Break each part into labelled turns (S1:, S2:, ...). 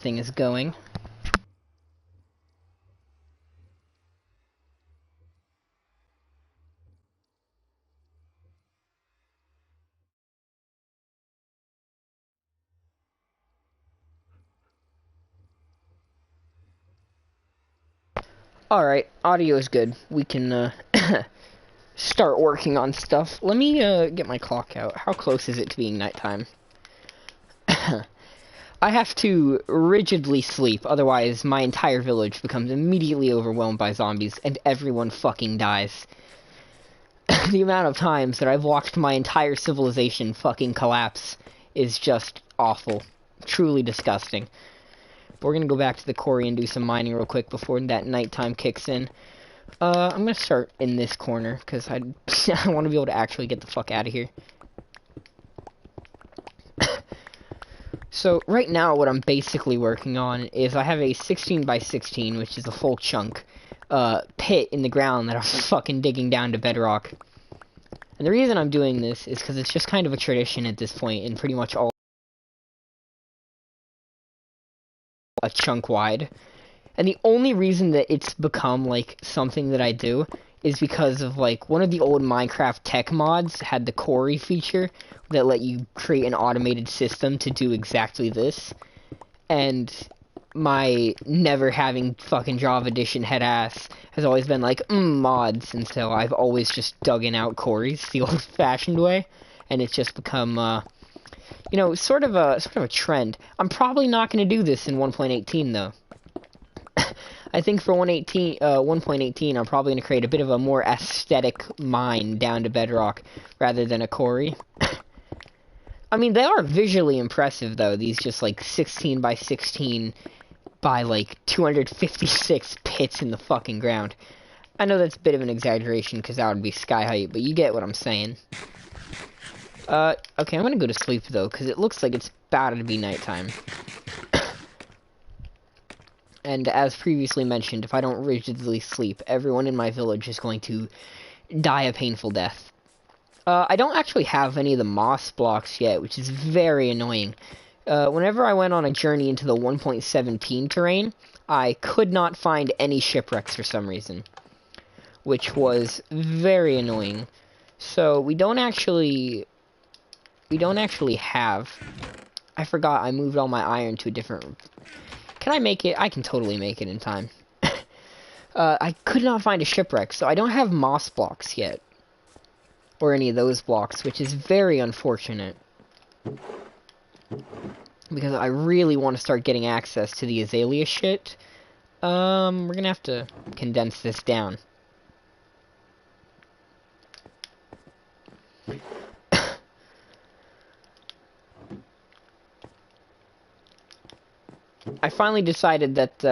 S1: thing is going. Alright, audio is good. We can, start working on stuff. Let me, get my clock out. How close is it to being nighttime? I have to rigidly sleep, otherwise my entire village becomes immediately overwhelmed by zombies, and everyone fucking dies. The amount of times that I've watched my entire civilization fucking collapse is just awful. Truly disgusting. But we're gonna go back to the quarry and do some mining real quick before that nighttime kicks in. I'm gonna start in this corner, because I want to be able to actually get the fuck out of here. So, right now, what I'm basically working on is I have a 16 by 16, which is a full chunk, pit in the ground that I'm fucking digging down to bedrock. And the reason I'm doing this is because it's just kind of a tradition at this point in pretty much all a chunk wide. And the only reason that it's become, like, something that I do is because of, like, one of the old Minecraft tech mods had the quarry feature that let you create an automated system to do exactly this. And my never having fucking Java Edition head ass has always been like, mods, and so I've always just dug out quarries the old-fashioned way, and it's just become, you know, sort of a trend. I'm probably not going to do this in 1.18, though. I think for 1.18, I'm probably going to create a bit of a more aesthetic mine down to bedrock rather than a quarry. I mean, they are visually impressive, though. These just, like, 16 by 16 by, like, 256 pits in the fucking ground. I know that's a bit of an exaggeration, because that would be sky height, but you get what I'm saying. Okay, I'm gonna go to sleep, though, because it looks like it's about to be nighttime. And as previously mentioned, if I don't rigidly sleep, everyone in my village is going to die a painful death. I don't actually have any of the moss blocks yet, which is very annoying. Whenever I went on a journey into the 1.17 terrain, I could not find any shipwrecks for some reason, which was very annoying. So we don't actually have... I forgot I moved all my iron to a different... Can I make it? I can totally make it in time. I could not find a shipwreck, so I don't have moss blocks yet. Or any of those blocks, which is very unfortunate. Because I really want to start getting access to the azalea shit. We're gonna have to condense this down. I finally decided that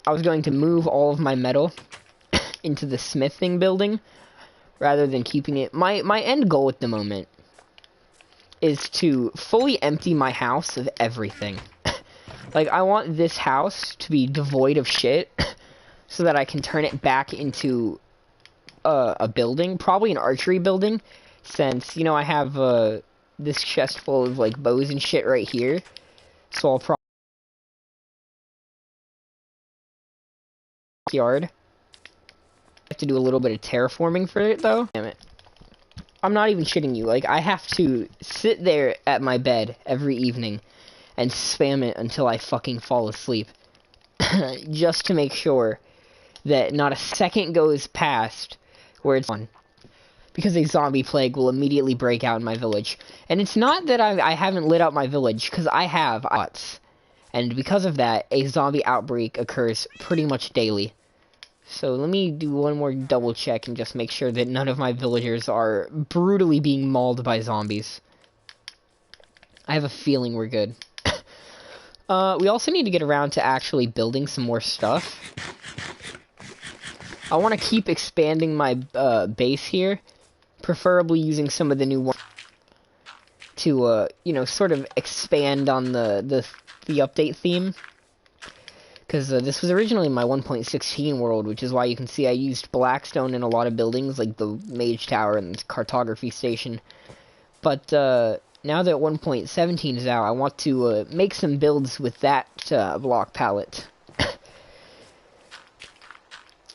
S1: I was going to move all of my metal into the smithing building rather than keeping it. My end goal at the moment is to fully empty my house of everything. Like, I want this house to be devoid of shit so that I can turn it back into a building, probably an archery building, since, you know, I have this chest full of, like, bows and shit right here, so I'll probably yard. I have to do a little bit of terraforming for it, though. Damn it. I'm not even shitting you. Like, I have to sit there at my bed every evening and spam it until I fucking fall asleep. Just to make sure that not a second goes past where it's on. Because a zombie plague will immediately break out in my village. And it's not that I haven't lit up my village, because I have lots. And because of that, a zombie outbreak occurs pretty much daily. So let me do one more double check and just make sure that none of my villagers are brutally being mauled by zombies. I have a feeling we're good. We also need to get around to actually building some more stuff. I want to keep expanding my base here, preferably using some of the new ones to, you know, sort of expand on the update theme. Because this was originally my 1.16 world, which is why you can see I used Blackstone in a lot of buildings, like the Mage Tower and the Cartography Station. But now that 1.17 is out, I want to make some builds with that block palette.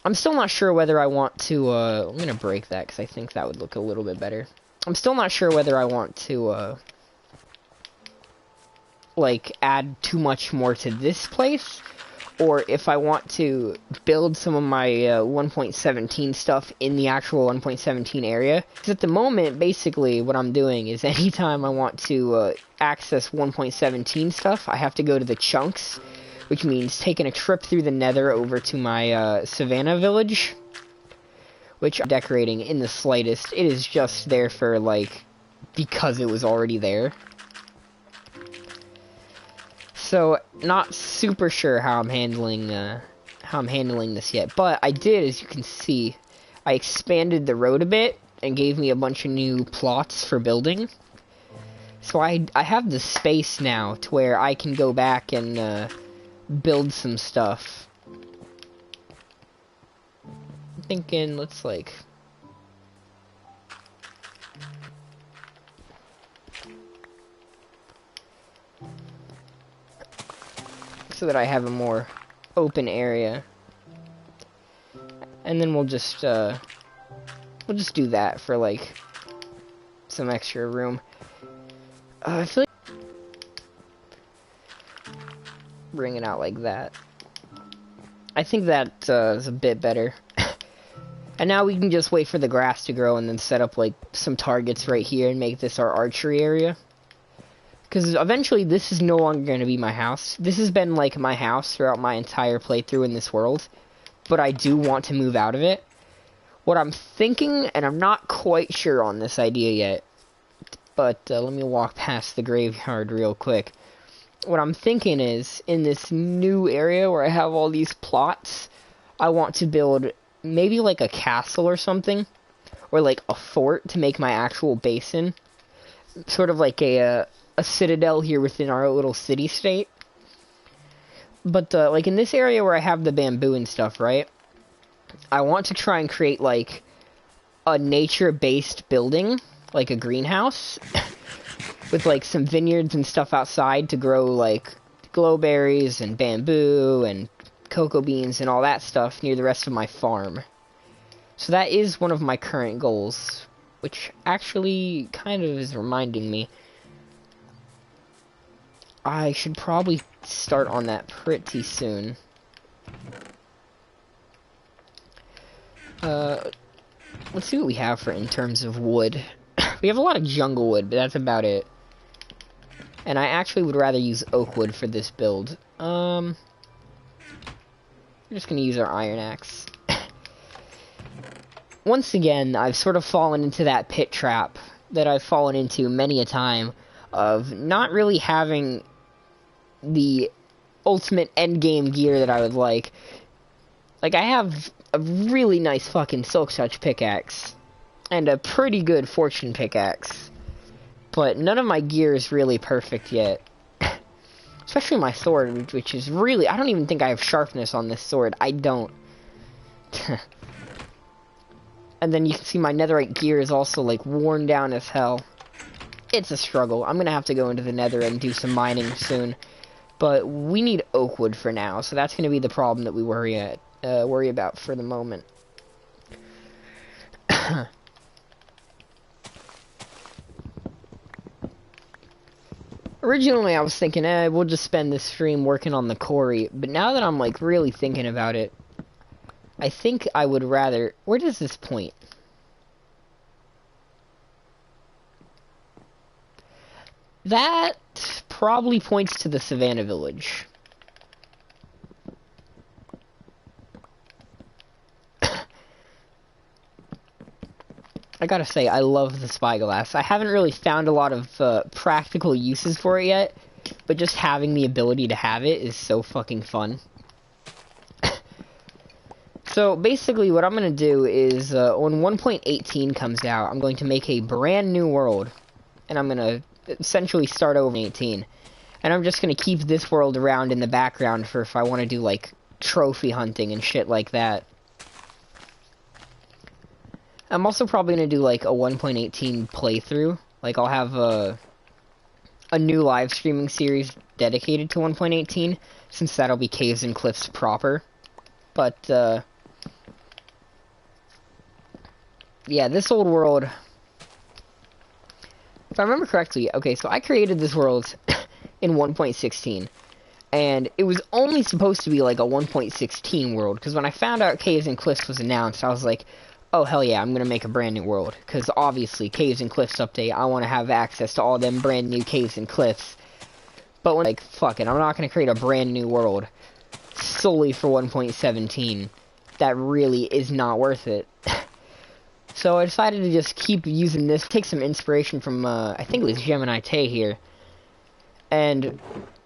S1: I'm still not sure whether I want to, I'm gonna break that because I think that would look a little bit better. I'm still not sure whether I want to, like, add too much more to this place, or if I want to build some of my 1.17 stuff in the actual 1.17 area. Because at the moment, basically, what I'm doing is anytime I want to access 1.17 stuff, I have to go to the chunks, which means taking a trip through the nether over to my savannah village, which I'm decorating in the slightest. It is just there for, like, because it was already there. So, not super sure how I'm handling this yet, but I did, as you can see, I expanded the road a bit and gave me a bunch of new plots for building. So I have the space now to where I can go back and build some stuff. I'm thinking, let's like... so that I have a more open area. And then we'll just do that for like some extra room. I feel like bring it out like that. I think that is a bit better. And now we can just wait for the grass to grow and then set up like some targets right here and make this our archery area. Because eventually this is no longer going to be my house. This has been like my house throughout my entire playthrough in this world. But I do want to move out of it. What I'm thinking, and I'm not quite sure on this idea yet, but let me walk past the graveyard real quick. What I'm thinking is, in this new area where I have all these plots, I want to build maybe like a castle or something. Or like a fort to make my actual base in. Sort of like a citadel here within our little city-state. But, like, in this area where I have the bamboo and stuff, right? I want to try and create, like, a nature-based building, like a greenhouse, with, like, some vineyards and stuff outside to grow, like, glowberries and bamboo and cocoa beans and all that stuff near the rest of my farm. So that is one of my current goals, which actually kind of is reminding me I should probably start on that pretty soon. Let's see what we have in terms of wood. We have a lot of jungle wood, but that's about it. And I actually would rather use oak wood for this build. We're just gonna use our iron axe. Once again, I've sort of fallen into that pit trap that I've fallen into many a time of not really having the ultimate endgame gear that I would like. Like, I have a really nice fucking silk touch pickaxe and a pretty good fortune pickaxe, but none of my gear is really perfect yet. Especially my sword, which is really... I don't even think I have sharpness on this sword. I don't. And then you can see my netherite gear is also, like, worn down as hell. It's a struggle. I'm gonna have to go into the nether and do some mining soon. But we need oak wood for now, so that's gonna be the problem that we worry about for the moment. Originally, I was thinking, we'll just spend this stream working on the quarry, but now that I'm, like, really thinking about it, I think I would rather... Where does this point? That probably points to the savannah village. I gotta say, I love the spyglass. I haven't really found a lot of practical uses for it yet, but just having the ability to have it is so fucking fun. So basically what I'm gonna do is, when 1.18 comes out, I'm going to make a brand new world, and I'm gonna essentially start over in 18. And I'm just gonna keep this world around in the background for if I want to do, like, trophy hunting and shit like that. I'm also probably gonna do, like, a 1.18 playthrough. Like, I'll have a new live streaming series dedicated to 1.18, since that'll be Caves and Cliffs proper. But, yeah, this old world, if I remember correctly, okay, so I created this world in 1.16, and it was only supposed to be like a 1.16 world, because when I found out Caves and Cliffs was announced, I was like, oh, hell yeah, I'm gonna make a brand new world, because obviously, Caves and Cliffs update, I want to have access to all them brand new Caves and Cliffs. But when, like, fuck it, I'm not gonna create a brand new world solely for 1.17. That really is not worth it. So I decided to just keep using this, take some inspiration from, I think it was Gemini Tay here, and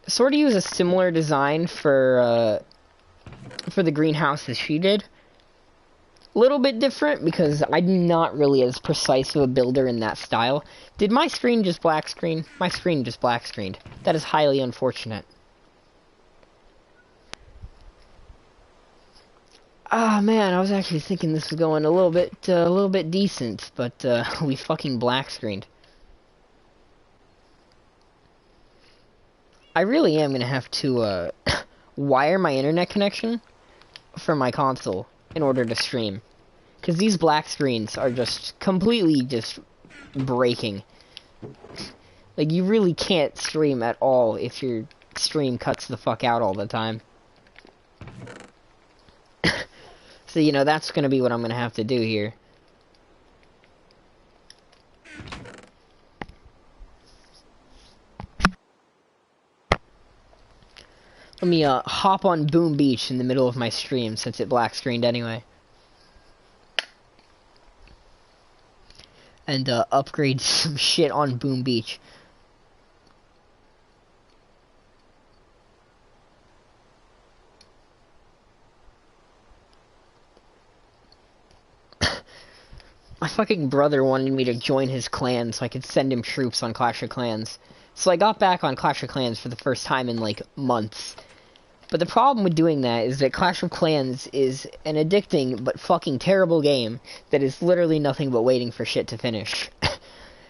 S1: sort of use a similar design for the greenhouse as she did. A little bit different, because I'm not really as precise of a builder in that style. Did my screen just black screen? My screen just black screened. That is highly unfortunate. Ah, man, I was actually thinking this was going a little bit decent, but, we fucking black screened. I really am gonna have to, wire my internet connection for my console in order to stream. Because these black screens are just completely just breaking. Like, you really can't stream at all if your stream cuts the fuck out all the time. So, you know, that's gonna be what I'm gonna have to do here. Let me, hop on Boom Beach in the middle of my stream, since it black screened anyway. And, upgrade some shit on Boom Beach. My fucking brother wanted me to join his clan so I could send him troops on Clash of Clans. So I got back on Clash of Clans for the first time in, like, months. But the problem with doing that is that Clash of Clans is an addicting but fucking terrible game that is literally nothing but waiting for shit to finish.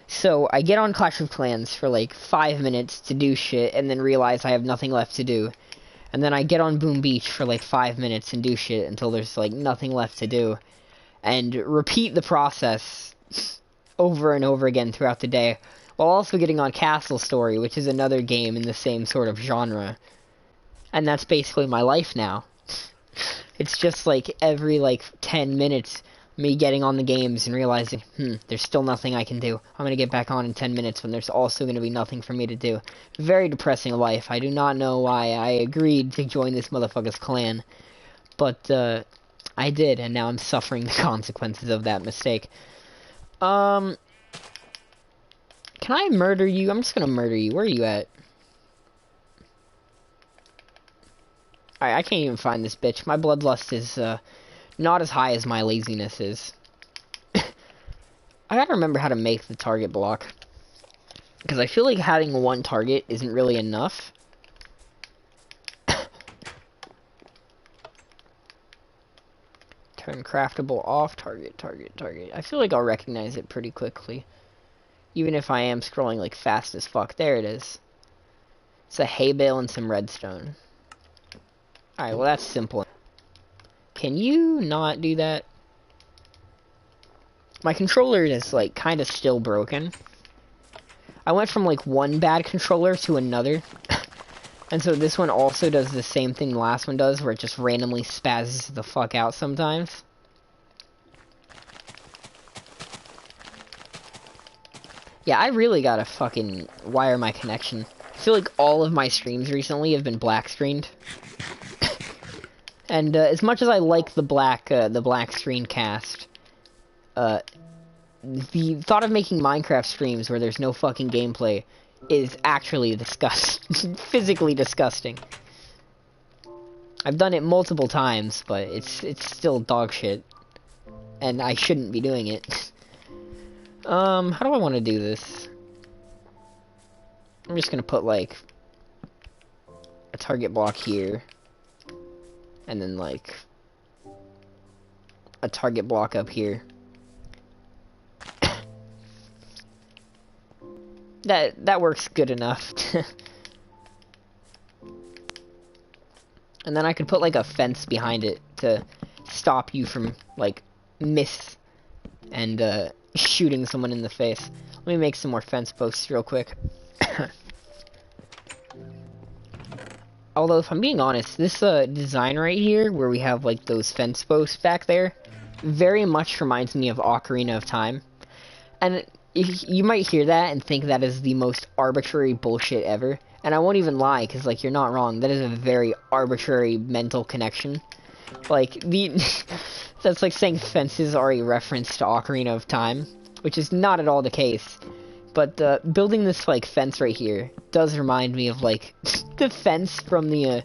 S1: So I get on Clash of Clans for like 5 minutes to do shit and then realize I have nothing left to do. And then I get on Boom Beach for like 5 minutes and do shit until there's like nothing left to do. And repeat the process over and over again throughout the day, while also getting on Castle Story, which is another game in the same sort of genre. And that's basically my life now. It's just like every like 10 minutes, me getting on the games and realizing, there's still nothing I can do. I'm gonna get back on in 10 minutes when there's also gonna be nothing for me to do. Very depressing life. I do not know why I agreed to join this motherfucker's clan. But, I did, and now I'm suffering the consequences of that mistake. Can I murder you? I'm just gonna murder you. Where are you at? Alright, I can't even find this bitch. My bloodlust is, not as high as my laziness is. I gotta remember how to make the target block. Because I feel like having one target isn't really enough. Turn craftable off, target. I feel like I'll recognize it pretty quickly. Even if I am scrolling like fast as fuck. There it is. It's a hay bale and some redstone. Alright, well that's simple. Can you not do that? My controller is like kind of still broken. I went from like one bad controller to another. And so this one also does the same thing the last one does, where it just randomly spazzes the fuck out sometimes. Yeah, I really gotta fucking wire my connection. I feel like all of my streams recently have been black screened. And as much as I like the black screen cast, the thought of making Minecraft streams where there's no fucking gameplay is actually physically disgusting. I've done it multiple times, but it's still dog shit, and I shouldn't be doing it. How do I want to do this? I'm just gonna put like a target block here, and then like a target block up here. That works good enough. And then I could put like a fence behind it to stop you from like miss and shooting someone in the face. Let me make some more fence posts real quick. Although, if I'm being honest, this design right here, where we have like those fence posts back there, very much reminds me of Ocarina of Time. And you might hear that and think that is the most arbitrary bullshit ever. And I won't even lie, because like you're not wrong. That is a very arbitrary mental connection. Like that's like saying fences are a reference to Ocarina of Time, which is not at all the case. But building this like fence right here does remind me of like the fence from the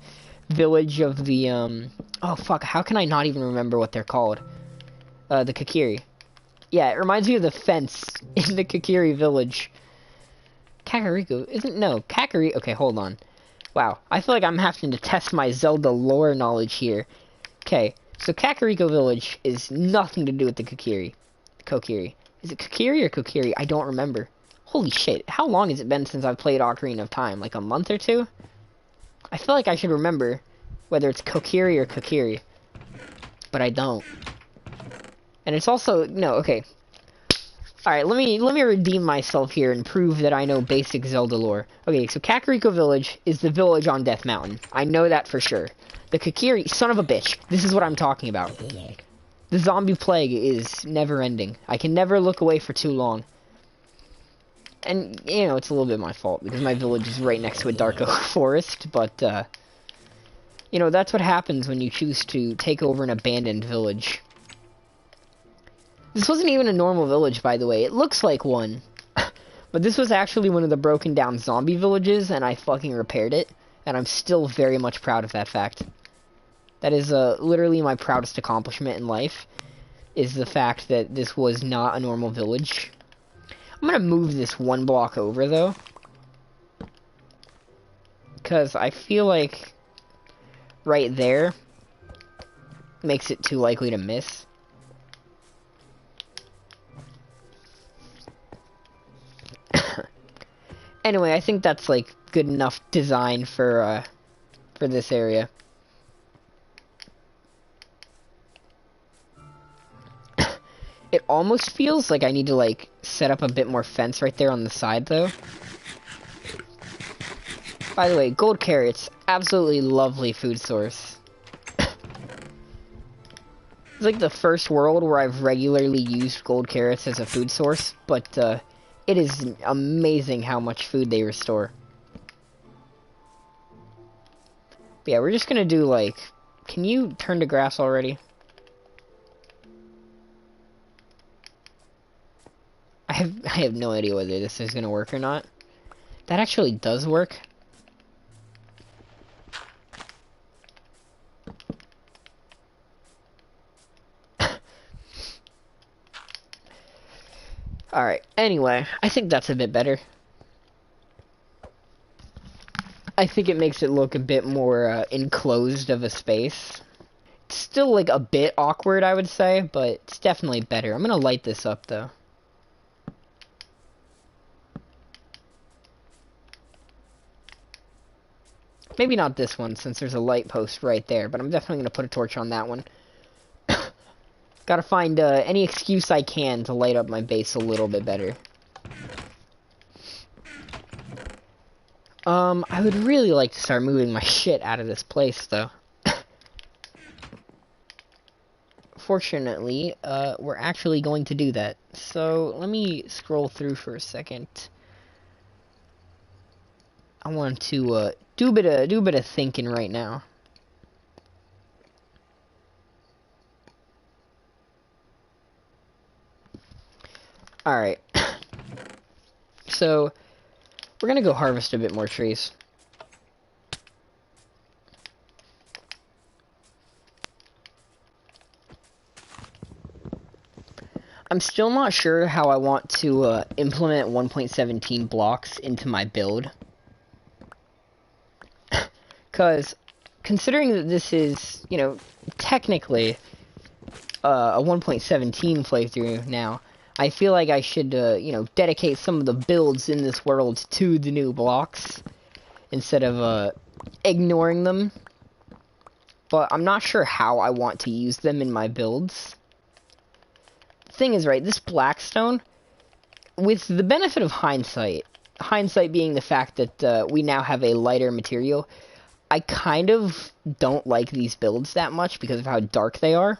S1: village of the oh fuck, how can I not even remember what they're called? The Kakiri. Yeah, it reminds me of the fence in the Kakiri village. Kakariko isn't Kakari. Okay, hold on. Wow, I feel like I'm having to test my Zelda lore knowledge here. Okay, so Kakariko village is nothing to do with the Kokiri. Is it Kokiri or Kokiri? I don't remember. Holy shit, how long has it been since I've played Ocarina of Time? Like a month or two? I feel like I should remember whether it's Kokiri or Kokiri. But I don't. And it's also, no, okay. Alright, let me redeem myself here and prove that I know basic Zelda lore. Okay, so Kakariko Village is the village on Death Mountain. I know that for sure. The Kokiri, son of a bitch, this is what I'm talking about. The zombie plague is never ending. I can never look away for too long. And, you know, it's a little bit my fault, because my village is right next to a dark oak forest, but, you know, that's what happens when you choose to take over an abandoned village. This wasn't even a normal village, by the way. It looks like one. But this was actually one of the broken down zombie villages, and I fucking repaired it. And I'm still very much proud of that fact. That is literally my proudest accomplishment in life, is the fact that this was not a normal village. I'm gonna move this one block over, though. Because I feel like right there makes it too likely to miss. Anyway, I think that's like good enough design for this area. It almost feels like I need to like set up a bit more fence right there on the side though. By the way, gold carrots, absolutely lovely food source. It's like the first world where I've regularly used gold carrots as a food source, but it is amazing how much food they restore. But yeah, we're just gonna do like, can you turn to grass already? I have no idea whether this is gonna work or not. That actually does work. Alright, anyway, I think that's a bit better. I think it makes it look a bit more enclosed of a space. It's still like a bit awkward, I would say, but it's definitely better. I'm gonna light this up though. Maybe not this one, since there's a light post right there, but I'm definitely gonna put a torch on that one. Gotta find any excuse I can to light up my base a little bit better. I would really like to start moving my shit out of this place, though. Fortunately, we're actually going to do that. So, let me scroll through for a second. I want to, do a bit of thinking right now. Alright. So, we're gonna go harvest a bit more trees. I'm still not sure how I want to implement 1.17 blocks into my build. Because, considering that this is, you know, technically a 1.17 playthrough now, I feel like I should, you know, dedicate some of the builds in this world to the new blocks instead of, ignoring them. But I'm not sure how I want to use them in my builds. Thing is, right, this blackstone, with the benefit of hindsight being the fact that we now have a lighter material, I kind of don't like these builds that much because of how dark they are.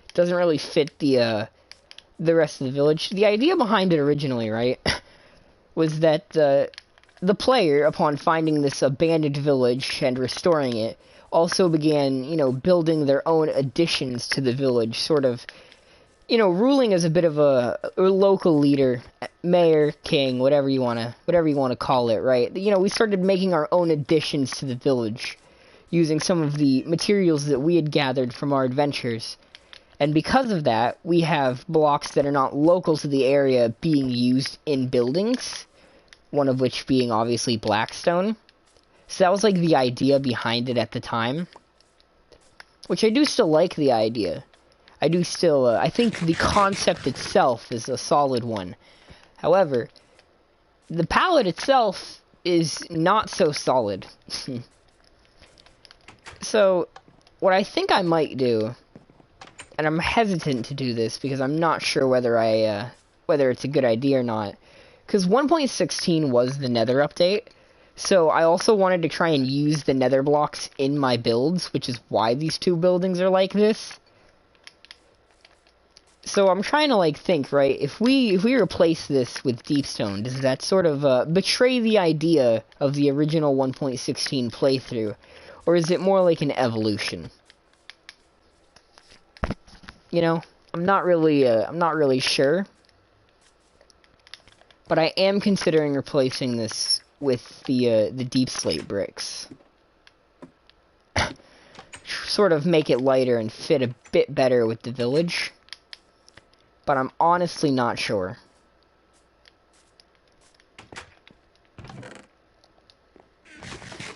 S1: It doesn't really fit the rest of the village. The idea behind it originally, right, was that the player, upon finding this abandoned village and restoring it, also began, you know, building their own additions to the village, sort of, you know, ruling as a bit of a local leader, mayor, king, whatever you wanna call it, right? You know, we started making our own additions to the village, using some of the materials that we had gathered from our adventures. And because of that, we have blocks that are not local to the area being used in buildings, one of which being obviously blackstone. So that was like the idea behind it at the time, which I do still like the idea. I do still, I think the concept itself is a solid one. However, the palette itself is not so solid. So, what I think I might do, and I'm hesitant to do this because I'm not sure whether whether it's a good idea or not, because 1.16 was the Nether update, so I also wanted to try and use the Nether blocks in my builds, which is why these two buildings are like this. So I'm trying to, like, think, right, if we replace this with Deepstone, does that sort of, betray the idea of the original 1.16 playthrough? Or is it more like an evolution? You know, I'm not really sure. But I am considering replacing this with the deep slate bricks. Sort of make it lighter and fit a bit better with the village. But I'm honestly not sure.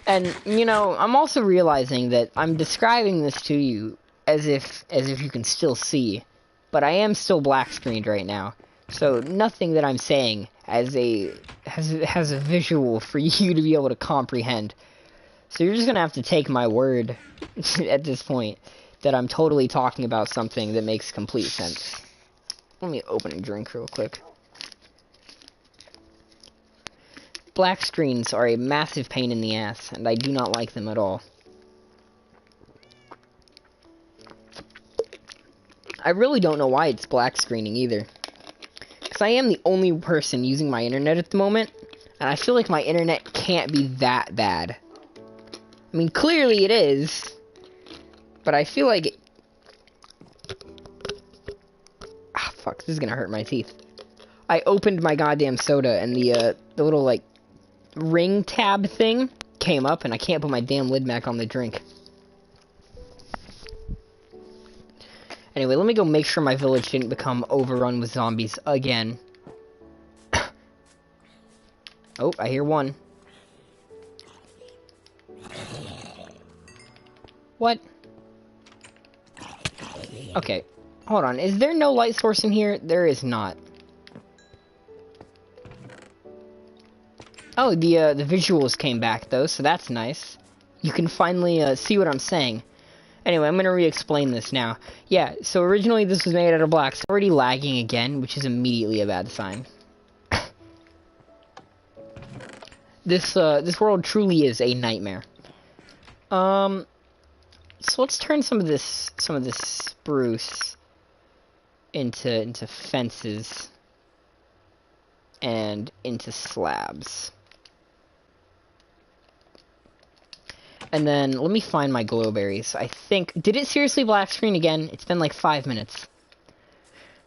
S1: And, you know, I'm also realizing that I'm describing this to you as if you can still see, but I am still black screened right now. So nothing that I'm saying has a visual for you to be able to comprehend. So you're just gonna have to take my word at this point that I'm totally talking about something that makes complete sense. Let me open a drink real quick. Black screens are a massive pain in the ass, and I do not like them at all. I really don't know why it's black screening either. Because I am the only person using my internet at the moment, and I feel like my internet can't be that bad. I mean, clearly it is, but I feel like it... Ah, fuck, this is gonna hurt my teeth. I opened my goddamn soda, and the little, like, ring tab thing came up, and I can't put my damn lid back on the drink. Anyway, let me go make sure my village didn't become overrun with zombies again. Oh, I hear one. What? Okay, hold on. Is there no light source in here? There is not. Oh, the visuals came back, though, so that's nice. You can finally see what I'm saying. Anyway, I'm going to re-explain this now. Yeah, so originally this was made out of black. It's already lagging again, which is immediately a bad sign. This world truly is a nightmare. So let's turn some of this spruce into fences and into slabs. And then, let me find my glowberries. I think... Did it seriously black screen again? It's been like 5 minutes.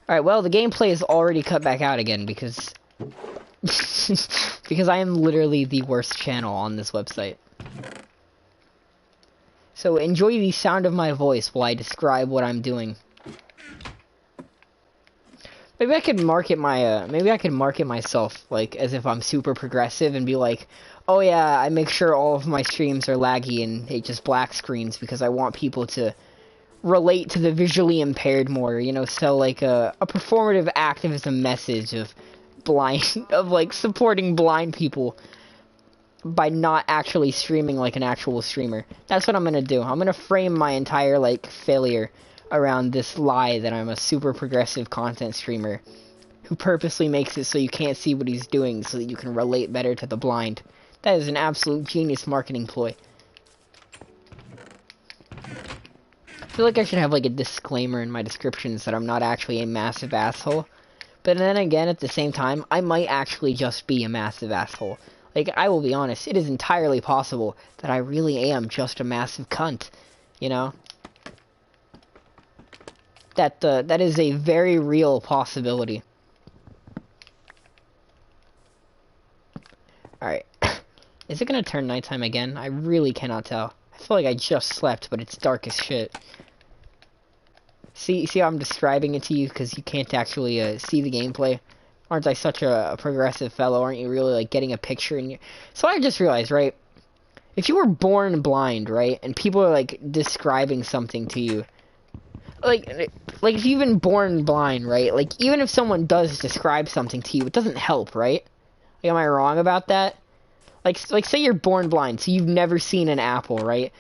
S1: Alright, well, the gameplay is already cut back out again, because... because I am literally the worst channel on this website. So, enjoy the sound of my voice while I describe what I'm doing. Maybe I could market my, maybe I could market myself, like, as if I'm super progressive and be like... Oh yeah, I make sure all of my streams are laggy and it just black screens because I want people to relate to the visually impaired more, you know, sell like a performative activism message of like supporting blind people by not actually streaming like an actual streamer. That's what I'm gonna do. I'm gonna frame my entire like failure around this lie that I'm a super progressive content streamer who purposely makes it so you can't see what he's doing so that you can relate better to the blind. That is an absolute genius marketing ploy. I feel like I should have like a disclaimer in my descriptions that I'm not actually a massive asshole. But then again, at the same time, I might actually just be a massive asshole. Like, I will be honest, it is entirely possible that I really am just a massive cunt, you know? That is a very real possibility. Alright. Is it gonna turn nighttime again? I really cannot tell. I feel like I just slept, but it's dark as shit. See how I'm describing it to you because you can't actually see the gameplay? Aren't I such a progressive fellow? Aren't you really, like, getting a picture in your... So I just realized, right? If you were born blind, right? And people are, like, describing something to you. Like if you've been born blind, right? Like, even if someone does describe something to you, it doesn't help, right? Like, am I wrong about that? Like, say you're born blind, so you've never seen an apple, right?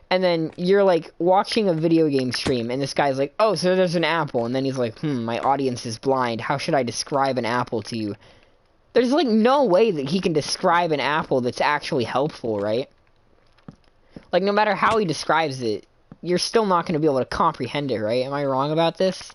S1: And then you're, like, watching a video game stream, and this guy's like, oh, so there's an apple. And then he's like, my audience is blind. How should I describe an apple to you? There's, like, no way that he can describe an apple that's actually helpful, right? Like, no matter how he describes it, you're still not going to be able to comprehend it, right? Am I wrong about this?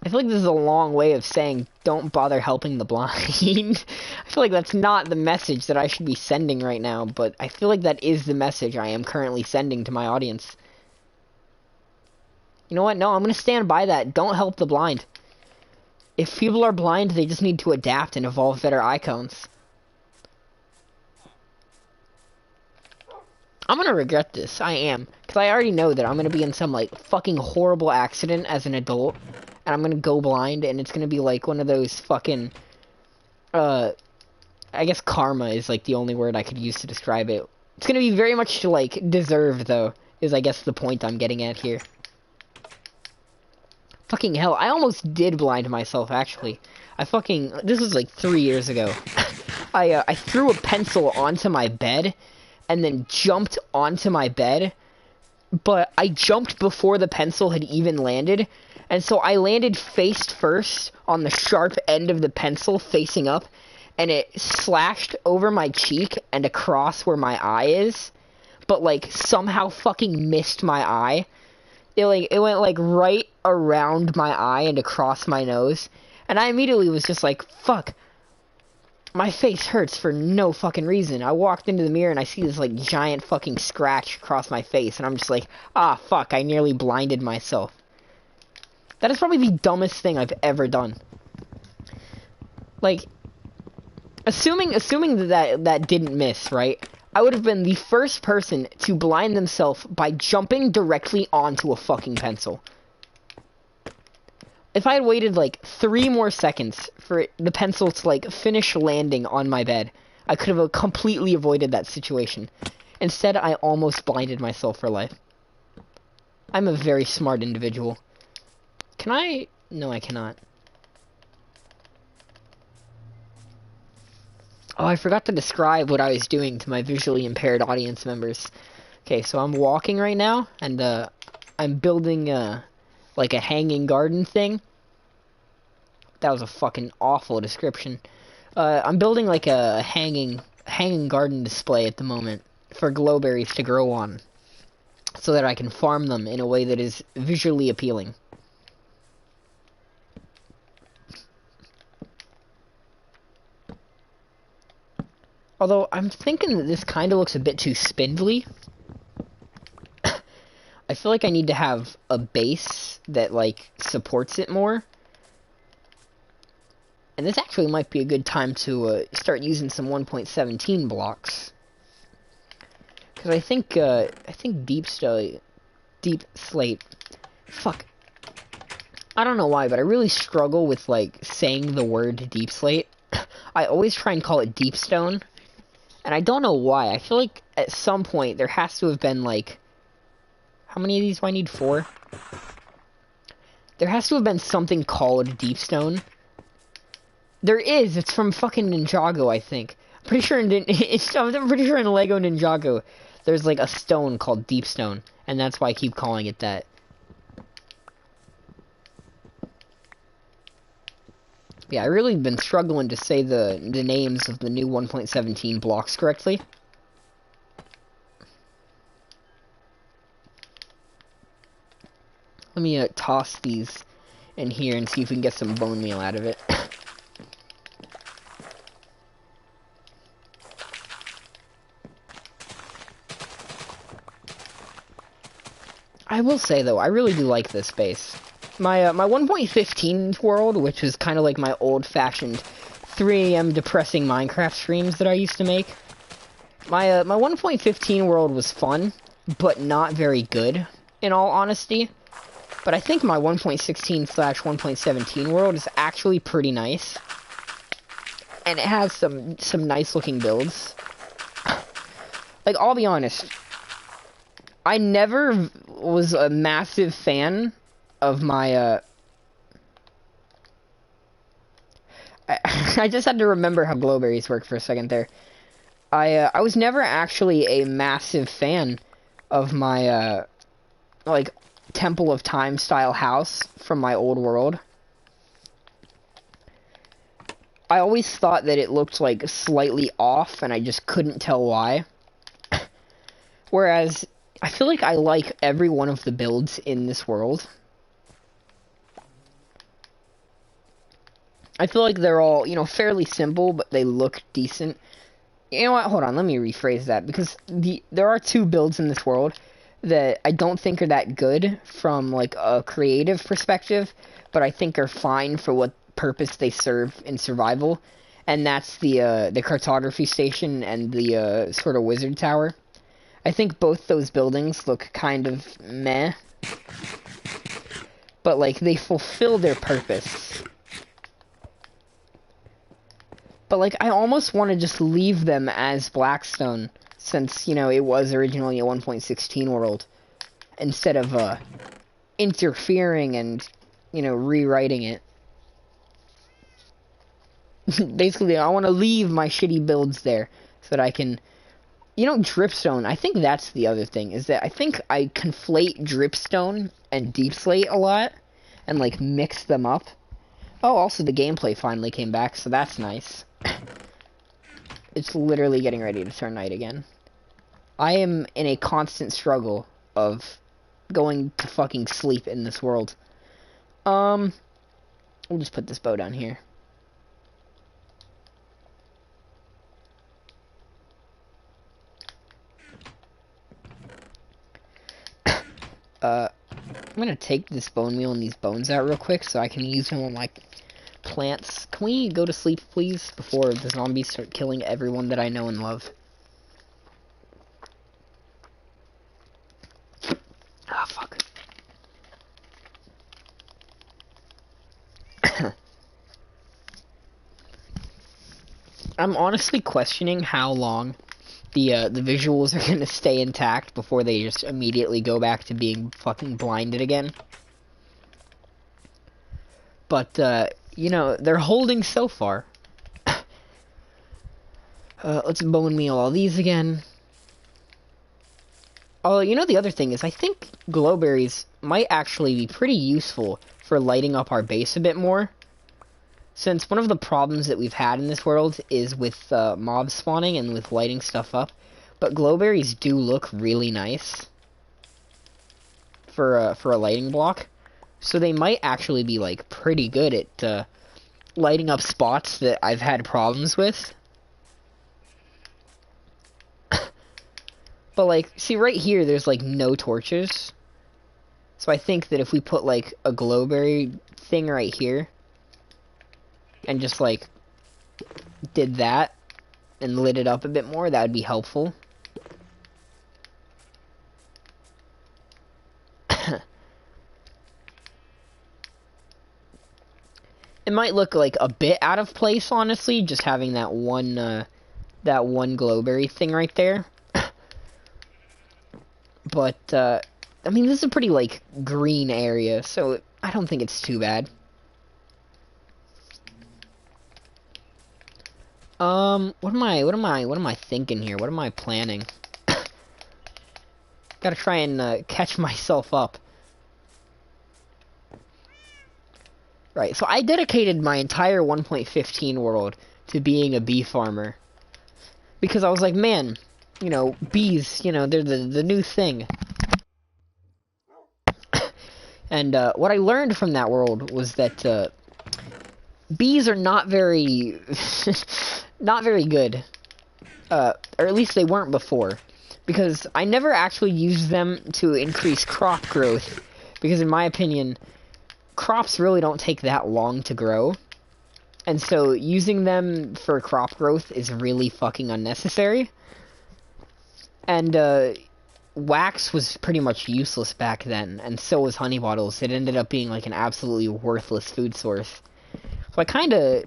S1: I feel like this is a long way of saying, don't bother helping the blind. I feel like that's not the message that I should be sending right now, but I feel like that is the message I am currently sending to my audience. You know what? No, I'm going to stand by that. Don't help the blind. If people are blind, they just need to adapt and evolve better icons. I'm going to regret this. I am. Because I already know that I'm going to be in some, like, fucking horrible accident as an adult. And I'm gonna go blind, and it's gonna be like one of those fucking, I guess karma is like the only word I could use to describe it. It's gonna be very much like deserved, though, is I guess the point I'm getting at here. Fucking hell, I almost did blind myself, actually. This was like 3 years ago. I threw a pencil onto my bed, and then jumped onto my bed, but I jumped before the pencil had even landed. And so I landed face first on the sharp end of the pencil facing up, and it slashed over my cheek and across where my eye is, but like somehow fucking missed my eye. It went like right around my eye and across my nose, and I immediately was just like, fuck, my face hurts for no fucking reason. I walked into the mirror and I see this like giant fucking scratch across my face, and I'm just like, ah, fuck, I nearly blinded myself. That is probably the dumbest thing I've ever done. Like, assuming that didn't miss, right? I would have been the first person to blind themselves by jumping directly onto a fucking pencil. If I had waited like 3 more seconds for the pencil to like finish landing on my bed, I could have completely avoided that situation. Instead, I almost blinded myself for life. I'm a very smart individual. Can I? No, I cannot. Oh, I forgot to describe what I was doing to my visually impaired audience members. Okay, so I'm walking right now, and I'm building like a hanging garden thing. That was a fucking awful description. I'm building like a hanging garden display at the moment for glowberries to grow on, so that I can farm them in a way that is visually appealing. Although, I'm thinking that this kind of looks a bit too spindly. I feel like I need to have a base that, like, supports it more. And this actually might be a good time to start using some 1.17 blocks. Because I think deep slate... Fuck. I don't know why, but I really struggle with, like, saying the word deep slate. I always try and call it deep stone. And I don't know why. I feel like at some point there has to have been like... How many of these do I need? 4? There has to have been something called Deepstone. There is. It's from fucking Ninjago, I think. I'm pretty sure in Lego Ninjago there's like a stone called Deepstone. And that's why I keep calling it that. Yeah, I really been struggling to say the names of the new 1.17 blocks correctly. Let me toss these in here and see if we can get some bone meal out of it. I will say though, I really do like this base. My my 1.15 world, which is kind of like my old-fashioned 3 AM depressing Minecraft streams that I used to make. My 1.15 world was fun, but not very good, in all honesty. But I think my 1.16/1.17 world is actually pretty nice. And it has some nice looking builds. Like, I'll be honest, I never was a massive fan of my, I just had to remember how glowberries work for a second there. I was never actually a massive fan of my, like, Temple of Time style house from my old world. I always thought that it looked, like, slightly off, and I just couldn't tell why. Whereas, I feel like I like every one of the builds in this world. I feel like they're all, you know, fairly simple, but they look decent. You know what? Hold on, let me rephrase that, because there are 2 builds in this world that I don't think are that good from, like, a creative perspective, but I think are fine for what purpose they serve in survival, and that's the cartography station and the sort of wizard tower. I think both those buildings look kind of meh, but, like, they fulfill their purpose. But, like, I almost want to just leave them as Blackstone, since, you know, it was originally a 1.16 world, instead of, interfering and, you know, rewriting it. Basically, I want to leave my shitty builds there, so that I can... You know, dripstone, I think that's the other thing, is that I think I conflate dripstone and deep slate a lot, and, like, mix them up. Oh, also the gameplay finally came back, so that's nice. It's literally getting ready to turn night again. I am in a constant struggle of going to fucking sleep in this world. We'll just put this bow down here. I'm gonna take this bone meal and these bones out real quick so I can use them on, like, plants. Can we go to sleep, please, before the zombies start killing everyone that I know and love? Ah, fuck. I'm honestly questioning how long the visuals are gonna stay intact before they just immediately go back to being fucking blinded again. But, you know, they're holding so far. Let's bone meal all these again. Oh, you know, the other thing is, I think glowberries might actually be pretty useful for lighting up our base a bit more. Since one of the problems that we've had in this world is with mob spawning and with lighting stuff up. But glowberries do look really nice for a lighting block. So they might actually be, like, pretty good at lighting up spots that I've had problems with. But, like, see right here, there's, like, no torches. So I think that if we put, like, a glowberry thing right here, and just, like, did that, and lit it up a bit more, that would be helpful. It might look, like, a bit out of place, honestly, just having that one that one glowberry thing right there. But, I mean, this is a pretty, like, green area, so I don't think it's too bad. What am I thinking here? What am I planning? Gotta try and, catch myself up. Right, so I dedicated my entire 1.15 world to being a bee farmer. Because I was like, man, you know, bees, you know, they're the new thing. And, what I learned from that world was that, bees are not very, not very good. Or at least they weren't before. Because I never actually used them to increase crop growth. Because in my opinion, crops really don't take that long to grow. And so using them for crop growth is really fucking unnecessary. And, wax was pretty much useless back then, and so was honey bottles. It ended up being like an absolutely worthless food source. So I kinda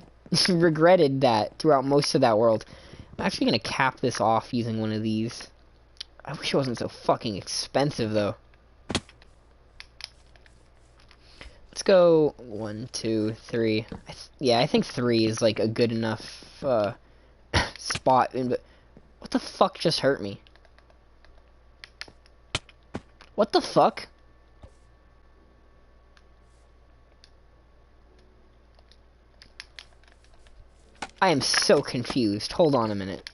S1: regretted that throughout most of that world. I'm actually gonna cap this off using one of these. I wish it wasn't so fucking expensive, though. Let's go 1, 2, 3. Yeah, I think 3 is like a good enough spot. But what the fuck just hurt me? What the fuck? I am so confused. Hold on a minute.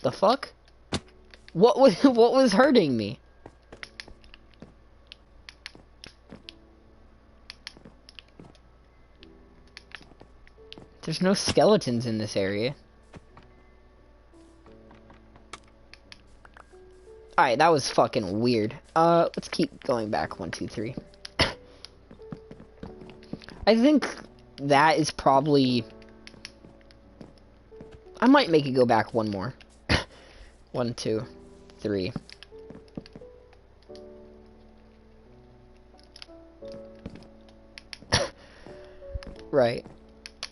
S1: The fuck? What was hurting me? There's no skeletons in this area. Alright, that was fucking weird. Let's keep going back. 1, 2, 3. I think that is probably... I might make it go back one more. 1, 2, 3. Right.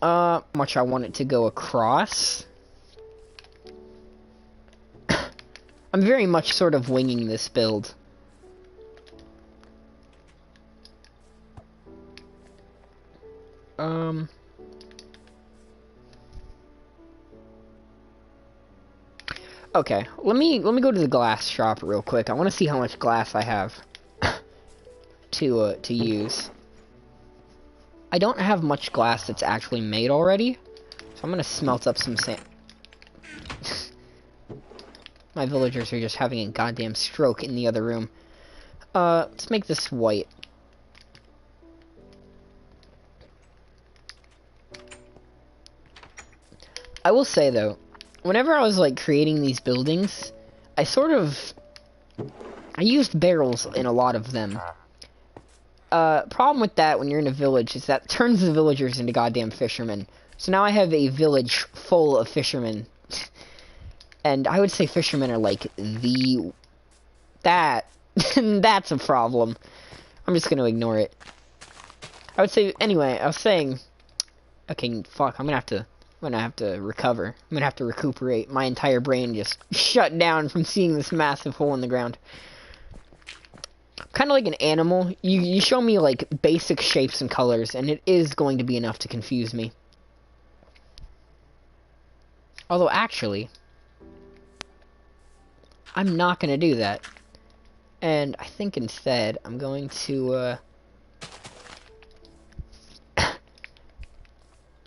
S1: How much I want it to go across. I'm very much sort of winging this build. Okay, let me go to the glass shop real quick. I want to see how much glass I have to use. I don't have much glass that's actually made already, so I'm gonna smelt up some sand. My villagers are just having a goddamn stroke in the other room. Let's make this white. I will say, though, whenever I was, like, creating these buildings, I used barrels in a lot of them. Problem with that when you're in a village is that turns the villagers into goddamn fishermen. So now I have a village full of fishermen. And I would say fishermen are like that's a problem. I'm just gonna ignore it. I would say, anyway, I was saying, okay, fuck, I'm gonna have to recover. I'm gonna have to recuperate. My entire brain just shut down from seeing this massive hole in the ground. Kind of like an animal. You show me, like, basic shapes and colors, and it is going to be enough to confuse me. Although, actually, I'm not going to do that. And I think instead, I'm going to,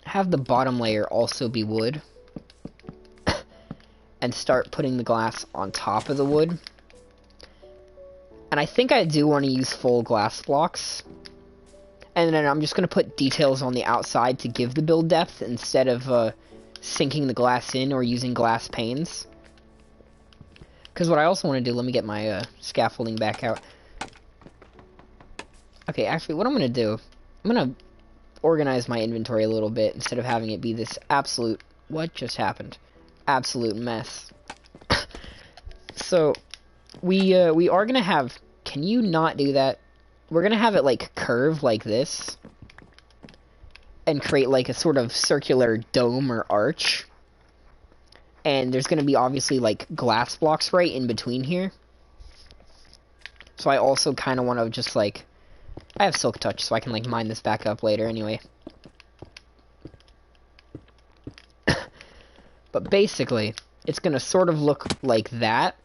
S1: have the bottom layer also be wood. And start putting the glass on top of the wood. And I think I do want to use full glass blocks. And then I'm just going to put details on the outside to give the build depth instead of sinking the glass in or using glass panes. Because what I also want to do, let me get my scaffolding back out. Okay, actually, what I'm going to do, I'm going to organize my inventory a little bit instead of having it be this absolute... What just happened? Absolute mess. So... We are gonna have... Can you not do that? We're gonna have it, like, curve like this. and create like a sort of circular dome or arch. And there's going to be obviously like glass blocks right in between here. So I also kind of want to just like, I have Silk Touch, so I can like mine this back up later anyway. But basically, it's going to sort of look like that.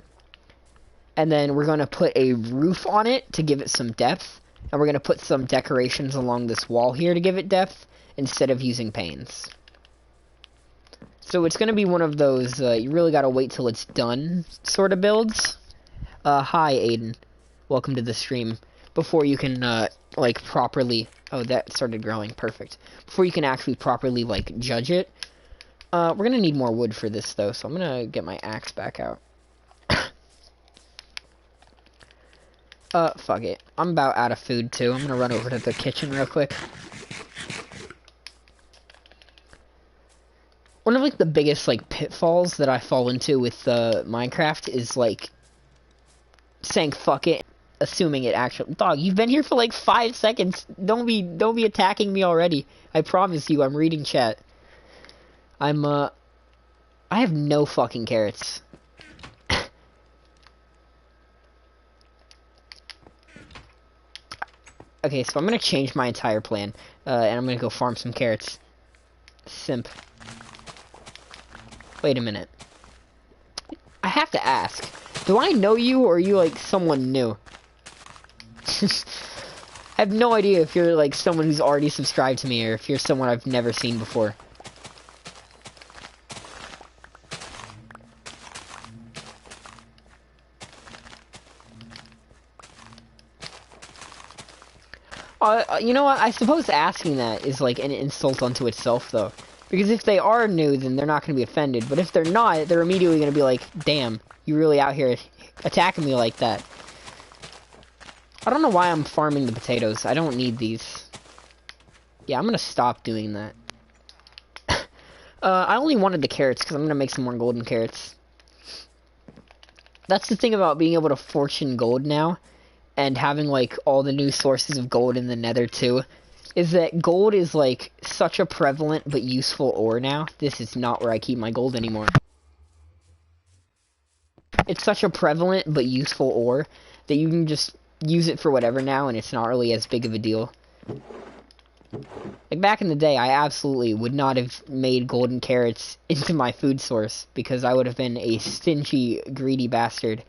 S1: And then we're going to put a roof on it to give it some depth. And we're going to put some decorations along this wall here to give it depth, instead of using panes. So it's going to be one of those, you really got to wait till it's done sort of builds. Hi, Aiden. Welcome to the stream. Before you can, like, properly... Oh, that started growing. Perfect. Before you can actually properly, like, judge it. We're going to need more wood for this, though, so I'm going to get my axe back out. Fuck it. I'm about out of food, too. I'm going to run over to the kitchen real quick. One of, like, the biggest, like, pitfalls that I fall into with, Minecraft is, like, saying fuck it, assuming it actually... Dog, you've been here for, like, 5 seconds. Don't be attacking me already. I promise you, I'm reading chat. I have no fucking carrots. Okay, so I'm gonna change my entire plan, and I'm gonna go farm some carrots. Simp. Wait a minute. I have to ask, do I know you, or are you, like, someone new? I have no idea if you're, like, someone who's already subscribed to me, or if you're someone I've never seen before. You know what? I suppose asking that is like an insult unto itself, though. Because if they are new, then they're not going to be offended. But if they're not, they're immediately going to be like, damn, you really out here attacking me like that. I don't know why I'm farming the potatoes. I don't need these. Yeah, I'm going to stop doing that. I only wanted the carrots because I'm going to make some more golden carrots. That's the thing about being able to fortune gold now. And having, like, all the new sources of gold in the nether, too, is that gold is, like, such a prevalent but useful ore now. This is not where I keep my gold anymore. It's such a prevalent but useful ore that you can just use it for whatever now, and it's not really as big of a deal. Like, back in the day, I absolutely would not have made golden carrots into my food source, because I would have been a stingy, greedy bastard.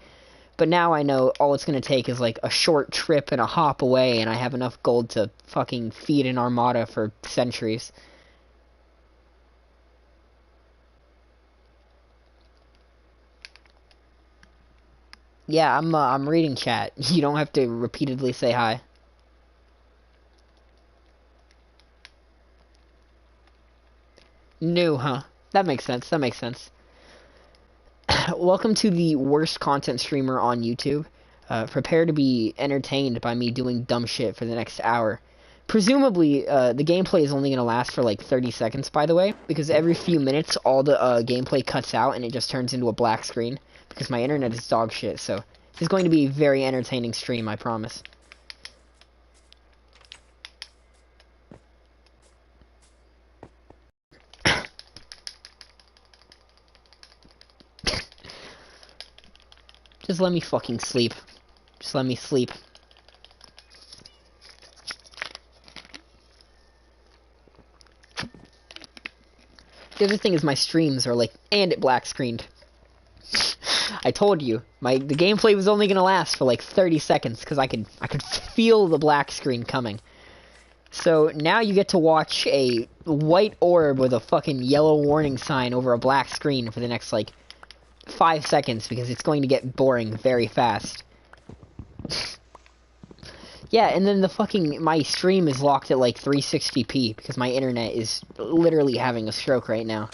S1: But now I know all it's going to take is, like, a short trip and a hop away, and I have enough gold to fucking feed an armada for centuries. Yeah, I'm reading chat. You don't have to repeatedly say hi. New, huh? That makes sense, that makes sense. Welcome to the worst content streamer on YouTube. Prepare to be entertained by me doing dumb shit for the next hour. Presumably, the gameplay is only going to last for like 30 seconds, by the way, because every few minutes, all the gameplay cuts out and it just turns into a black screen, because my internet is dog shit, so this is going to be a very entertaining stream, I promise. Just let me fucking sleep. Just let me sleep. The other thing is my streams are like, and it black screened. I told you, the gameplay was only gonna last for like 30 seconds because I could feel the black screen coming. So now you get to watch a white orb with a fucking yellow warning sign over a black screen for the next like 5 seconds, because it's going to get boring very fast. Yeah, and then my stream is locked at like 360p because my internet is literally having a stroke right now.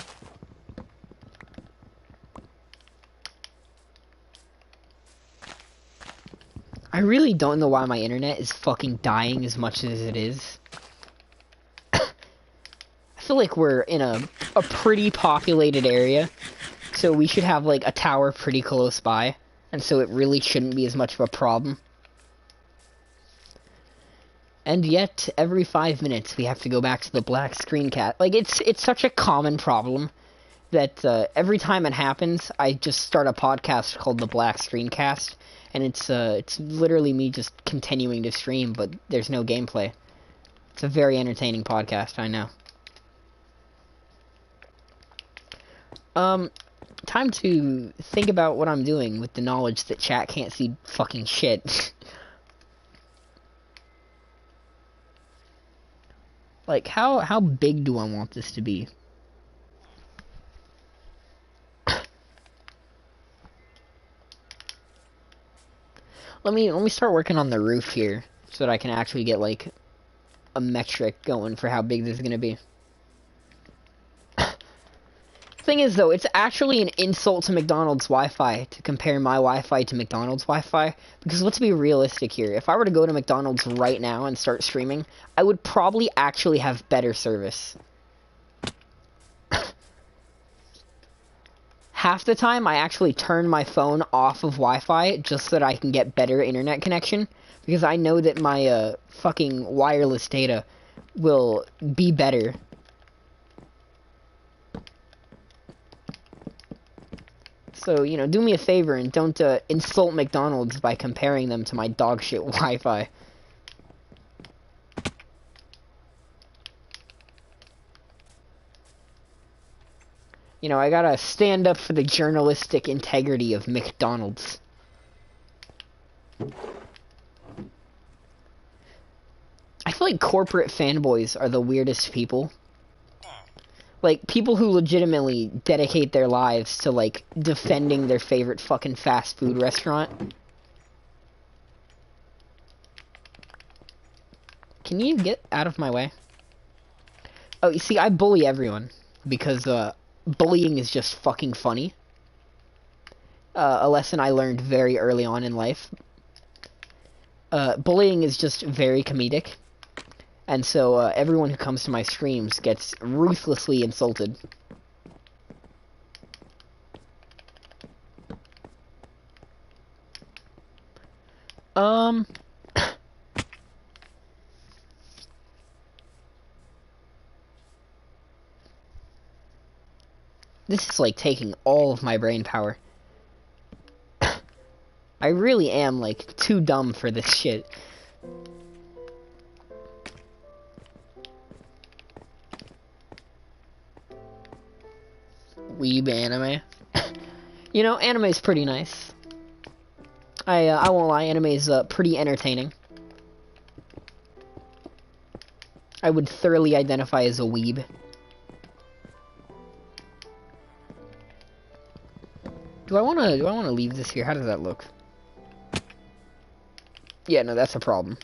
S1: I really don't know why my internet is fucking dying as much as it is. I feel like we're in a pretty populated area. So we should have, like, a tower pretty close by, and so it really shouldn't be as much of a problem. And yet, every 5 minutes, we have to go back to the black screen cat. Like, it's such a common problem that every time it happens, I just start a podcast called the Black Screen Cast, and it's literally me just continuing to stream, but there's no gameplay. It's a very entertaining podcast, I know. Time to think about what I'm doing with the knowledge that chat can't see fucking shit. Like, how big do I want this to be? Let me start working on the roof here, so that I can actually get, like, a metric going for how big this is gonna be. Thing is, though, it's actually an insult to McDonald's Wi-Fi to compare my Wi-Fi to McDonald's Wi-Fi, because let's be realistic here. If I were to go to McDonald's right now and start streaming, I would probably actually have better service. Half the time, I actually turn my phone off of Wi-Fi just so that I can get better internet connection, because I know that my fucking wireless data will be better. So, you know, do me a favor and don't insult McDonald's by comparing them to my dogshit Wi-Fi. You know, I gotta stand up for the journalistic integrity of McDonald's. I feel like corporate fanboys are the weirdest people. Like, people who legitimately dedicate their lives to, like, defending their favorite fucking fast food restaurant. Can you get out of my way? Oh, you see, I bully everyone. Because, bullying is just fucking funny. A lesson I learned very early on in life. Bullying is just very comedic. And so, everyone who comes to my streams gets ruthlessly insulted. This is, like, taking all of my brain power. I really am, like, too dumb for this shit. Weeb anime. You know, anime is pretty nice. I won't lie, anime is pretty entertaining. I would thoroughly identify as a weeb. Do I wanna leave this here? How does that look? Yeah, no, that's a problem.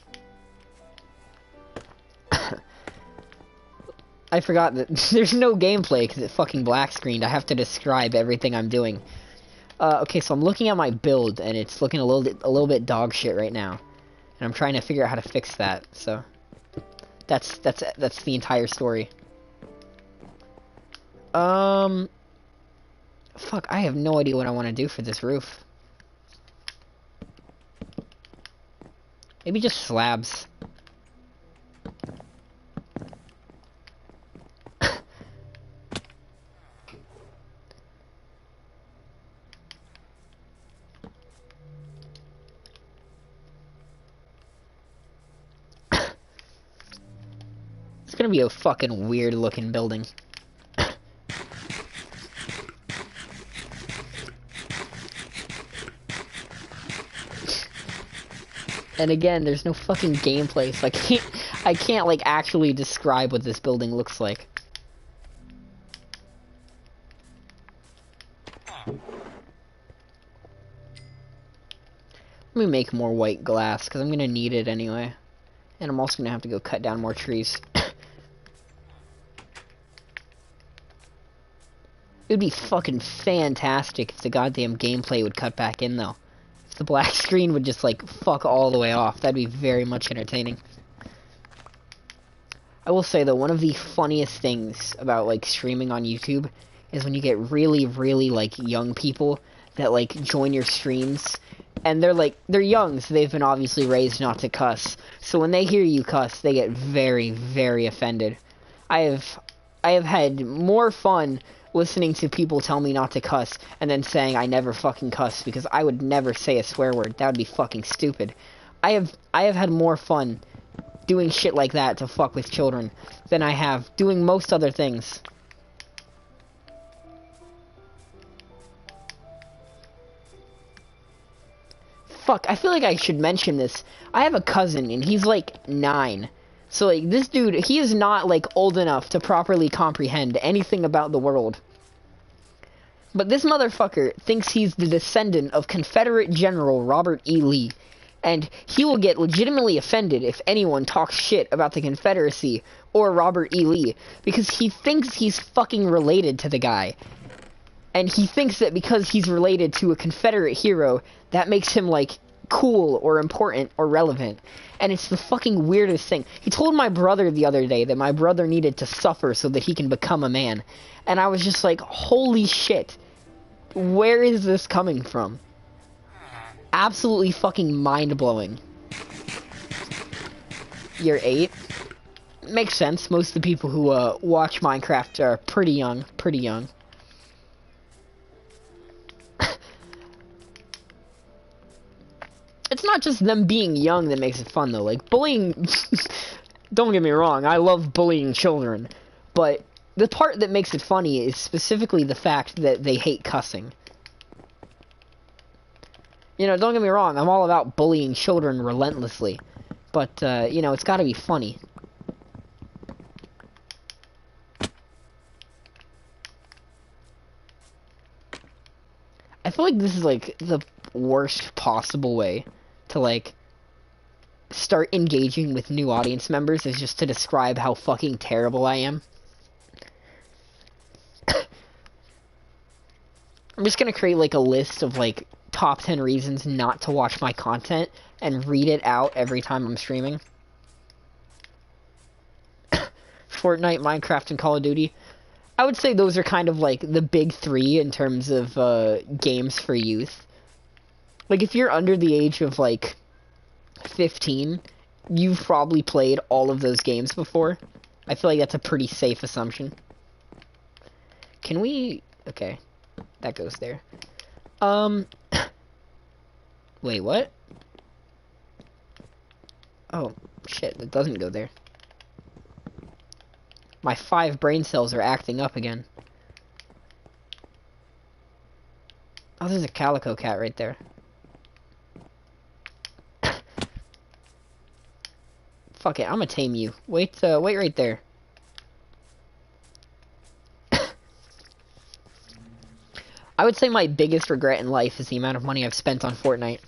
S1: I forgot that there's no gameplay because it fucking black screened. I have to describe everything I'm doing. Okay, so I'm looking at my build and it's looking a little bit dog shit right now, and I'm trying to figure out how to fix that. So that's the entire story. Fuck, I have no idea what I want to do for this roof. Maybe just slabs. It's gonna be a fucking weird looking building. And again, there's no fucking gameplay, so I can't like actually describe what this building looks like. Let me make more white glass, because I'm gonna need it anyway. And I'm also gonna have to go cut down more trees. It would be fucking fantastic if the goddamn gameplay would cut back in, though. If the black screen would just, like, fuck all the way off. That'd be very much entertaining. I will say, though, one of the funniest things about, like, streaming on YouTube is when you get really, really, like, young people that, like, join your streams, And they're young, so they've been obviously raised not to cuss. So when they hear you cuss, they get very, very offended. I have had more fun listening to people tell me not to cuss and then saying I never fucking cuss, because I would never say a swear word. That would be fucking stupid. I have had more fun doing shit like that to fuck with children than I have doing most other things. Fuck, I feel like I should mention this. I have a cousin, and he's like 9. So, like, this dude, he is not, like, old enough to properly comprehend anything about the world. But this motherfucker thinks he's the descendant of Confederate General Robert E. Lee. And he will get legitimately offended if anyone talks shit about the Confederacy or Robert E. Lee, because he thinks he's fucking related to the guy. And he thinks that because he's related to a Confederate hero, that makes him, like, cool or important or relevant. And it's the fucking weirdest thing. He told my brother the other day that my brother needed to suffer so that he can become a man. And I was just like, holy shit. Where is this coming from? Absolutely fucking mind-blowing. You're 8? Makes sense. Most of the people who watch Minecraft are pretty young. Pretty young. It's not just them being young that makes it fun, though. Like, bullying... Don't get me wrong, I love bullying children. But the part that makes it funny is specifically the fact that they hate cussing. You know, don't get me wrong, I'm all about bullying children relentlessly. But, you know, it's gotta be funny. I feel like this is, like, the worst possible way to, like, start engaging with new audience members, is just to describe how fucking terrible I am. I'm just gonna create, like, a list of, like, top 10 reasons not to watch my content and read it out every time I'm streaming. Fortnite, Minecraft, and Call of Duty. I would say those are kind of, like, the big 3 in terms of, games for youth. Like, if you're under the age of, like, 15, you've probably played all of those games before. I feel like that's a pretty safe assumption. Can we... Okay. That goes there. Wait, what? Oh, shit, that doesn't go there. My 5 brain cells are acting up again. Oh, there's a calico cat right there. Fuck it, I'm gonna tame you. Wait right there. I would say my biggest regret in life is the amount of money I've spent on Fortnite.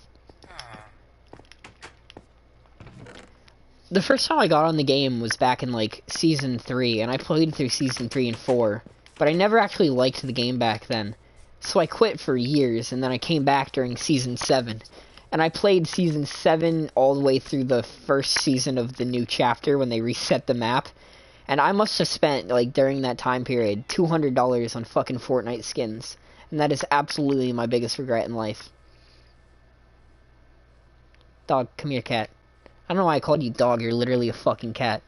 S1: The first time I got on the game was back in, like, Season 3, and I played through Season 3 and 4, but I never actually liked the game back then. So I quit for years, and then I came back during Season 7. And I played Season 7 all the way through the first season of the new chapter when they reset the map. And I must have spent, like, during that time period, $200 on fucking Fortnite skins. And that is absolutely my biggest regret in life. Dog, come here, cat. I don't know why I called you dog, you're literally a fucking cat.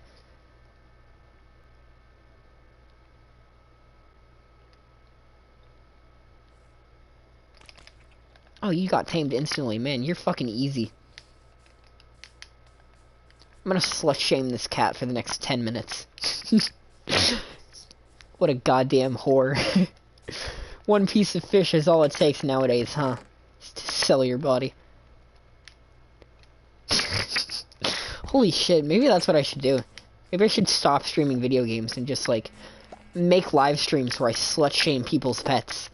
S1: Oh, you got tamed instantly. Man, you're fucking easy. I'm gonna slut-shame this cat for the next 10 minutes. What a goddamn whore. One piece of fish is all it takes nowadays, huh? Just to sell your body. Holy shit, maybe that's what I should do. Maybe I should stop streaming video games and just, like, make live streams where I slut-shame people's pets.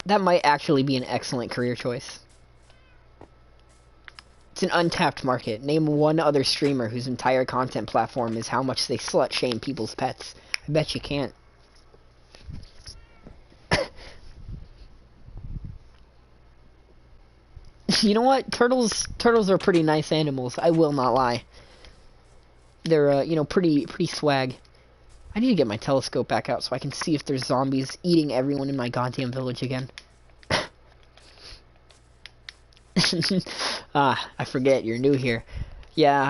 S1: That might actually be an excellent career choice. It's an untapped market. Name one other streamer whose entire content platform is how much they slut-shame people's pets. I bet you can't. You know what? Turtles are pretty nice animals. I will not lie. They're, you know, pretty swag. I need to get my telescope back out so I can see if there's zombies eating everyone in my goddamn village again. I forget, you're new here. Yeah,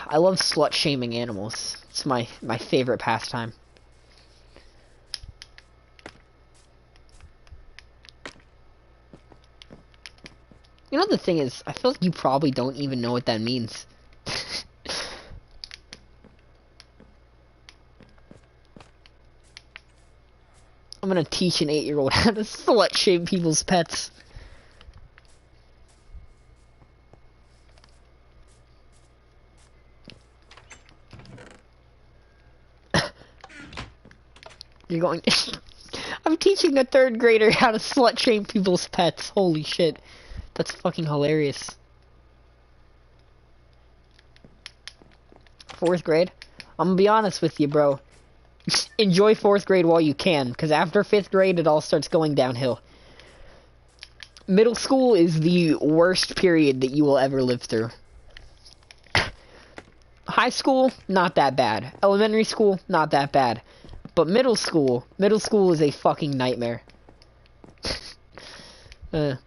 S1: I love slut-shaming animals. It's my favorite pastime. You know, the thing is, I feel like you probably don't even know what that means. I'm gonna teach an 8-year-old how to slut-shame people's pets. You're going I'm teaching a 3rd grader how to slut-shame people's pets. Holy shit. That's fucking hilarious. 4th grade? I'm gonna be honest with you, bro. Enjoy 4th grade while you can, because after 5th grade, it all starts going downhill. Middle school is the worst period that you will ever live through. High school, not that bad. Elementary school, not that bad. But middle school is a fucking nightmare. At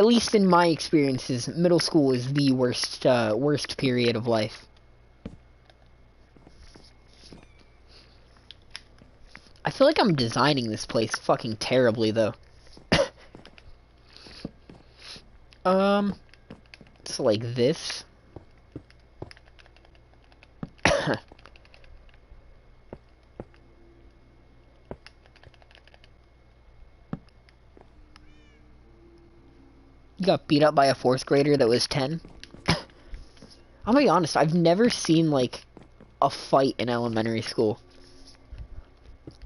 S1: least in my experiences, middle school is the worst period of life. I feel like I'm designing this place fucking terribly, though. So like this. You got beat up by a 4th grader that was 10? I'm gonna be honest, I've never seen, like, a fight in elementary school.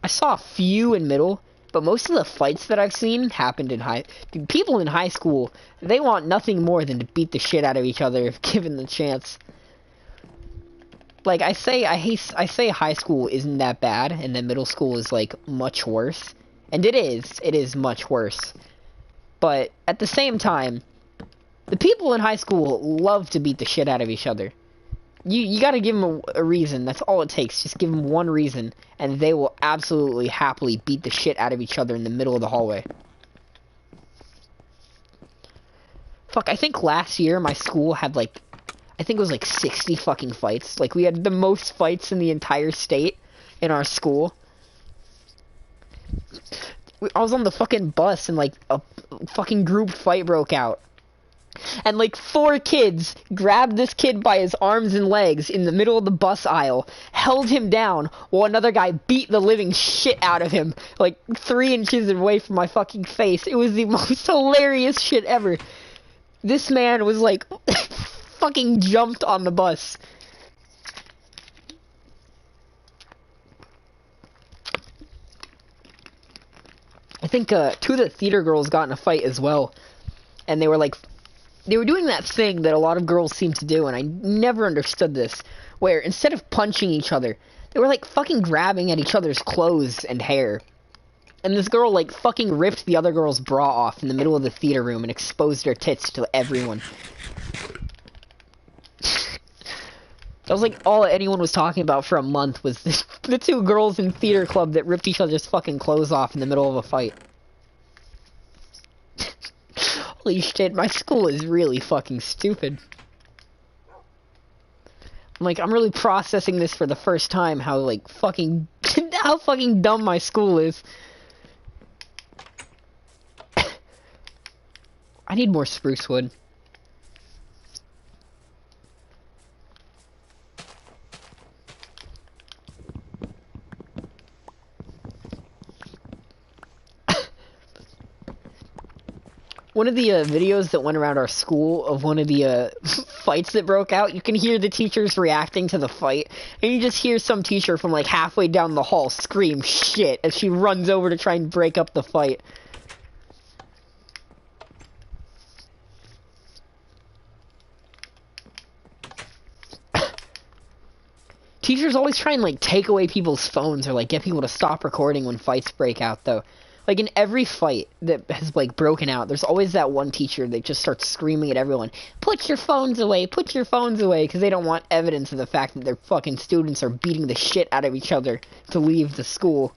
S1: I saw a few in middle, but most of the fights that I've seen happened in high... Dude, people in high school, they want nothing more than to beat the shit out of each other if given the chance. Like, I say high school isn't that bad, and then middle school is, like, much worse. And it is much worse. But at the same time, the people in high school love to beat the shit out of each other. You gotta give them a reason. That's all it takes. Just give them one reason, and they will absolutely happily beat the shit out of each other in the middle of the hallway. Fuck, I think last year my school had like, I think it was like 60 fucking fights. Like, we had the most fights in the entire state in our school. I was on the fucking bus and like a fucking group fight broke out. And like 4 kids grabbed this kid by his arms and legs in the middle of the bus aisle, held him down while another guy beat the living shit out of him, like 3 inches away from my fucking face. It was the most hilarious shit ever. This man was like fucking jumped on the bus. I think 2 of the theater girls got in a fight as well. And they were like, they were doing that thing that a lot of girls seem to do, and I never understood this, where instead of punching each other, they were like fucking grabbing at each other's clothes and hair. And this girl like fucking ripped the other girl's bra off in the middle of the theater room and exposed her tits to everyone. That was like all anyone was talking about for a month was the 2 girls in theater club that ripped each other's fucking clothes off in the middle of a fight. Holy shit, my school is really fucking stupid. I'm really processing this for the first time, how like fucking how fucking dumb my school is. I need more spruce wood. One of the videos that went around our school of one of the fights that broke out, you can hear the teachers reacting to the fight, and you just hear some teacher from like halfway down the hall scream shit as she runs over to try and break up the fight. Teachers always try and like take away people's phones or like get people to stop recording when fights break out though. Like, in every fight that has, like, broken out, there's always that one teacher that just starts screaming at everyone, put your phones away, because they don't want evidence of the fact that their fucking students are beating the shit out of each other to leave the school.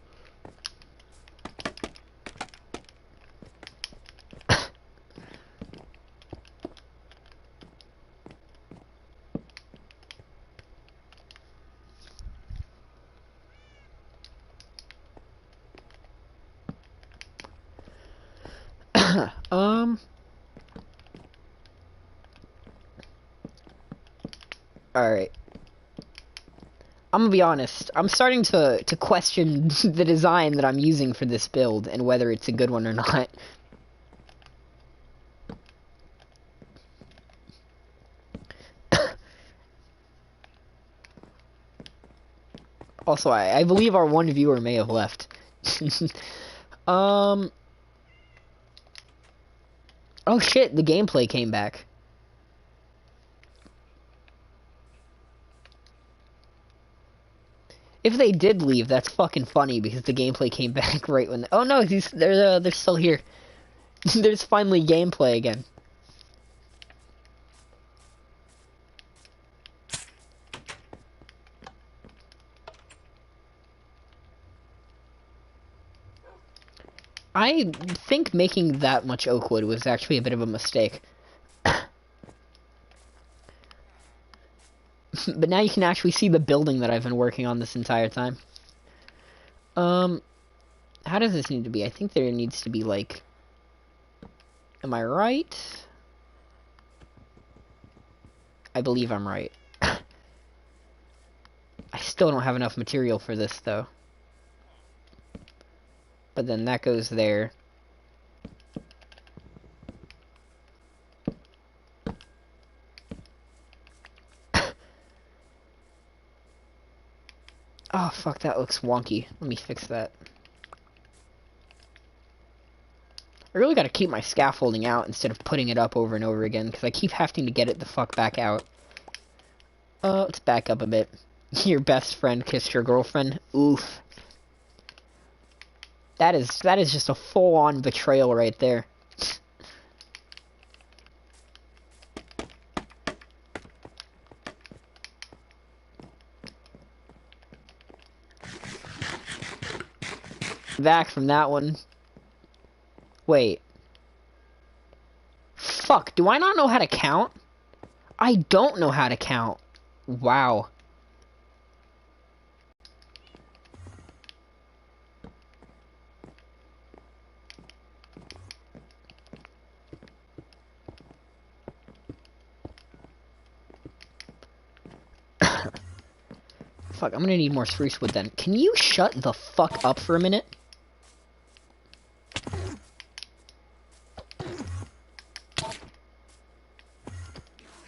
S1: Alright. I'm gonna be honest, I'm starting to question the design that I'm using for this build and whether it's a good one or not. Also, I believe our one viewer may have left. Oh shit, the gameplay came back. If they did leave, that's fucking funny because the gameplay came back right when. Oh no, they're still here. There's finally gameplay again. I think making that much oak wood was actually a bit of a mistake. But now you can actually see the building that I've been working on this entire time. How does this need to be? I think there needs to be, like... Am I right? I believe I'm right. I still don't have enough material for this, though. But then that goes there. Oh, fuck, that looks wonky. Let me fix that. I really gotta keep my scaffolding out instead of putting it up over and over again, because I keep having to get it the fuck back out. Let's back up a bit. Your best friend kissed your girlfriend? Oof. That is just a full-on betrayal right there. Back from that one. Wait. Fuck, do I not know how to count? I don't know how to count. Wow. Fuck, I'm gonna need more spruce wood then. Can you shut the fuck up for a minute?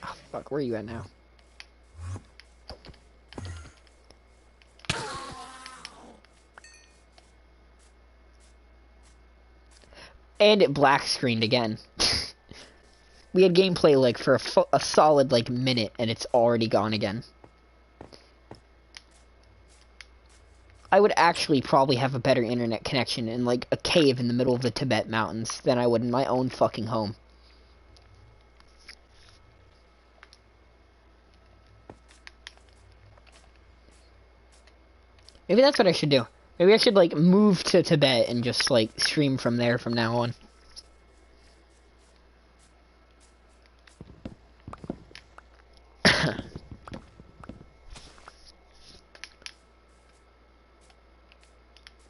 S1: Oh, fuck, where are you at now? And it black screened again. We had gameplay like for a solid like minute and it's already gone again. I would actually probably have a better internet connection in like a cave in the middle of the Tibet mountains than I would in my own fucking home. Maybe that's what I should do. Maybe I should like move to Tibet and just like stream from there from now on.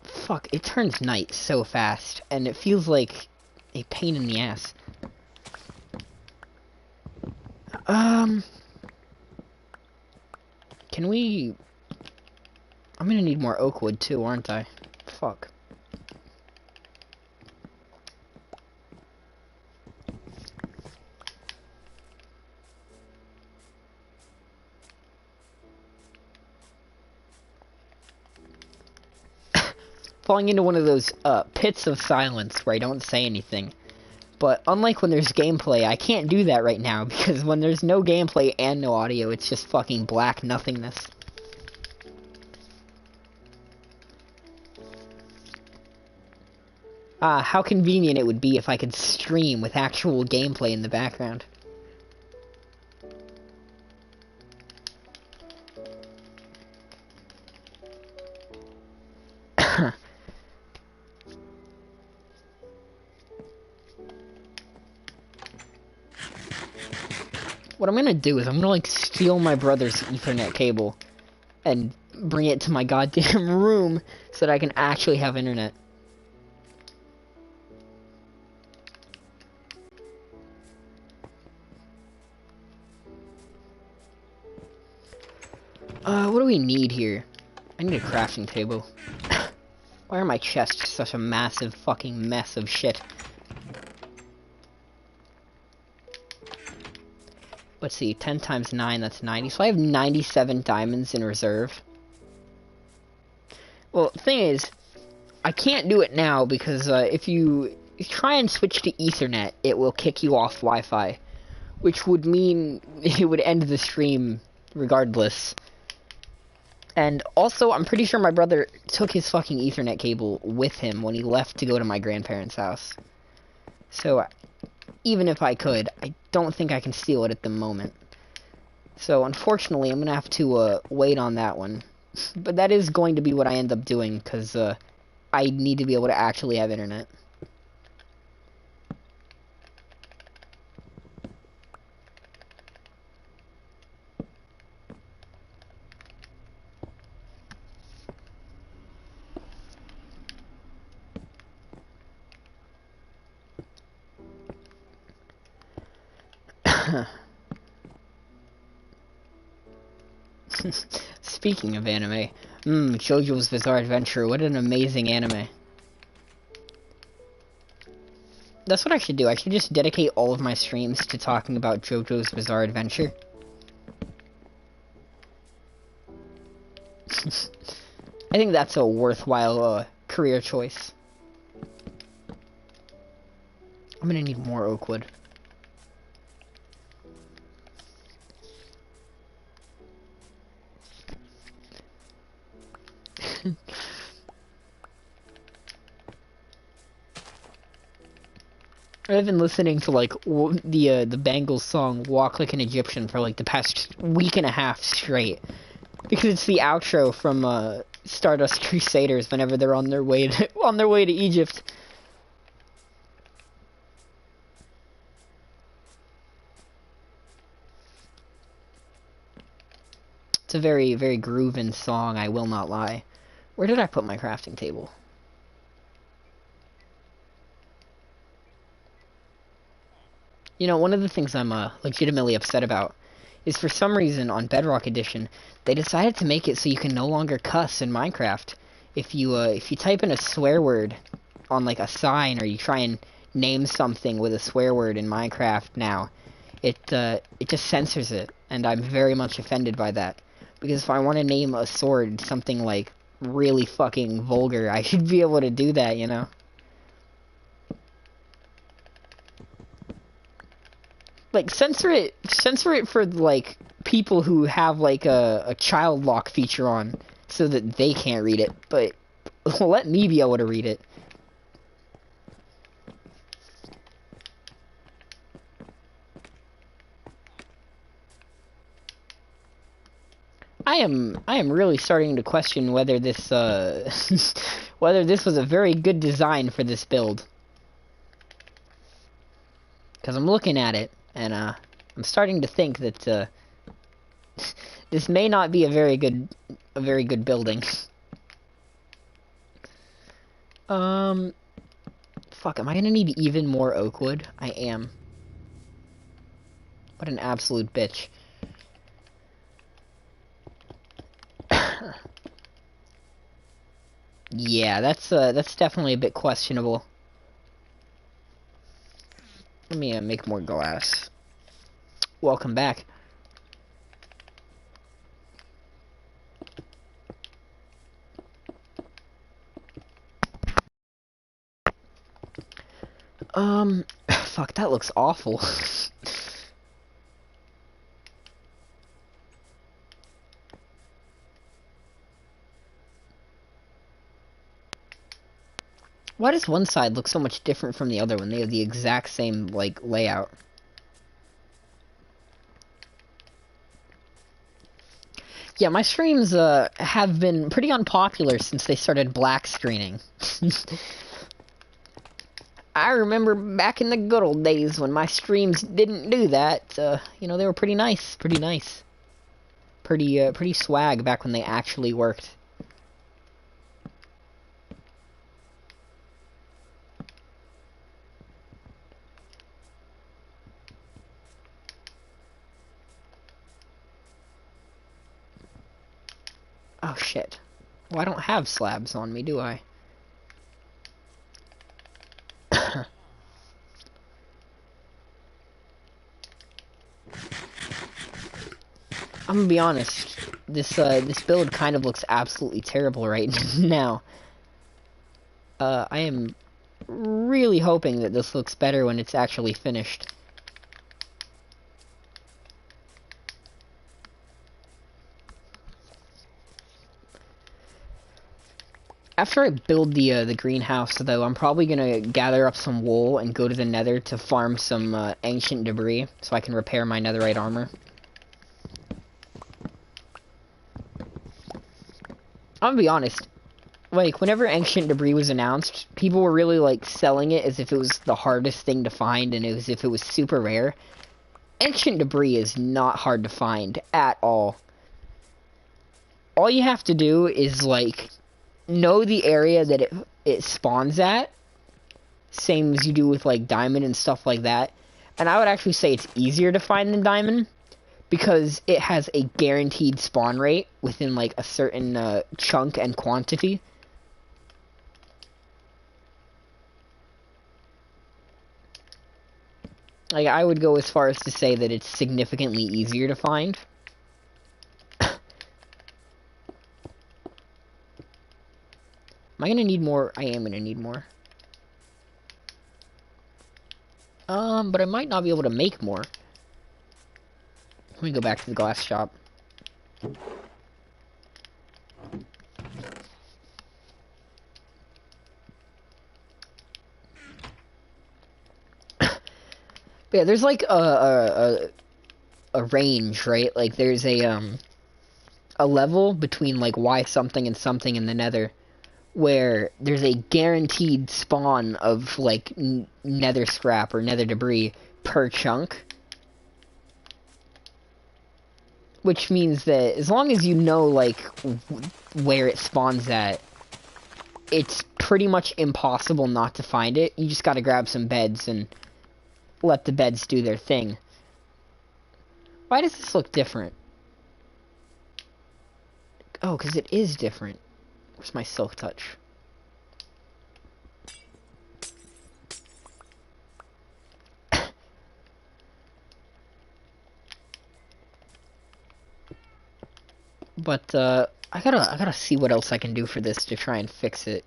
S1: Fuck, it turns night so fast, and it feels like a pain in the ass. Can we... I'm gonna need more oak wood too, aren't I? Fuck. Falling into one of those pits of silence where I don't say anything. But unlike when there's gameplay, I can't do that right now because when there's no gameplay and no audio, it's just fucking black nothingness. How convenient it would be if I could stream with actual gameplay in the background. What I'm gonna do is I'm gonna, like, steal my brother's Ethernet cable and bring it to my goddamn room so that I can actually have internet. What do we need here? I need a crafting table. Why are my chests such a massive fucking mess of shit? Let's see, 10 times 9, that's 90. So I have 97 diamonds in reserve. Well, the thing is, I can't do it now because if you try and switch to Ethernet, it will kick you off Wi-Fi. Which would mean it would end the stream regardless. And also, I'm pretty sure my brother took his fucking Ethernet cable with him when he left to go to my grandparents' house. So, even if I could, I don't think I can steal it at the moment. So, unfortunately, I'm gonna have to wait on that one. But that is going to be what I end up doing, because I need to be able to actually have internet. Speaking of anime, JoJo's Bizarre Adventure, what an amazing anime. That's what I should do. I should just dedicate all of my streams to talking about JoJo's Bizarre Adventure. I think that's a worthwhile career choice. I'm gonna need more oak wood. I've been listening to, like, the Bangles song "Walk Like an Egyptian" for, like, the past week and a half straight, because it's the outro from Stardust Crusaders whenever they're on their way to Egypt. It's a very, very groovin' song, I will not lie. Where did I put my crafting table? You know, one of the things I'm legitimately upset about is, for some reason on Bedrock Edition, they decided to make it so you can no longer cuss in Minecraft. If you type in a swear word on, like, a sign, or you try and name something with a swear word in Minecraft now, it just censors it, and I'm very much offended by that. Because if I want to name a sword something, like, really fucking vulgar, I should be able to do that, you know? Like, censor it for, like, people who have, like, a child lock feature on, so that they can't read it, but let me be able to read it. I am really starting to question whether this whether this was a very good design for this build. Because I'm looking at it, and I'm starting to think that this may not be a very good building. Fuck, am I gonna need even more oak wood? I am. What an absolute bitch. Yeah, that's definitely a bit questionable. Let me make more glass. Welcome back. Fuck, that looks awful. Why does one side look so much different from the other when they have the exact same, like, layout? Yeah, my streams, have been pretty unpopular since they started black screening. I remember back in the good old days when my streams didn't do that, you know, they were pretty nice, pretty nice. Pretty swag back when they actually worked. Oh shit. Well, I don't have slabs on me, do I? I'm gonna be honest, this build kind of looks absolutely terrible right now. I am really hoping that this looks better when it's actually finished. After I build the greenhouse, though, I'm probably gonna gather up some wool and go to the nether to farm some ancient debris so I can repair my netherite armor. I'm gonna be honest, like, whenever ancient debris was announced, people were really, like, selling it as if it was the hardest thing to find and as if it was super rare. Ancient debris is not hard to find at all. All you have to do is, like, know the area that it spawns at, same as you do with, like, diamond and stuff like that. And I would actually say it's easier to find than diamond, because it has a guaranteed spawn rate within, like, a certain chunk and quantity. Like, I would go as far as to say that it's significantly easier to find. Am I gonna need more? I am gonna need more. But I might not be able to make more. Let me go back to the glass shop. But yeah, there's like a range, right? Like there's a level between like why something and something in the nether, where there's a guaranteed spawn of like nether scrap or nether debris per chunk. Which means that as long as you know like where it spawns at, it's pretty much impossible not to find it. You just gotta grab some beds and let the beds do their thing. Why does this look different? Oh, because it is different. Where's my silk touch? But, I gotta see what else I can do for this to try and fix it.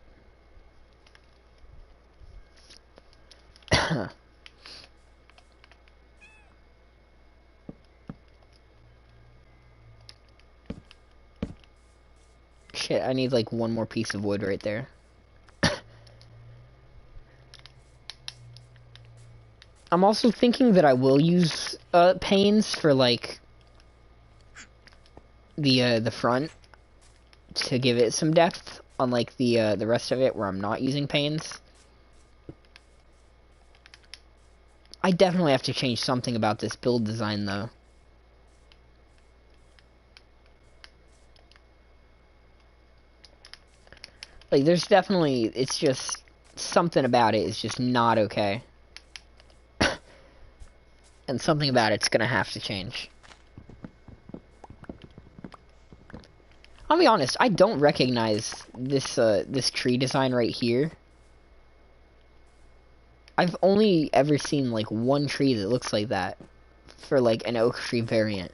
S1: Shit, I need like one more piece of wood right there. I'm also thinking that I will use panes for like the front to give it some depth, unlike the rest of it where I'm not using panes. I definitely have to change something about this build design though. Like there's definitely, it's just something about it is just not okay. And something about it's gonna have to change. I'll be honest, I don't recognize this this tree design right here. I've only ever seen like one tree that looks like that for like an oak tree variant.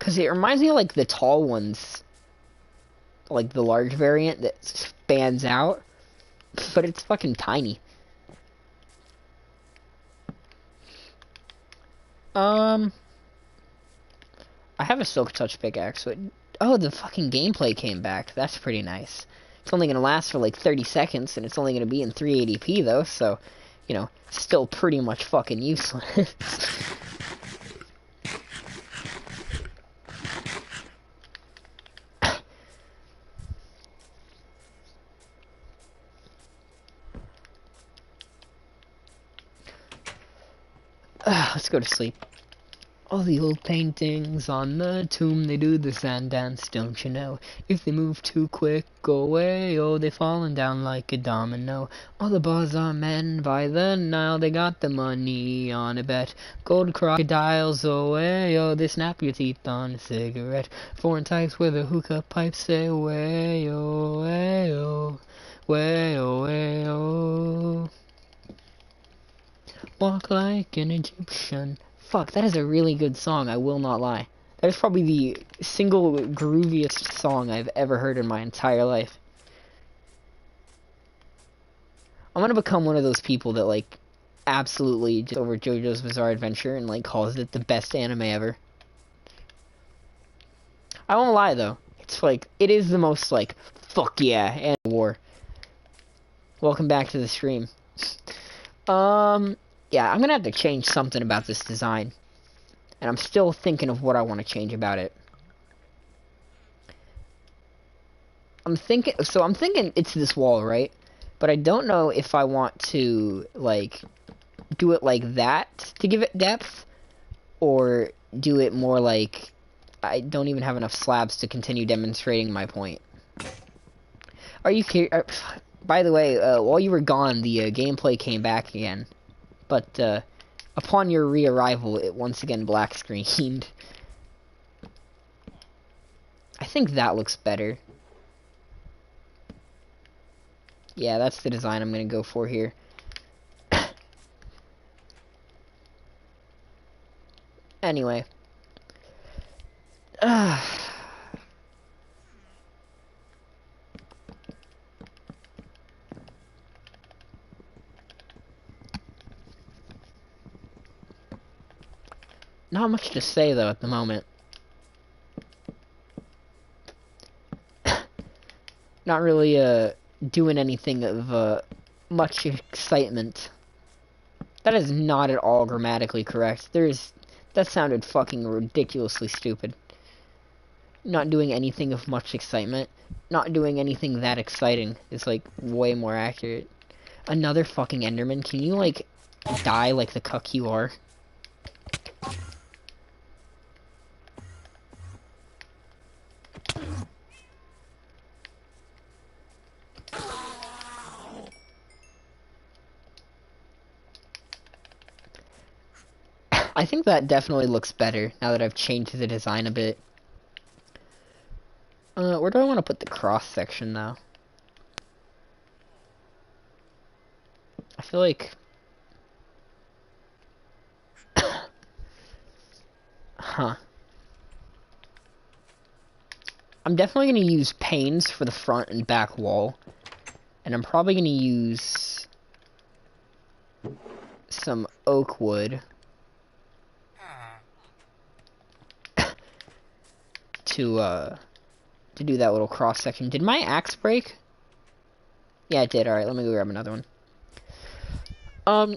S1: Cause it reminds me of like the tall ones, like the large variant that spans out, but it's fucking tiny. I have a silk touch pickaxe, so oh, the fucking gameplay came back. That's pretty nice. It's only gonna last for like 30 seconds, and it's only gonna be in 380p though, so, you know, still pretty much fucking useless. Let's go to sleep. All the old paintings on the tomb, they do the sand dance, don't you know? If they move too quick, go away, oh, they falling down like a domino. All the bazaar men by the Nile, they got the money on a bet. Gold crocodiles, away, oh, they snap your teeth on a cigarette. Foreign types with a hookah pipe say, way, oh, way, oh, way, oh, way, oh. Walk like an Egyptian. Fuck, that is a really good song, I will not lie. That is probably the single grooviest song I've ever heard in my entire life. I'm gonna become one of those people that, like, absolutely just over JoJo's Bizarre Adventure and, like, calls it the best anime ever. I won't lie, though. It's, like, it is the most, like, fuck yeah, anime war. Welcome back to the stream. Yeah, I'm gonna have to change something about this design. And I'm still thinking of what I want to change about it. I'm thinking it's this wall, right? But I don't know if I want to, like, do it like that to give it depth, or do it more like I don't even have enough slabs to continue demonstrating my point. Are you curious? By the way, while you were gone, the gameplay came back again. But, upon your re-arrival, it once again black-screened. I think that looks better. Yeah, that's the design I'm gonna go for here. Anyway. Not much to say, though, at the moment. Not really, doing anything of, much excitement. That is not at all grammatically correct. That sounded fucking ridiculously stupid. Not doing anything of much excitement. Not doing anything that exciting is, like, way more accurate. Another fucking Enderman? Can you, like, die like the cuck you are? I think that definitely looks better now that I've changed the design a bit. Where do I want to put the cross section now? I feel like... Huh. I'm definitely going to use panes for the front and back wall. And I'm probably going to use some oak wood to do that little cross section. Did my axe break? Yeah, it did. Alright, let me go grab another one. I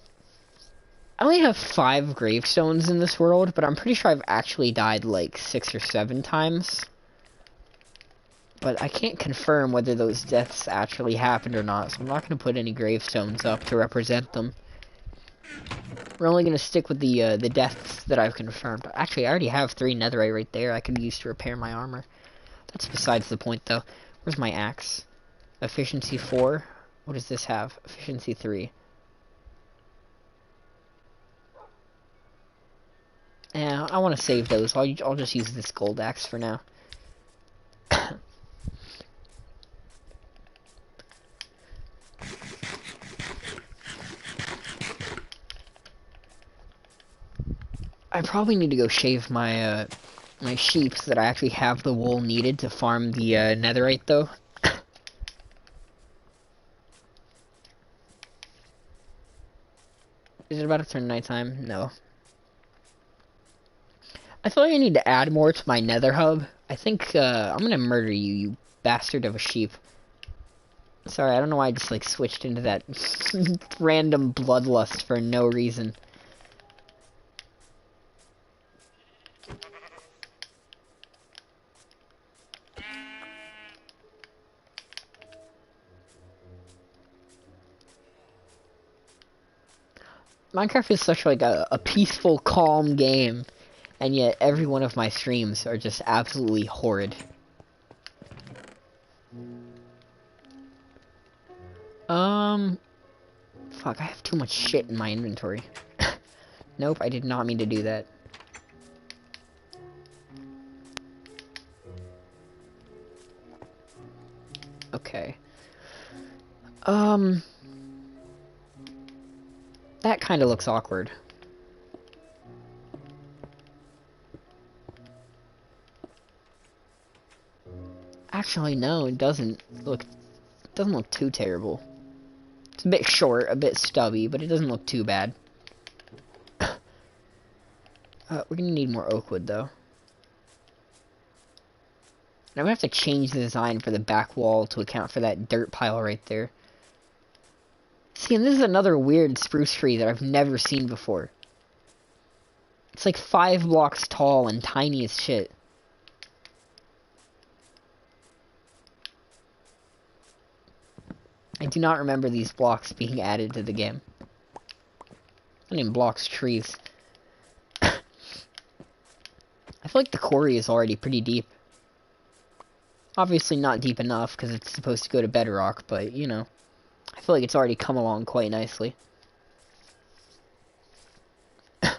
S1: only have 5 gravestones in this world, but I'm pretty sure I've actually died like 6 or 7 times. But I can't confirm whether those deaths actually happened or not, so I'm not going to put any gravestones up to represent them. We're only going to stick with the deaths that I've confirmed. Actually, I already have 3 netherite right there I could use to repair my armor. That's besides the point, though. Where's my axe? Efficiency 4. What does this have? Efficiency 3. Yeah, I want to save those. I'll just use this gold axe for now. I probably need to go shave my my sheep so that I actually have the wool needed to farm the netherite, though. Is it about to turn nighttime? No. I feel like I need to add more to my nether hub. I think I'm gonna murder you, you bastard of a sheep. Sorry, I don't know why I just, like, switched into that random bloodlust for no reason. Minecraft is such, like, a peaceful, calm game, and yet every one of my streams are just absolutely horrid. Fuck, I have too much shit in my inventory. Nope, I did not mean to do that. Okay. That kind of looks awkward. Actually, no, it doesn't look too terrible. It's a bit short, a bit stubby, but it doesn't look too bad. We're gonna need more oak wood, though. And I'm gonna have to change the design for the back wall to account for that dirt pile right there. See, and this is another weird spruce tree that I've never seen before. It's like 5 blocks tall and tiny as shit. I do not remember these blocks being added to the game. Not even blocks, trees. I feel like the quarry is already pretty deep. Obviously not deep enough, because it's supposed to go to bedrock, but, you know. I feel like it's already come along quite nicely. Are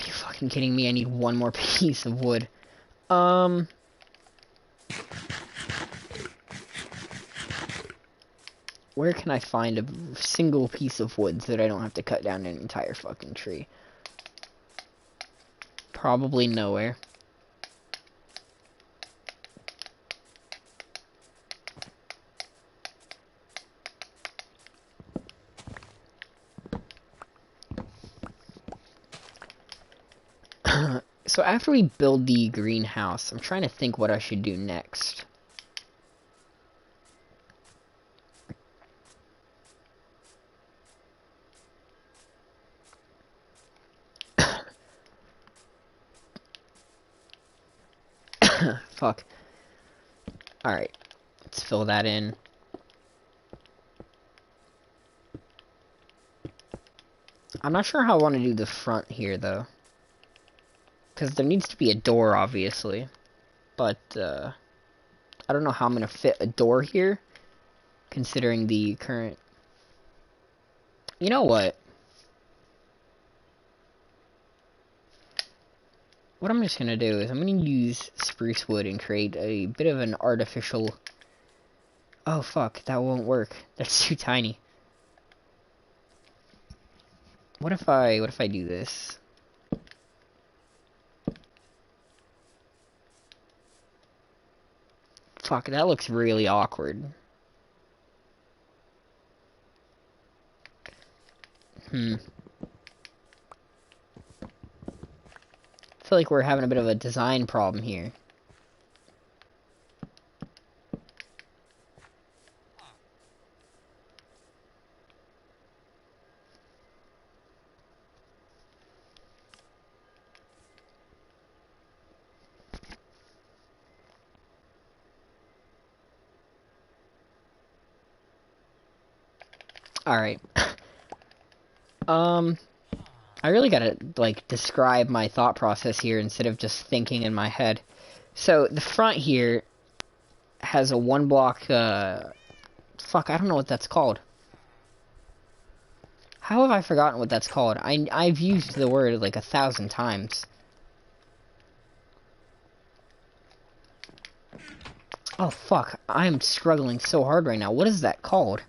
S1: you fucking kidding me? I need one more piece of wood. Where can I find a single piece of wood so that I don't have to cut down an entire fucking tree? Probably nowhere. So after we build the greenhouse, I'm trying to think what I should do next. Fuck. Alright. Let's fill that in. I'm not sure how I want to do the front here, though. Because there needs to be a door, obviously. But, I don't know how I'm going to fit a door here. Considering the current... You know what? What I'm just going to do is I'm going to use spruce wood and create a bit of an artificial... Oh, fuck. That won't work. That's too tiny. What if I do this? Fuck, that looks really awkward. I feel like we're having a bit of a design problem here. Alright. I really gotta, like, describe my thought process here instead of just thinking in my head. So, the front here has a 1 block, fuck, I don't know what that's called. How have I forgotten what that's called? I've used the word, like, 1,000 times. Oh, fuck, I'm struggling so hard right now. What is that called?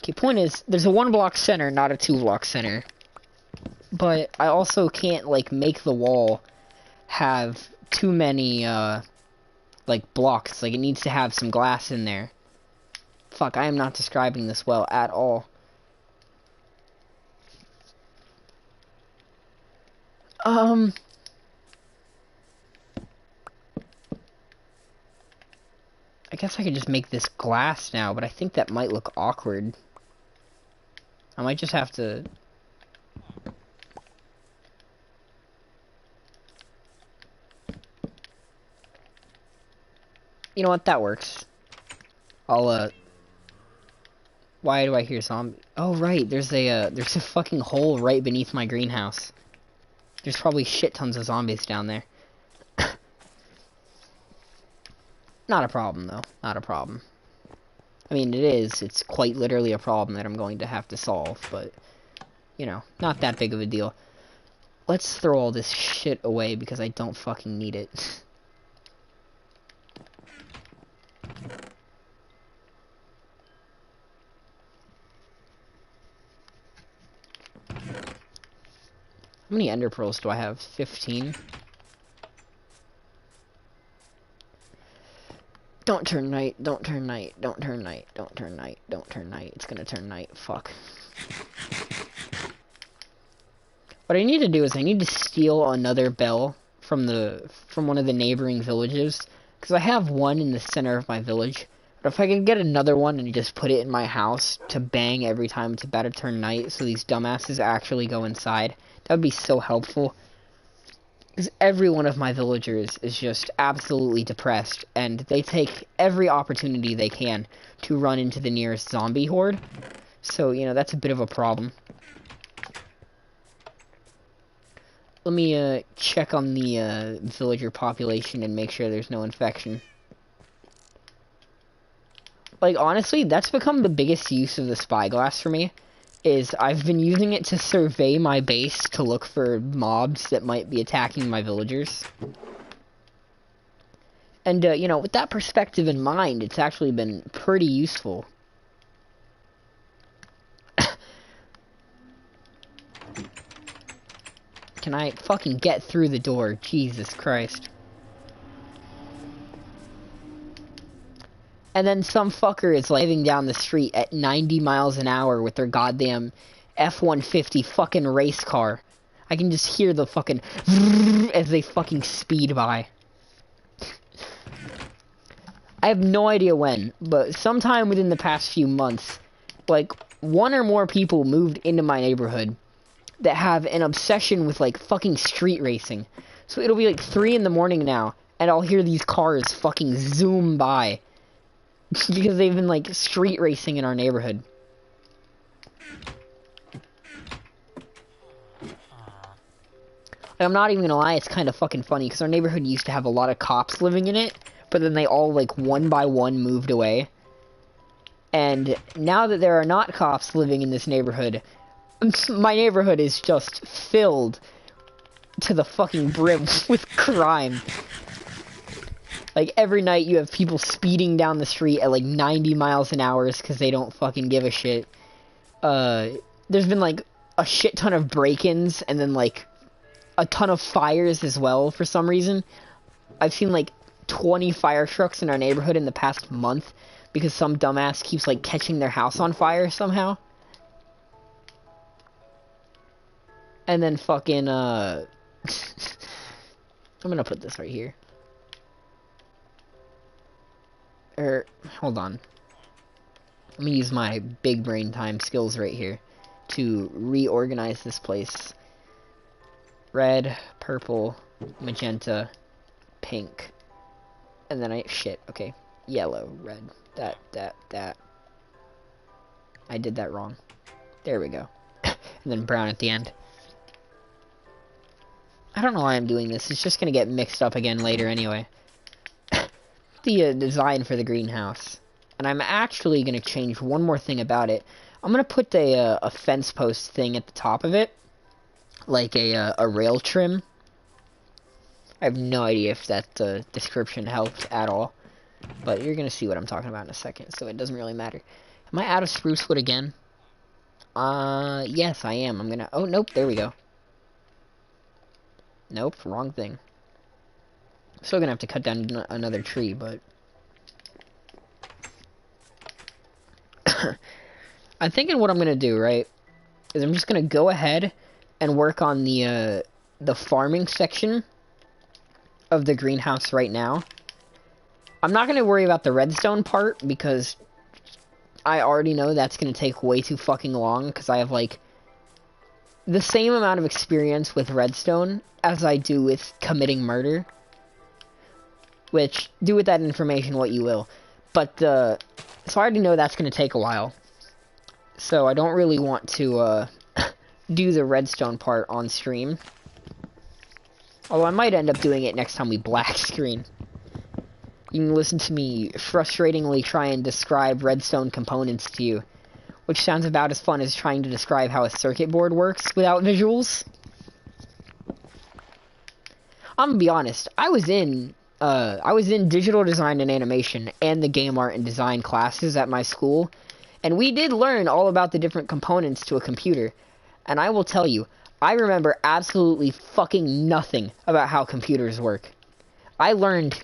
S1: Okay, point is, there's a 1 block center, not a 2 block center. But I also can't, like, make the wall have too many, like, blocks. Like, it needs to have some glass in there. Fuck, I am not describing this well at all. I guess I could just make this glass now, but I think that might look awkward. I might just have to... You know what? That works. I'll, Why do I hear zombie? Oh, right. There's a fucking hole right beneath my greenhouse. There's probably shit tons of zombies down there. Not a problem, though. Not a problem. I mean, it is. It's quite literally a problem that I'm going to have to solve, but, you know, not that big of a deal. Let's throw all this shit away because I don't fucking need it. How many ender pearls do I have? 15? Don't turn night, don't turn night, don't turn night, don't turn night, don't turn night. It's gonna turn night, fuck. What I need to do is I need to steal another bell from one of the neighboring villages, because I have one in the center of my village. But if I could get another one and just put it in my house to bang every time it's about to turn night, so these dumbasses actually go inside, that would be so helpful. Because every one of my villagers is just absolutely depressed, and they take every opportunity they can to run into the nearest zombie horde. So, you know, that's a bit of a problem. Let me, check on the, villager population and make sure there's no infection. Like, honestly, that's become the biggest use of the spyglass for me. Is I've been using it to survey my base to look for mobs that might be attacking my villagers. And, you know, with that perspective in mind, it's actually been pretty useful. Can I fucking get through the door? Jesus Christ. And then some fucker is, like, driving down the street at 90 miles an hour with their goddamn F-150 fucking race car. I can just hear the fucking as they fucking speed by. I have no idea when, but sometime within the past few months, like, one or more people moved into my neighborhood that have an obsession with, like, fucking street racing. So it'll be, like, 3 in the morning now, and I'll hear these cars fucking zoom by. Because they've been, like, street racing in our neighborhood. And I'm not even gonna lie, it's kind of fucking funny, because our neighborhood used to have a lot of cops living in it, but then they all, like, one by one moved away. And now that there are not cops living in this neighborhood, my neighborhood is just filled to the fucking brim with crime. Like, every night you have people speeding down the street at, like, 90 miles an hour because they don't fucking give a shit. There's been, like, a shit ton of break-ins, and then, like, a ton of fires as well, for some reason. I've seen, like, 20 fire trucks in our neighborhood in the past month, because some dumbass keeps, like, catching their house on fire somehow. And then fucking, I'm gonna put this right here. Hold on. Let me use my big brain time skills right here to reorganize this place. Red, purple, magenta, pink. And then okay. Yellow, red, that. I did that wrong. There we go. And then brown at the end. I don't know why I'm doing this. It's just gonna get mixed up again later anyway. The design for the greenhouse, and I'm actually gonna change one more thing about it. I'm gonna put a fence post thing at the top of it, like a rail trim. I have no idea if that description helped at all, but you're gonna see what I'm talking about in a second, so it doesn't really matter. Am I out of spruce wood again? Yes, I am. I'm gonna. Oh nope, there we go. Nope, wrong thing. Still gonna have to cut down another tree, but I'm thinking what I'm gonna do, right, is I'm just gonna go ahead and work on the the farming section of the greenhouse right now. I'm not going to worry about the redstone part because I already know that's going to take way too fucking long because I have, like, the same amount of experience with redstone as I do with committing murder. Which, do with that information what you will. But, so I already know that's going to take a while. So I don't really want to, do the redstone part on stream. Although I might end up doing it next time we black screen. You can listen to me frustratingly try and describe redstone components to you. Which sounds about as fun as trying to describe how a circuit board works without visuals. I'm gonna be honest, I was in digital design and animation and the game art and design classes at my school, and we did learn all about the different components to a computer. And I will tell you, I remember absolutely fucking nothing about how computers work. I learned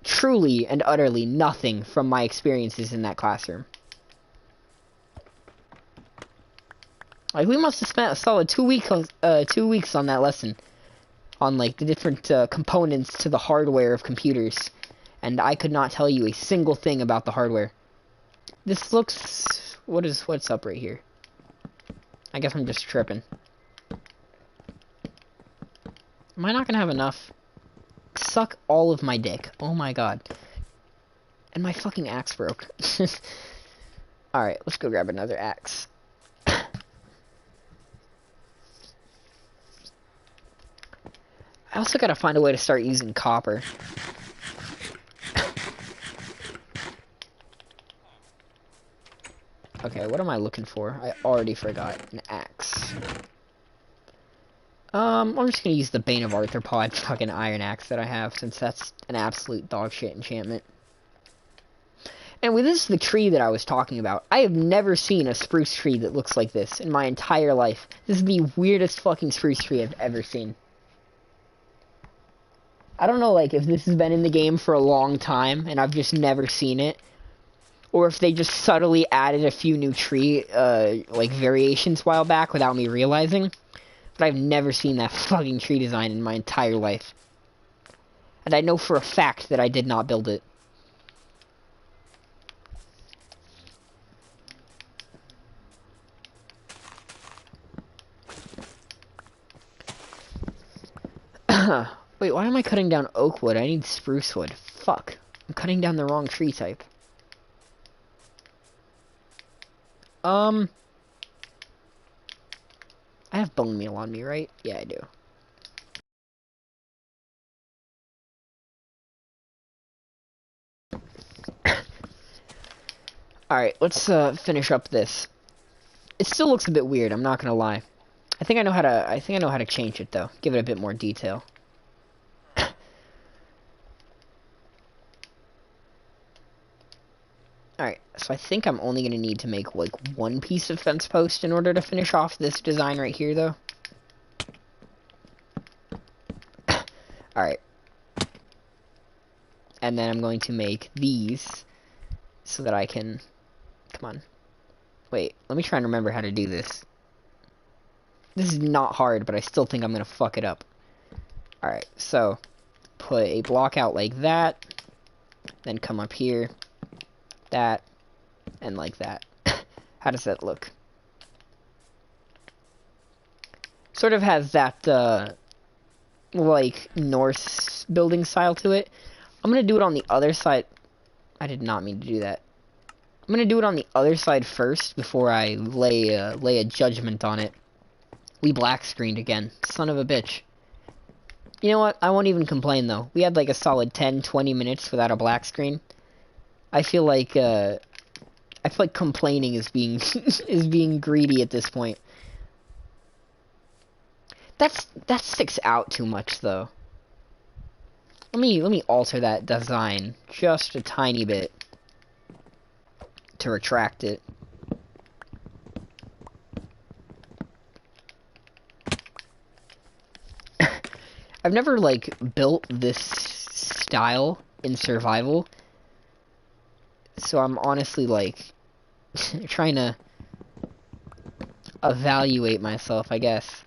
S1: truly and utterly nothing from my experiences in that classroom. Like, we must have spent a solid 2 weeks on that lesson. On, like, the different components to the hardware of computers. And I could not tell you a single thing about the hardware. This looks... What's up right here? I guess I'm just tripping. Am I not gonna have enough? Suck all of my dick. Oh my god. And my fucking axe broke. Alright, let's go grab another axe. I also gotta find a way to start using copper. Okay, what am I looking for? I already forgot. An axe. I'm just gonna use the Bane of Arthropod fucking iron axe that I have, since that's an absolute dog shit enchantment. And with this, the tree that I was talking about, I have never seen a spruce tree that looks like this in my entire life. This is the weirdest fucking spruce tree I've ever seen. I don't know, like, if this has been in the game for a long time, and I've just never seen it, or if they just subtly added a few new tree, like, variations a while back without me realizing, but I've never seen that fucking tree design in my entire life. And I know for a fact that I did not build it. Wait, why am I cutting down oak wood? I need spruce wood. Fuck. I'm cutting down the wrong tree type. I have bone meal on me, right? Yeah, I do. Alright, let's finish up this. It still looks a bit weird, I'm not gonna lie. I think I know how to change it though. Give it a bit more detail. Alright, so I think I'm only going to need to make, like, one piece of fence post in order to finish off this design right here, though. Alright. And then I'm going to make these so that I can... Come on. Wait, let me try and remember how to do this. This is not hard, but I still think I'm going to fuck it up. Alright, so put a block out like that. Then come up here. That, and like that. How does that look? Sort of has that, like, Norse building style to it. I'm gonna do it on the other side. I did not mean to do that. I'm gonna do it on the other side first before I lay a judgment on it. We black screened again. Son of a bitch. You know what? I won't even complain, though. We had, like, a solid 10-20 minutes without a black screen. I feel like complaining is being is being greedy at this point. That sticks out too much though. Let me alter that design just a tiny bit to retract it. I've never like built this style in survival. So I'm honestly, like, trying to evaluate myself, I guess.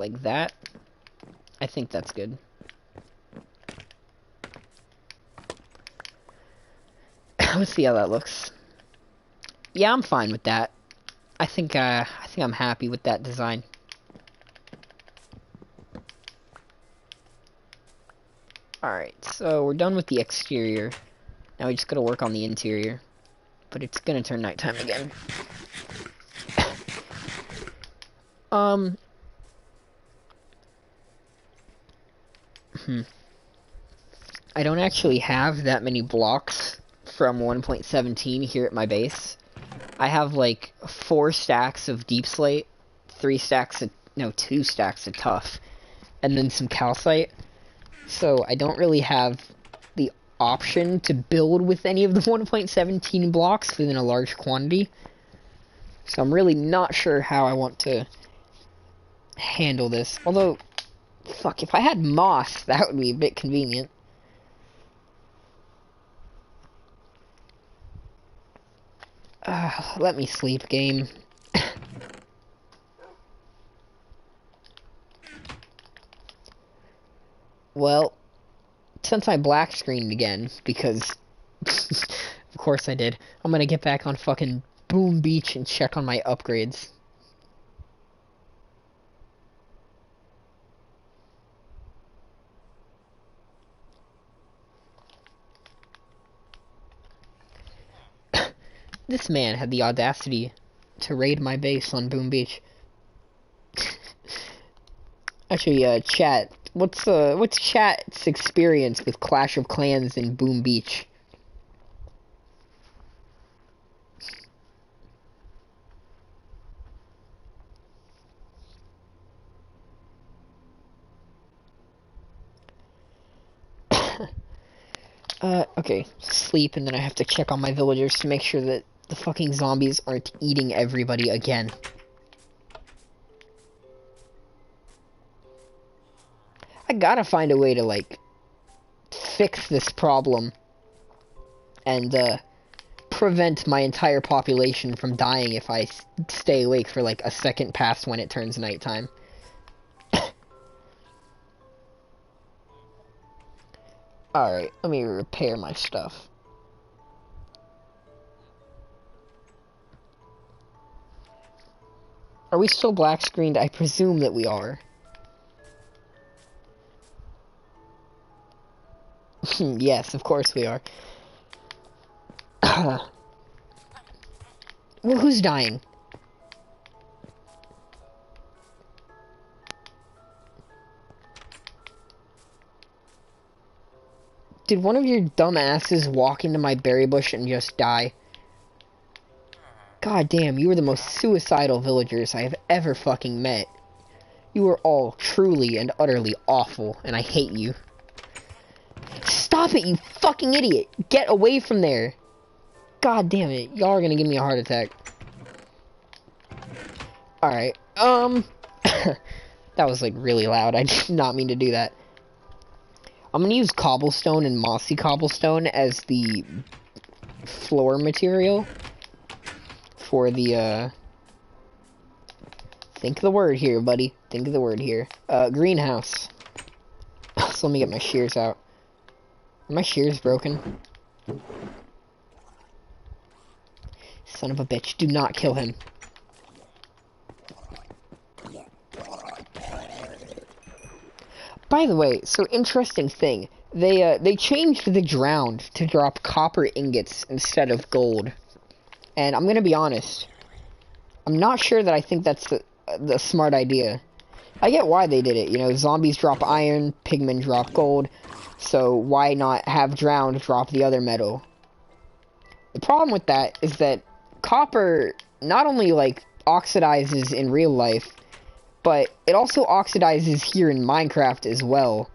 S1: like that. I think that's good. Let's see how that looks. Yeah, I'm fine with that. I think I'm happy with that design. Alright, so we're done with the exterior. Now we just gotta work on the interior. But it's gonna turn nighttime again. I don't actually have that many blocks from 1.17 here at my base. I have like 4 stacks of deep slate, 2 stacks of tough, and then some calcite. So I don't really have the option to build with any of the 1.17 blocks within a large quantity. So I'm really not sure how I want to handle this. Although, fuck, if I had moss, that would be a bit convenient. Let me sleep, game. Well, since I black screened again, because of course I did, I'm gonna get back on fucking Boom Beach and check on my upgrades. This man had the audacity to raid my base on Boom Beach. Actually, chat, what's chat's experience with Clash of Clans in Boom Beach? Okay, sleep, and then I have to check on my villagers to make sure that the fucking zombies aren't eating everybody again. I gotta find a way to, like, fix this problem and, prevent my entire population from dying if I stay awake for, like, a second past when it turns nighttime. Alright, let me repair my stuff. Are we still black screened? I presume that we are. Yes, of course we are. Well, who's dying? Did one of your dumb asses walk into my berry bush and just die? God damn, you are the most suicidal villagers I have ever fucking met. You are all truly and utterly awful, and I hate you. Stop it, you fucking idiot! Get away from there! God damn it, y'all are gonna give me a heart attack. Alright, that was, like, really loud. I did not mean to do that. I'm gonna use cobblestone and mossy cobblestone as the floor material for the, think of the word here, buddy. Think of the word here. Greenhouse. So let me get my shears out. Are my shears broken? Son of a bitch, do not kill him. By the way, so interesting thing. They changed the drowned to drop copper ingots instead of gold. And I'm gonna be honest. I'm not sure that I think that's the smart idea. I get why they did it. You know, zombies drop iron, pigmen drop gold. So why not have drowned drop the other metal? The problem with that is that copper not only, like, oxidizes in real life, but it also oxidizes here in Minecraft as well.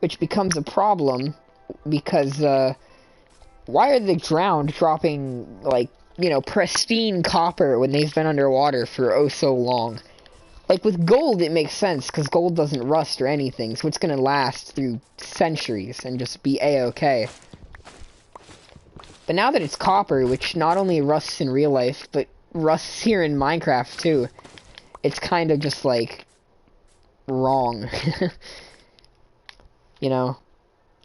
S1: Which becomes a problem, because, why are the drowned dropping, like, you know, pristine copper when they've been underwater for oh so long? Like, with gold, it makes sense, because gold doesn't rust or anything, so it's gonna last through centuries and just be a-okay. But now that it's copper, which not only rusts in real life, but rusts here in Minecraft, too, it's kind of just like, wrong. You know,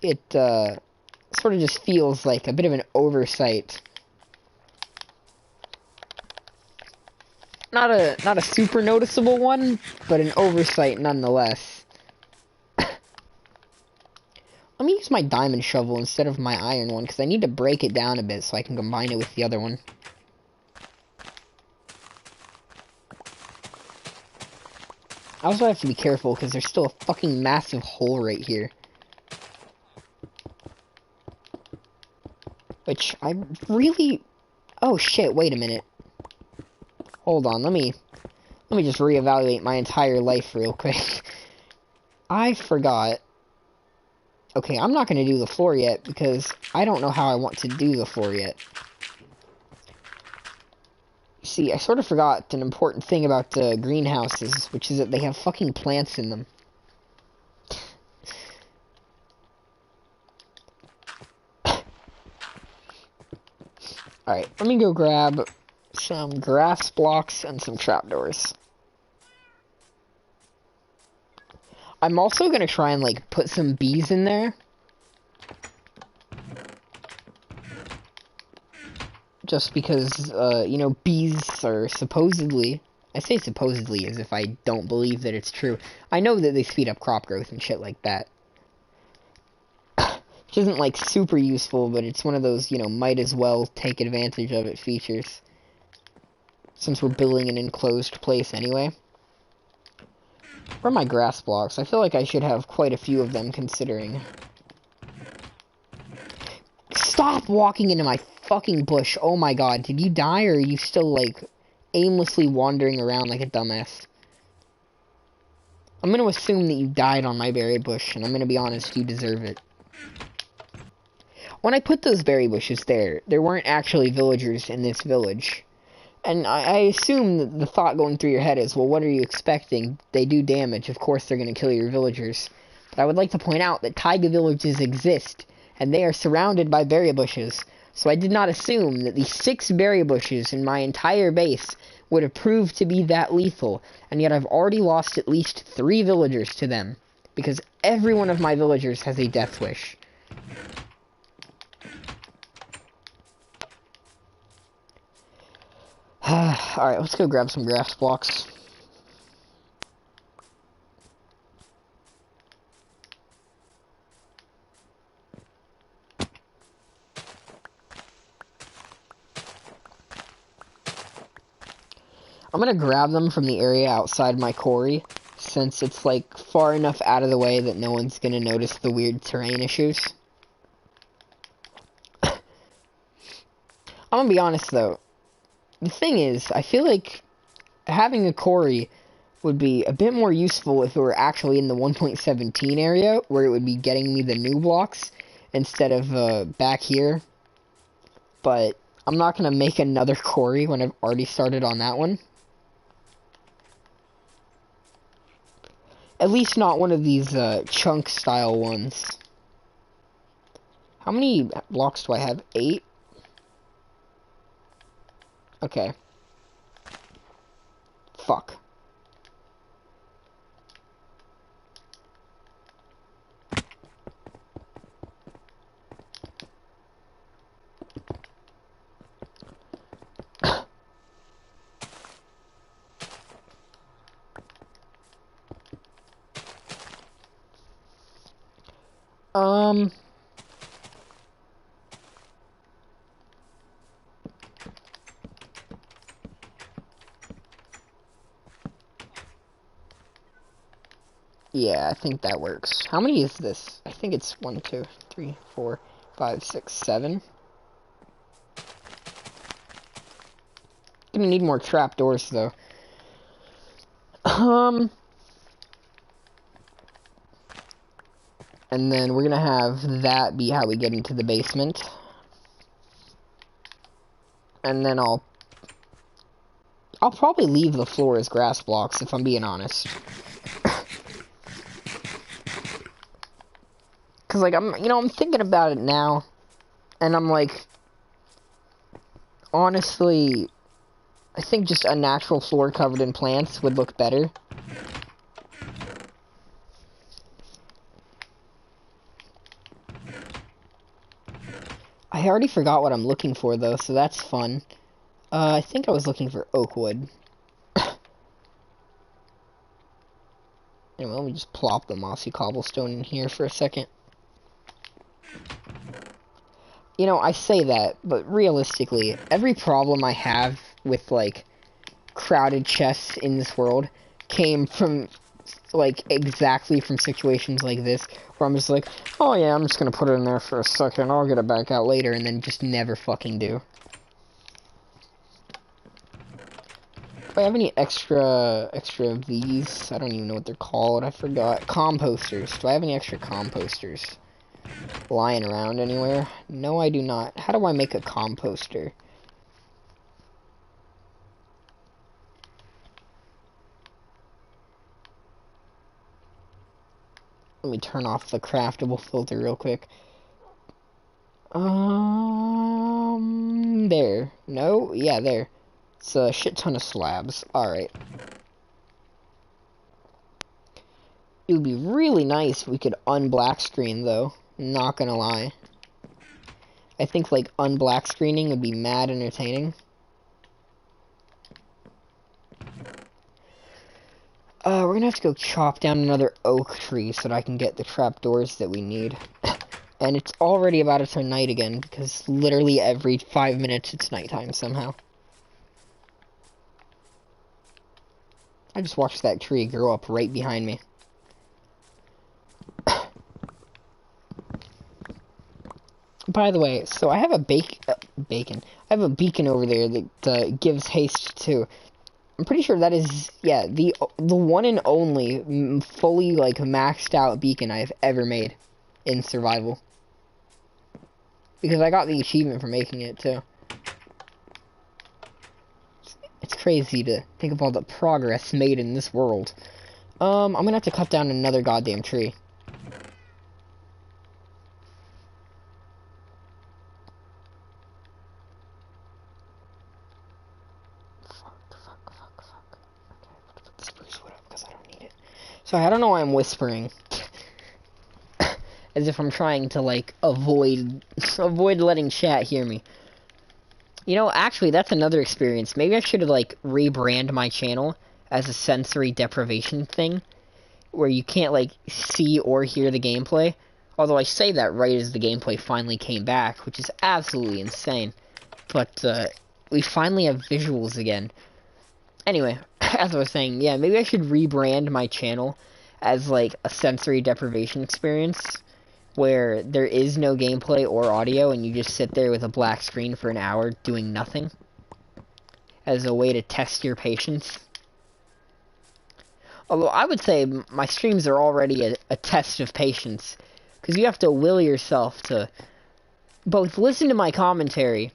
S1: it sort of just feels like a bit of an oversight. Not a super noticeable one, but an oversight nonetheless. Let me use my diamond shovel instead of my iron one, because I need to break it down a bit so I can combine it with the other one. I also have to be careful, because there's still a fucking massive hole right here. Which, I really... Oh shit, wait a minute. Hold on, let me just reevaluate my entire life real quick. I forgot. Okay, I'm not going to do the floor yet, because I don't know how I want to do the floor yet. See, I sort of forgot an important thing about greenhouses, which is that they have fucking plants in them. Alright, let me go grab some grass blocks and some trapdoors. I'm also gonna try and, like, put some bees in there. Just because, you know, bees are supposedly... I say supposedly as if I don't believe that it's true. I know that they speed up crop growth and shit like that. Which isn't, like, super useful, but it's one of those, you know, might as well take advantage of it features. Since we're building an enclosed place anyway. Where are my grass blocks? I feel like I should have quite a few of them, considering. Stop walking into my fucking bush. Oh my god, did you die, or are you still, like, aimlessly wandering around like a dumbass? I'm gonna assume that you died on my berry bush, and I'm gonna be honest, you deserve it. When I put those berry bushes there weren't actually villagers in this village. And I assume that the thought going through your head is, well, what are you expecting? They do damage. Of course they're going to kill your villagers. But I would like to point out that taiga villages exist, and they are surrounded by berry bushes. So I did not assume that the 6 berry bushes in my entire base would have proved to be that lethal. And yet I've already lost at least 3 villagers to them. Because every one of my villagers has a death wish. Alright, let's go grab some grass blocks. I'm gonna grab them from the area outside my quarry, since it's, like, far enough out of the way that no one's gonna notice the weird terrain issues. I'm gonna be honest, though. The thing is, I feel like having a quarry would be a bit more useful if it were actually in the 1.17 area, where it would be getting me the new blocks, instead of back here. But I'm not going to make another quarry when I've already started on that one. At least not one of these chunk-style ones. How many blocks do I have? 8? Okay. Fuck. Yeah, I think that works. How many is this? I think it's 1, 2, 3, 4, 5, 6, 7. Gonna need more trapdoors, though. And then we're gonna have that be how we get into the basement. And then I'll probably leave the floor as grass blocks, if I'm being honest. Cause, like, I'm thinking about it now, and I'm like, honestly, I think just a natural floor covered in plants would look better. I already forgot what I'm looking for, though, so that's fun. I think I was looking for oak wood. Anyway, let me just plop the mossy cobblestone in here for a second. You know, I say that, but realistically, every problem I have with, like, crowded chests in this world came from, like, exactly from situations like this, where I'm just like, oh yeah, I'm just gonna put it in there for a second, I'll get it back out later, and then just never fucking do. Do I have any extra of these? I don't even know what they're called, I forgot. Composters. Do I have any extra composters lying around anywhere? No, I do not. How do I make a composter? Let me turn off the craftable filter real quick. There. No? Yeah, there. It's a shit ton of slabs. Alright. It would be really nice if we could unblack screen, though. Not gonna lie. I think, like, unblack screening would be mad entertaining. We're gonna have to go chop down another oak tree so that I can get the trapdoors that we need. And it's already about to turn night again, because literally every 5 minutes it's nighttime somehow. I just watched that tree grow up right behind me. By the way, so I have a bacon. I have a beacon over there that gives haste too. I'm pretty sure that is, yeah, the one and only fully, like, maxed out beacon I've ever made in survival. Because I got the achievement for making it, too. It's crazy to think of all the progress made in this world. I'm gonna have to cut down another goddamn tree. Sorry, I don't know why I'm whispering. As if I'm trying to, like, avoid letting chat hear me. You know, actually, that's another experience. Maybe I should, like, rebrand my channel as a sensory deprivation thing, where you can't, like, see or hear the gameplay. Although I say that right as the gameplay finally came back, which is absolutely insane. But, we finally have visuals again. Anyway, as I was saying, yeah, maybe I should rebrand my channel as, like, a sensory deprivation experience, where there is no gameplay or audio, and you just sit there with a black screen for an hour doing nothing, as a way to test your patience. Although, I would say my streams are already a test of patience, because you have to will yourself to both listen to my commentary,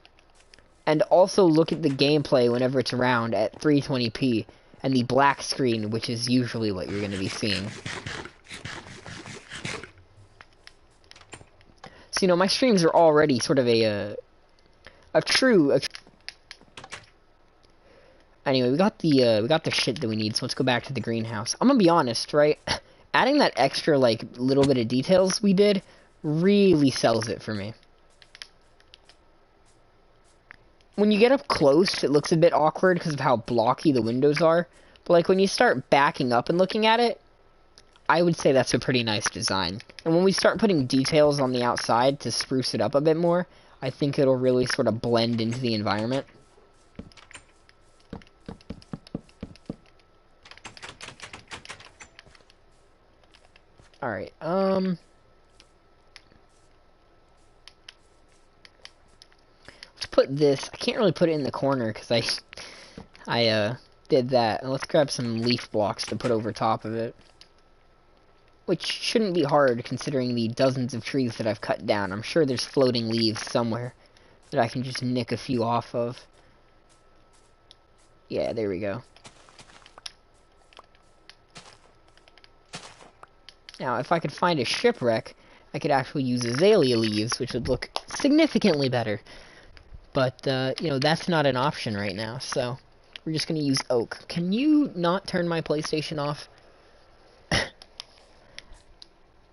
S1: and also look at the gameplay whenever it's around at 320p, and the black screen, which is usually what you're going to be seeing. So, you know, my streams are already sort of a true... Anyway, we got the shit that we need, so let's go back to the greenhouse. I'm gonna be honest, right? Adding that extra, like, little bit of details we did really sells it for me. When you get up close, it looks a bit awkward because of how blocky the windows are. But, like, when you start backing up and looking at it, I would say that's a pretty nice design. And when we start putting details on the outside to spruce it up a bit more, I think it'll really sort of blend into the environment. Alright, let's put this... I can't really put it in the corner because I did that. And let's grab some leaf blocks to put over top of it. Which shouldn't be hard, considering the dozens of trees that I've cut down. I'm sure there's floating leaves somewhere that I can just nick a few off of. Yeah, there we go. Now, if I could find a shipwreck, I could actually use azalea leaves, which would look significantly better. But, you know, that's not an option right now, so we're just going to use oak. Can you not turn my PlayStation off?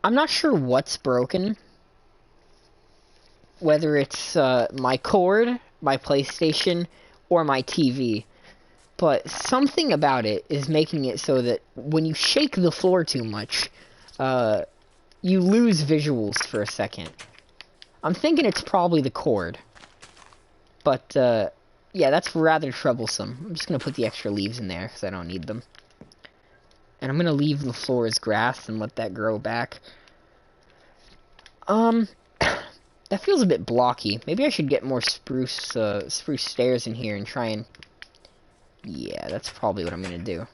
S1: I'm not sure what's broken, whether it's my cord, my PlayStation, or my TV. But something about it is making it so that when you shake the floor too much, you lose visuals for a second. I'm thinking it's probably the cord. But, yeah, that's rather troublesome. I'm just gonna put the extra leaves in there, because I don't need them. And I'm gonna leave the floor as grass and let that grow back. That feels a bit blocky. Maybe I should get more spruce stairs in here and try and... Yeah, that's probably what I'm gonna do.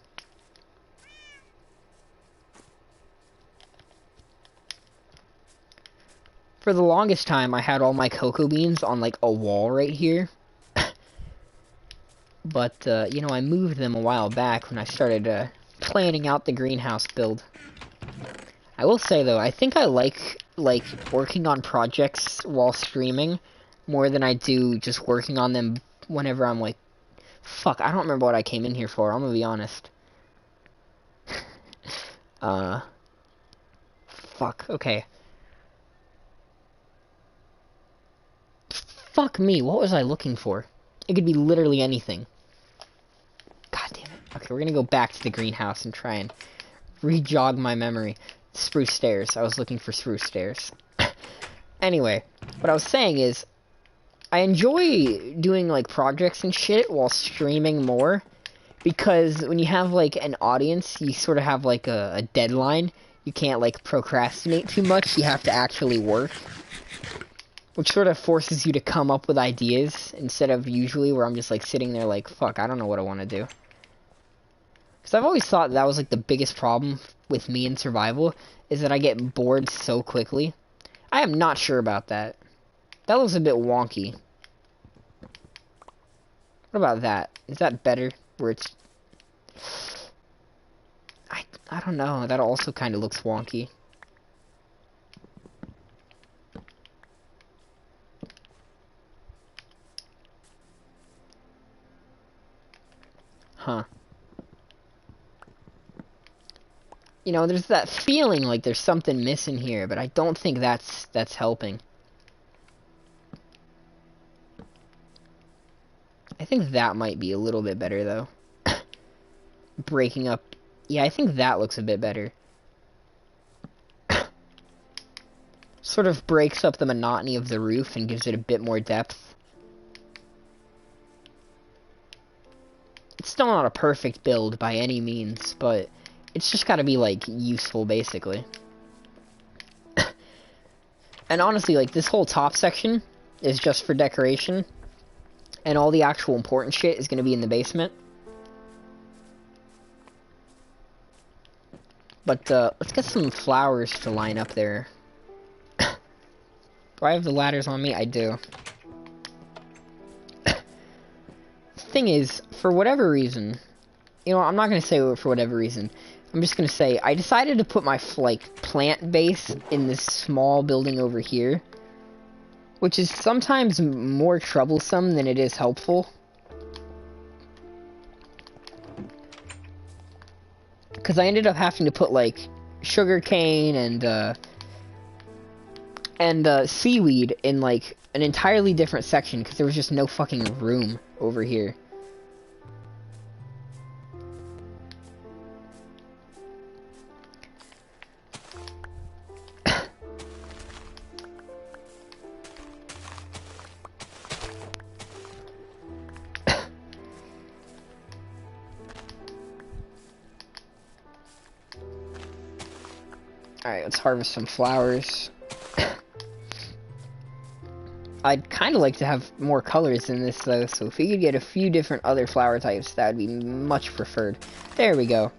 S1: For the longest time, I had all my cocoa beans on, like, a wall right here. But, you know, I moved them a while back when I started, planning out the greenhouse build. I will say, though, I think I like working on projects while streaming more than I do just working on them whenever I'm, like... Fuck, I don't remember what I came in here for, I'm gonna be honest. Fuck, okay. Fuck me, what was I looking for? It could be literally anything. God damn it. Okay, we're gonna go back to the greenhouse and try and re-jog my memory. Spruce stairs. I was looking for spruce stairs. Anyway, what I was saying is, I enjoy doing, like, projects and shit while streaming more, because when you have, like, an audience, you sort of have, like, a deadline. You can't, like, procrastinate too much. You have to actually work. Which sort of forces you to come up with ideas, instead of usually where I'm just, like, sitting there like, fuck, I don't know what I want to do. Because I've always thought that was, like, the biggest problem with me in survival, is that I get bored so quickly. I am not sure about that. That looks a bit wonky. What about that? Is that better? Where it's... I don't know. That also kind of looks wonky. Huh. You know, there's that feeling like there's something missing here, but I don't think that's helping. I think that might be a little bit better, though. Breaking up... Yeah, I think that looks a bit better. Sort of breaks up the monotony of the roof and gives it a bit more depth. It's still not a perfect build by any means, but it's just gotta be, like, useful, basically. And honestly, like, this whole top section is just for decoration, and all the actual important shit is gonna be in the basement. But, let's get some flowers to line up there. Do I have the ladders on me? I do. Thing is, for whatever reason, you know, I'm not gonna say for whatever reason, I'm just gonna say, I decided to put my, like, plant base in this small building over here, which is sometimes more troublesome than it is helpful. Because I ended up having to put, like, sugarcane and seaweed in, like, an entirely different section, because there was just no fucking room over here. Alright, let's harvest some flowers. I'd kind of like to have more colors in this, though, so if we could get a few different other flower types, that would be much preferred. There we go.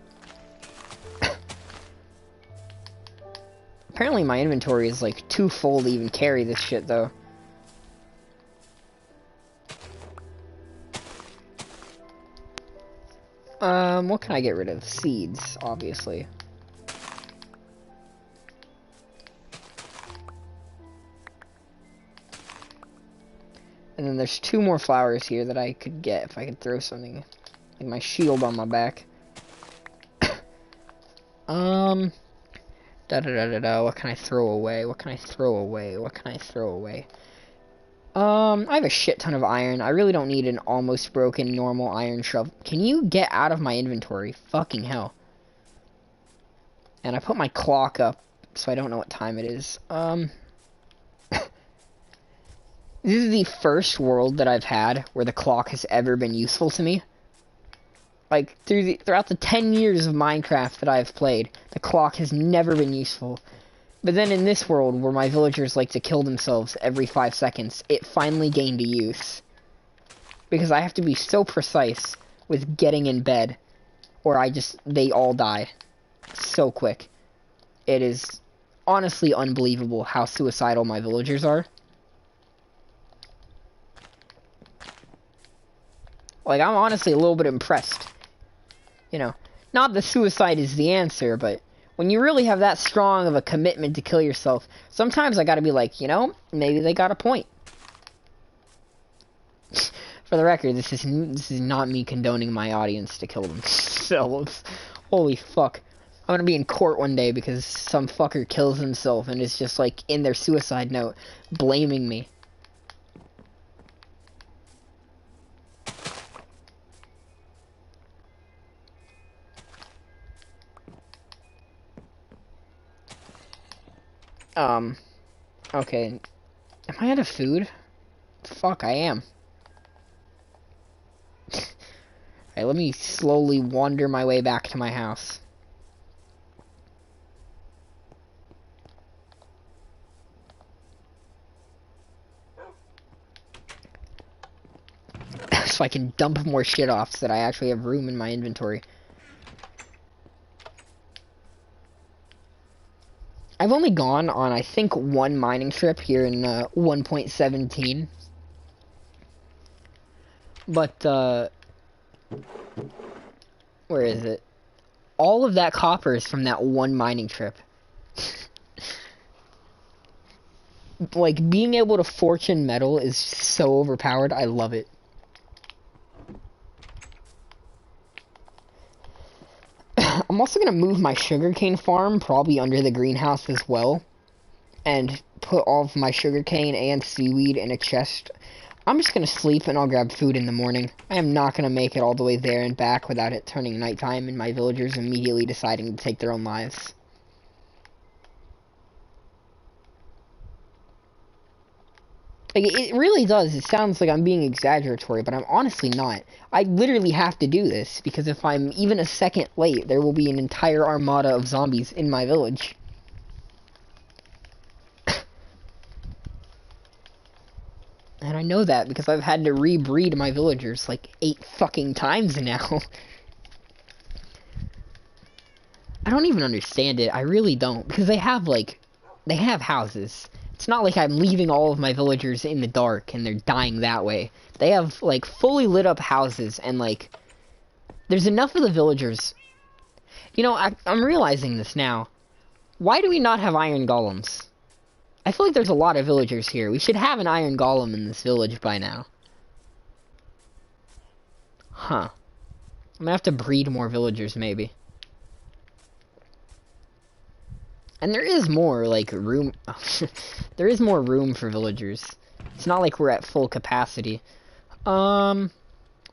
S1: Apparently my inventory is, like, too full to even carry this shit, though. What can I get rid of? Seeds, obviously. And then there's 2 more flowers here that I could get if I could throw something. Like my shield on my back. What can I throw away? What can I throw away? What can I throw away? I have a shit ton of iron. I really don't need an almost broken normal iron shovel. Can you get out of my inventory? Fucking hell. And I put my clock up, so I don't know what time it is. This is the first world that I've had where the clock has ever been useful to me. Like, throughout the 10 years of Minecraft that I've played, the clock has never been useful. But then in this world, where my villagers like to kill themselves every 5 seconds, it finally gained a use. Because I have to be so precise with getting in bed, or they all die. So quick. It is honestly unbelievable how suicidal my villagers are. Like, I'm honestly a little bit impressed. You know, not that suicide is the answer, but when you really have that strong of a commitment to kill yourself, sometimes I gotta be like, you know, maybe they got a point. For the record, this is not me condoning my audience to kill themselves. Holy fuck. I'm gonna be in court one day because some fucker kills himself and is just like in their suicide note blaming me. Okay. Am I out of food? Fuck, I am. Alright, let me slowly wander my way back to my house. So I can dump more shit off so that I actually have room in my inventory. I've only gone on, I think, one mining trip here in 1.17. But, where is it? All of that copper is from that one mining trip. Like, being able to fortune metal is so overpowered. I love it. I'm also going to move my sugarcane farm probably under the greenhouse as well. And put all of my sugarcane and seaweed in a chest. I'm just going to sleep and I'll grab food in the morning. I am not going to make it all the way there and back without it turning nighttime and my villagers immediately deciding to take their own lives. Like, it really does. It sounds like I'm being exaggeratory, but I'm honestly not. I literally have to do this, because if I'm even a second late, there will be an entire armada of zombies in my village. And I know that, because I've had to rebreed my villagers, like, 8 fucking times now. I don't even understand it. I really don't, because they have houses. It's not like I'm leaving all of my villagers in the dark and they're dying that way. They have, like, fully lit up houses and, like, there's enough of the villagers. You know, I'm realizing this now. Why do we not have iron golems? I feel like there's a lot of villagers here. We should have an iron golem in this village by now. Huh. I'm gonna have to breed more villagers, maybe. And there is more, like, room... there is more room for villagers. It's not like we're at full capacity. What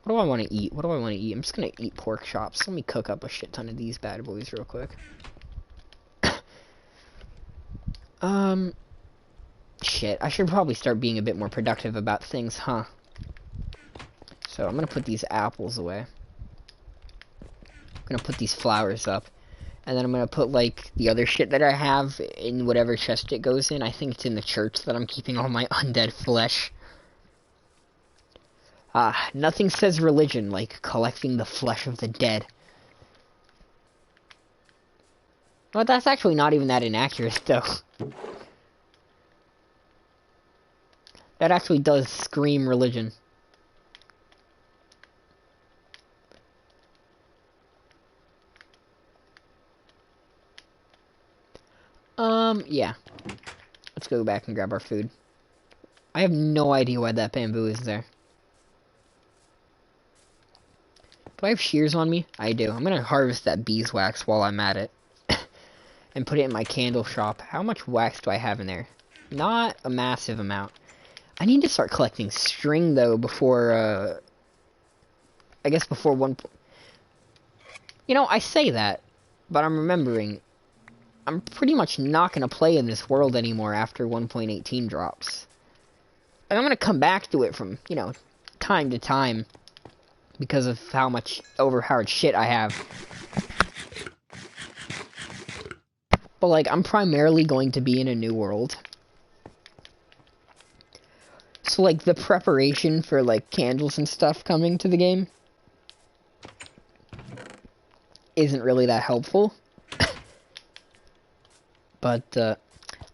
S1: do I want to eat? What do I want to eat? I'm just gonna eat pork chops. Let me cook up a shit ton of these bad boys real quick. Shit. I should probably start being a bit more productive about things, huh? So, I'm gonna put these apples away. I'm gonna put these flowers up. And then I'm gonna put, like, the other shit that I have in whatever chest it goes in. I think it's in the church that I'm keeping all my undead flesh. Nothing says religion like collecting the flesh of the dead. But that's actually not even that inaccurate, though. That actually does scream religion. Yeah. Let's go back and grab our food. I have no idea why that bamboo is there. Do I have shears on me? I do. I'm gonna harvest that beeswax while I'm at it. And put it in my candle shop. How much wax do I have in there? Not a massive amount. I need to start collecting string, though, before, I guess before one... You know, I say that, but I'm remembering, I'm pretty much not going to play in this world anymore after 1.18 drops. And I'm going to come back to it from, you know, time to time, because of how much overpowered shit I have. But, like, I'm primarily going to be in a new world. So, like, the preparation for, like, candles and stuff coming to the game isn't really that helpful. But,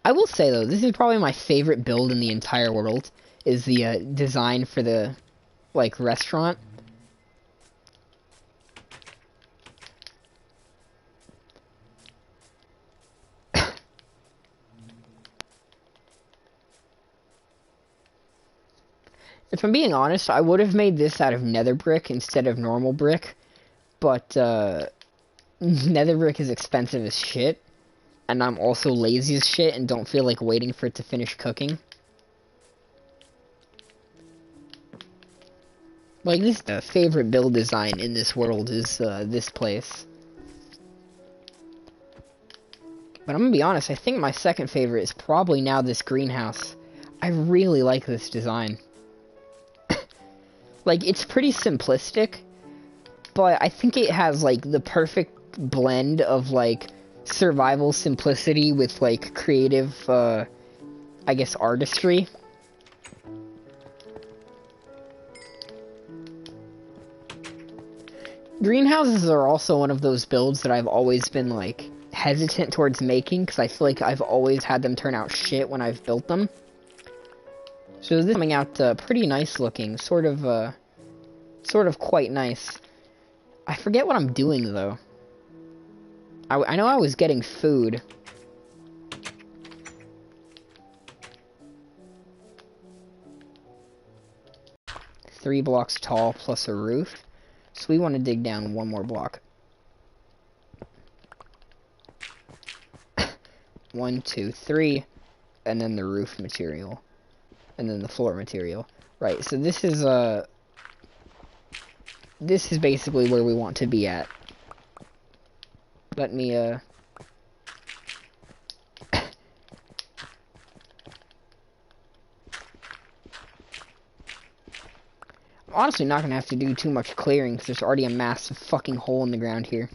S1: I will say, though, this is probably my favorite build in the entire world, is the, design for the, like, restaurant. If I'm being honest, I would have made this out of nether brick instead of normal brick, but, nether brick is expensive as shit, and I'm also lazy as shit and don't feel like waiting for it to finish cooking. Like, this favorite build design in this world is, this place. But I'm gonna be honest, I think my second favorite is probably now this greenhouse. I really like this design. Like, it's pretty simplistic, but I think it has, like, the perfect blend of, like, survival simplicity with, like, creative, I guess, artistry. Greenhouses are also one of those builds that I've always been, like, hesitant towards making, because I feel like I've always had them turn out shit when I've built them. So this is coming out pretty nice looking, sort of quite nice. I forget what I'm doing, though. I know I was getting food. Three blocks tall plus a roof. So we want to dig down one more block. 1, 2, 3, and then the roof material. And then the floor material. Right, so this is basically where we want to be at. Let me, I'm honestly not gonna have to do too much clearing, because there's already a massive fucking hole in the ground here.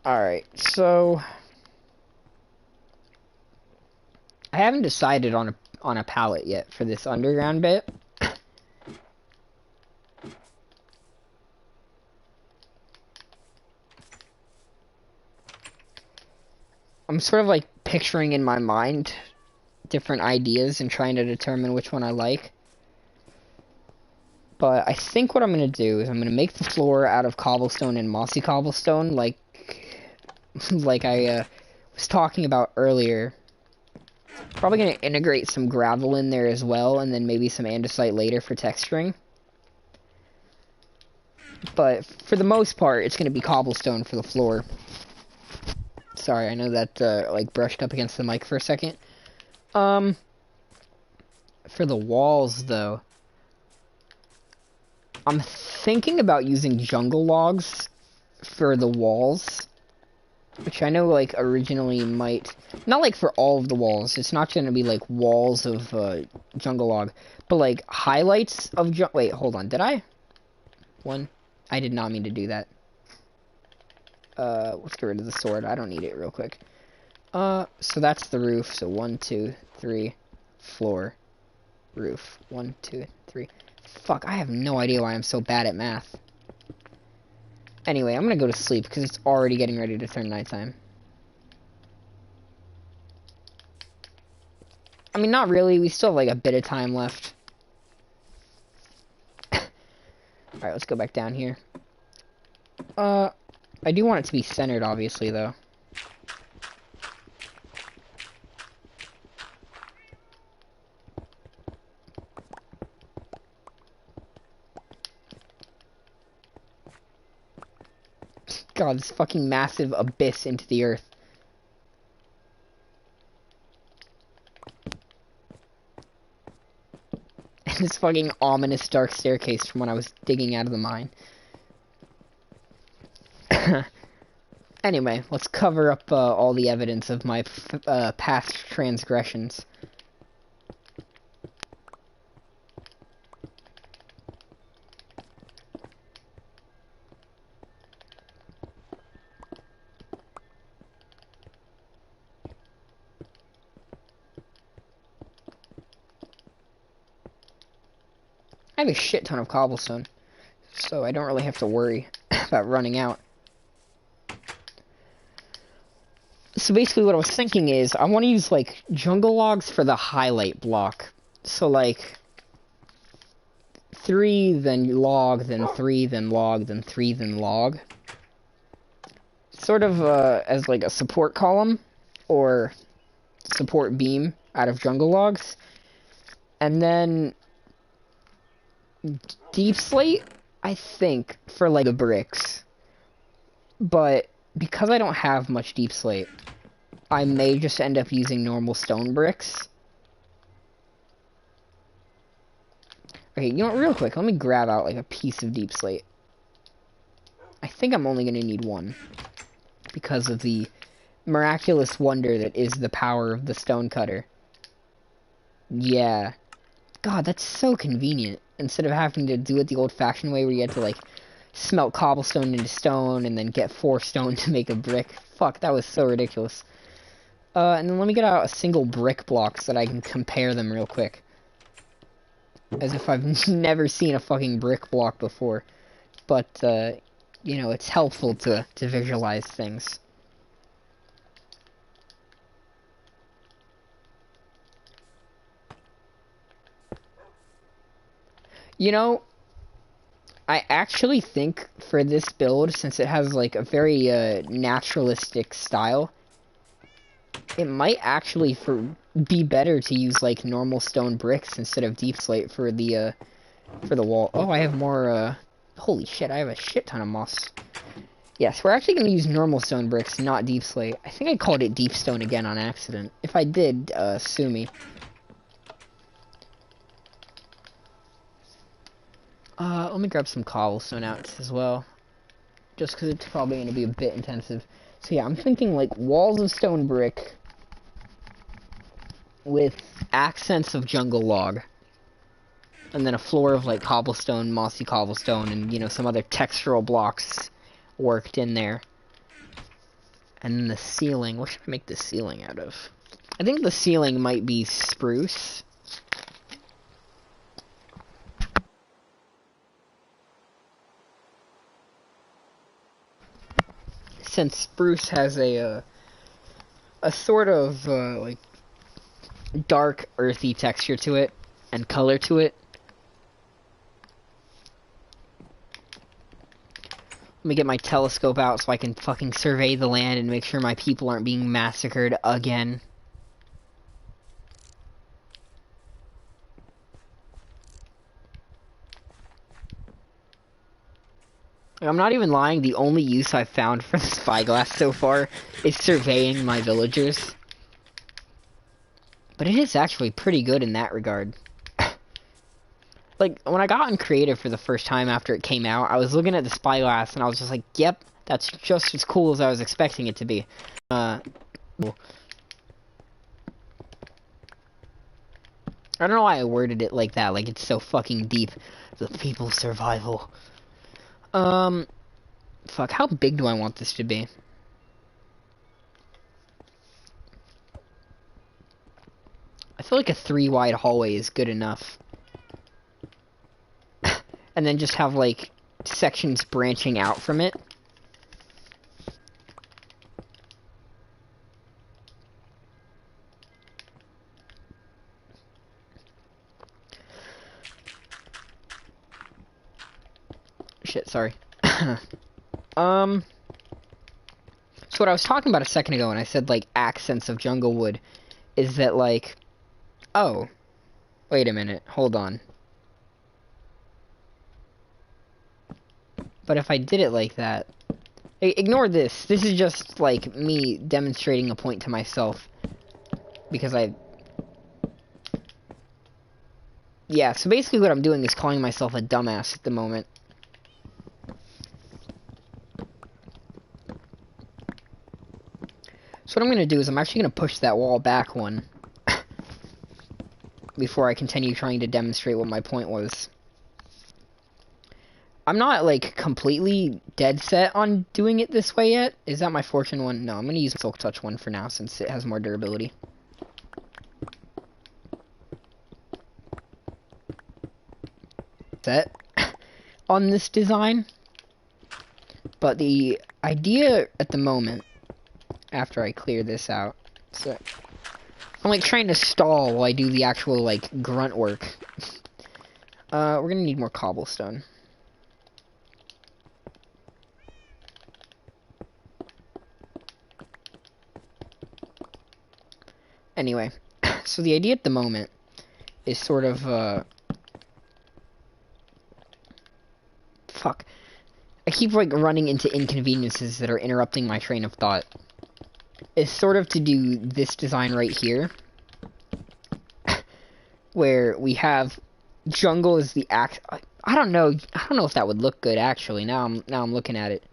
S1: Alright, so I haven't decided on a palette yet for this underground bit. I'm sort of like picturing in my mind different ideas and trying to determine which one I like. But I think what I'm going to do is I'm going to make the floor out of cobblestone and mossy cobblestone, like I was talking about earlier. Probably going to integrate some gravel in there as well, and then maybe some andesite later for texturing. But for the most part, it's going to be cobblestone for the floor. Sorry, I know that like brushed up against the mic for a second. For the walls, though, I'm thinking about using jungle logs for the walls, which I know, like, originally might... Not, like, for all of the walls. It's not going to be, like, walls of jungle log. But, like, highlights of... Wait, hold on. Did I? I did not mean to do that. Let's get rid of the sword. I don't need it real quick. So that's the roof. So 1, 2, 3, floor, roof. 1, 2, 3. Fuck, I have no idea why I'm so bad at math. Anyway, I'm gonna go to sleep because it's already getting ready to turn nighttime. I mean, not really. We still have, like, a bit of time left. Alright, let's go back down here. I do want it to be centered, obviously, though. God, this fucking massive abyss into the earth. And this fucking ominous dark staircase from when I was digging out of the mine. Anyway, let's cover up all the evidence of my past transgressions. I have a shit ton of cobblestone, so I don't really have to worry about running out. So basically what I was thinking is, I want to use, like, jungle logs for the highlight block. So, like, 3, then log, then 3, then log, then 3, then log. Sort of, as, like, a support column, or support beam out of jungle logs. And then deep slate, I think, for, like, the bricks. But because I don't have much deep slate, I may just end up using normal stone bricks. Okay, you know what, real quick, let me grab out, like, a piece of deep slate. I think I'm only gonna need 1, because of the miraculous wonder that is the power of the stone cutter. Yeah. God, that's so convenient. Instead of having to do it the old-fashioned way where you had to, like, smelt cobblestone into stone and then get 4 stone to make a brick. Fuck, that was so ridiculous. And then let me get out a single brick block so that I can compare them real quick. As if I've never seen a fucking brick block before. But, you know, it's helpful to visualize things. You know, I actually think for this build, since it has, like, a very, naturalistic style, it might actually be better to use, like, normal stone bricks instead of deep slate for the wall. Oh, I have more, holy shit, I have a shit ton of moss. Yes, we're actually gonna use normal stone bricks, not deep slate. I think I called it deep stone again on accident. If I did, sue me. Let me grab some cobblestone out as well. Just because it's probably going to be a bit intensive. So yeah, I'm thinking like walls of stone brick with accents of jungle log. And then a floor of like cobblestone, mossy cobblestone, and you know, some other textural blocks worked in there. And then the ceiling, what should I make the ceiling out of? I think the ceiling might be spruce. Since spruce has a sort of like dark earthy texture to it and color to it. Let me get my telescope out so I can fucking survey the land and make sure my people aren't being massacred again. I'm not even lying, the only use I've found for the spyglass so far is surveying my villagers. But it is actually pretty good in that regard. Like, when I got in creative for the first time after it came out, I was looking at the spyglass and I was just like, yep, that's just as cool as I was expecting it to be. Cool. I don't know why I worded it like that, like it's so fucking deep. The people's survival. Fuck, how big do I want this to be? I feel like a 3-wide hallway is good enough. And then just have, like, sections branching out from it. Shit, sorry. So what I was talking about a second ago when I said, like, accents of jungle wood, is that, like, oh, wait a minute, hold on. But if I did it like that, Ignore this. This is just, like, me demonstrating a point to myself. Because yeah, so basically what I'm doing is calling myself a dumbass at the moment. So what I'm going to do is I'm actually going to push that wall back one. Before I continue trying to demonstrate what my point was. I'm not, like, completely dead set on doing it this way yet. Is that my fortune one? No, I'm going to use Silk Touch one for now since it has more durability. Set on this design. But the idea at the moment, after I clear this out, so I'm like trying to stall while I do the actual like grunt work. We're gonna need more cobblestone. Anyway, so the idea at the moment is sort of fuck. I keep like running into inconveniences that are interrupting my train of thought. Is sort of to do this design right here, where we have jungle as the act. I don't know if that would look good actually. Now I'm looking at it.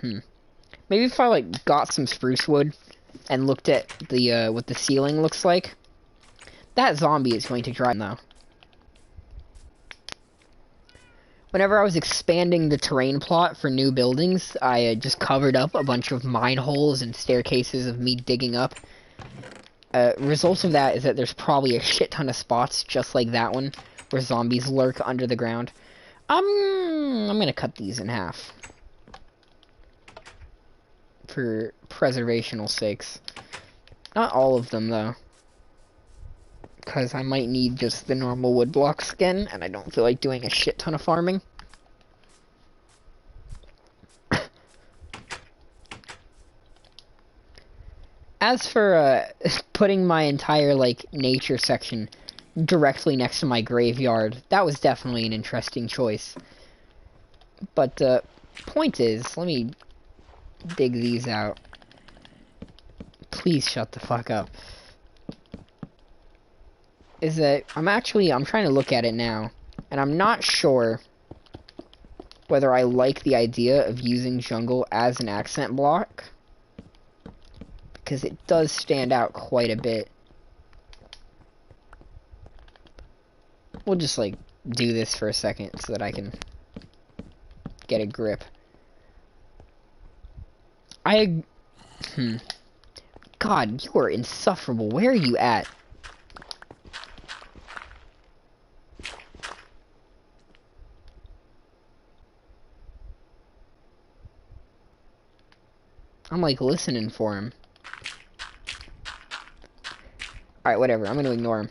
S1: Maybe if I like got some spruce wood and looked at the what the ceiling looks like. That zombie is going to drive though. Whenever I was expanding the terrain plot for new buildings, I just covered up a bunch of mine holes and staircases of me digging up. Result of that is that there's probably a shit ton of spots just like that one, where zombies lurk under the ground. I'm gonna cut these in half. For preservational sakes. Not all of them, though. Because I might need just the normal wood blocks again, and I don't feel like doing a shit ton of farming. As for, putting my entire, like, nature section directly next to my graveyard, that was definitely an interesting choice. But, point is, let me dig these out. Please shut the fuck up. Is that I'm trying to look at it now, and I'm not sure whether I like the idea of using jungle as an accent block, because it does stand out quite a bit. We'll just like do this for a second so that I can get a grip. God, you are insufferable. Where are you at? I'm like listening for him. Alright, whatever. I'm gonna ignore him.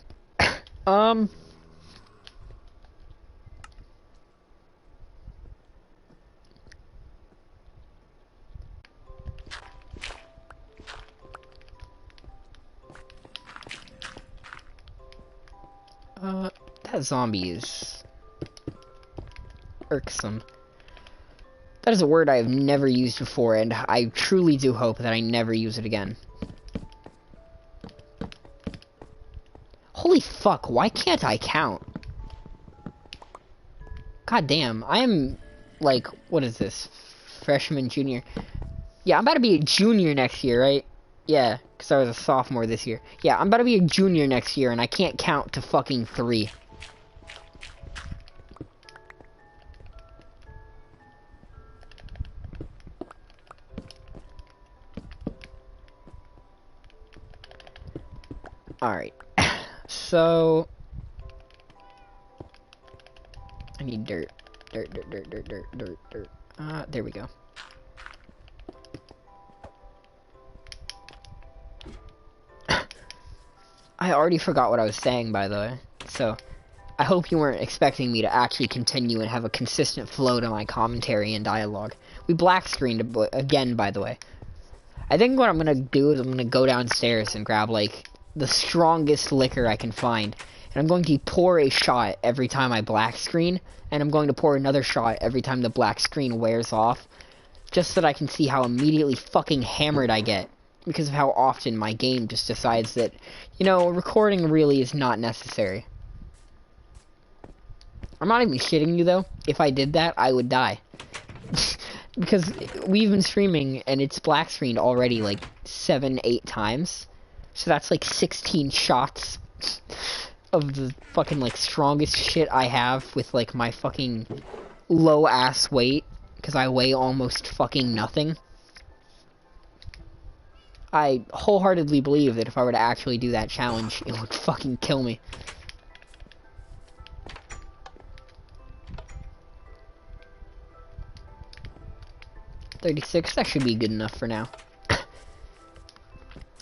S1: That zombie is irksome. That is a word I have never used before, and I truly do hope that I never use it again. Holy fuck, why can't I count? God damn, I am, like, what is this? Freshman, junior? Yeah, I'm about to be a junior next year, right? Yeah, because I was a sophomore this year. Yeah, I'm about to be a junior next year, and I can't count to fucking 3. Alright, so I need dirt. Dirt. There we go. I already forgot what I was saying, by the way, so I hope you weren't expecting me to actually continue and have a consistent flow to my commentary and dialogue. We black screened again, by the way. I think what I'm gonna do is I'm gonna go downstairs and grab, like, the strongest liquor I can find, And I'm going to pour a shot every time I black screen, and I'm going to pour another shot every time the black screen wears off, just so that I can see how immediately fucking hammered I get, because of how often my game just decides that, you know, recording really is not necessary. I'm not even shitting you, though. If I did that, I would die. Because we've been streaming, and it's black screened already, like, 7-8 times. So that's, like, 16 shots of the fucking, like, strongest shit I have with, like, my fucking low-ass weight. Because I weigh almost fucking nothing. I wholeheartedly believe that if I were to actually do that challenge, it would fucking kill me. $36, that should be good enough for now.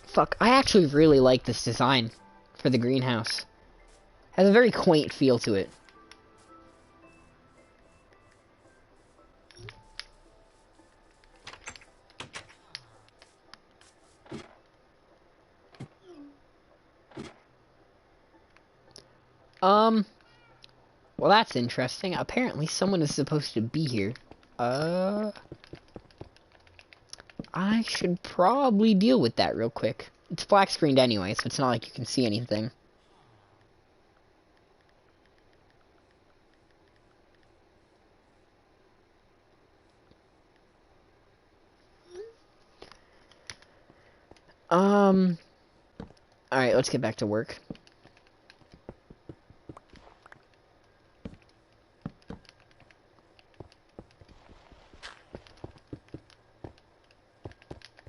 S1: Fuck, I actually really like this design for the greenhouse. Has a very quaint feel to it. Well, that's interesting. Apparently someone is supposed to be here. I should probably deal with that real quick. It's black screened anyway, so it's not like you can see anything. Alright, let's get back to work.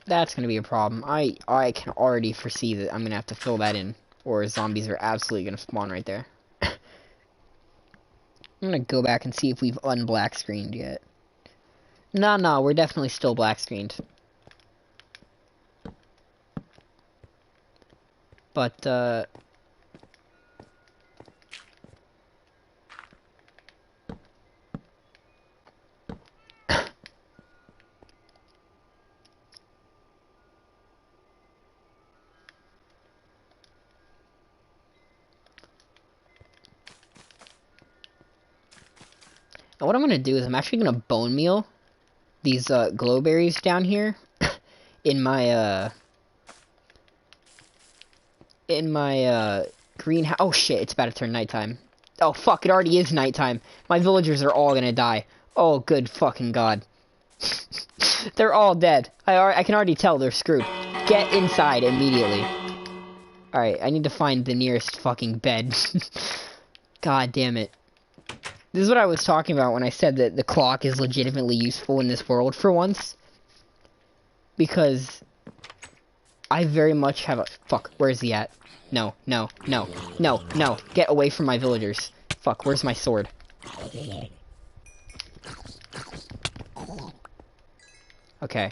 S1: That's gonna be a problem. I can already foresee that I'm gonna have to fill that in, or zombies are absolutely gonna spawn right there. I'm gonna go back and see if we've unblack screened yet. No, we're definitely still black screened. But, now what I'm gonna do is I'm actually gonna bone meal these, glowberries down here in my, greenhouse. Oh shit, it's about to turn nighttime. Oh fuck, it already is nighttime. My villagers are all gonna die. Oh good fucking god. They're all dead. I can already tell they're screwed. Get inside immediately. Alright, I need to find the nearest fucking bed. God damn it. This is what I was talking about when I said that the clock is legitimately useful in this world for once. Because I very much have a... Fuck, where is he at? No. Get away from my villagers. Fuck, where's my sword? Okay.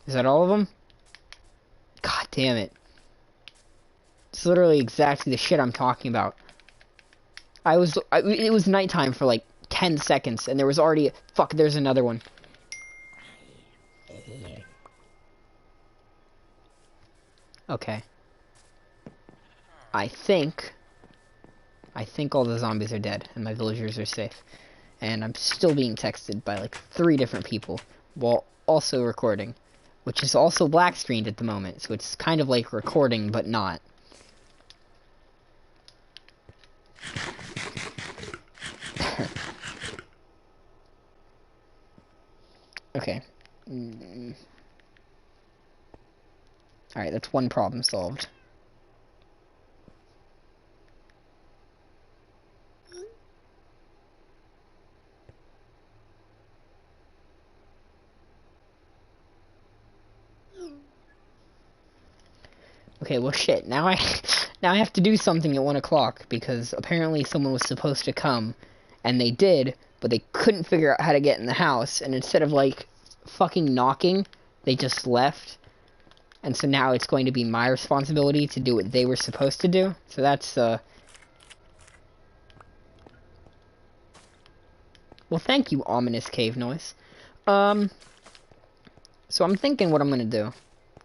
S1: Is that all of them? God damn it. It's literally exactly the shit I'm talking about. It was nighttime for like 10 seconds, and there was already... Fuck, there's another one. Okay. I think all the zombies are dead, and my villagers are safe. And I'm still being texted by like 3 different people, while also recording. Which is also black screened at the moment, so it's kind of like recording, but not. Okay. Alright, that's one problem solved. Okay, well shit, now I have to do something at 1 o'clock, because apparently someone was supposed to come, and they did, but they couldn't figure out how to get in the house, and instead of, like, fucking knocking, they just left. And so now it's going to be my responsibility to do what they were supposed to do. So that's, well, thank you, ominous cave noise. So I'm thinking what I'm gonna do.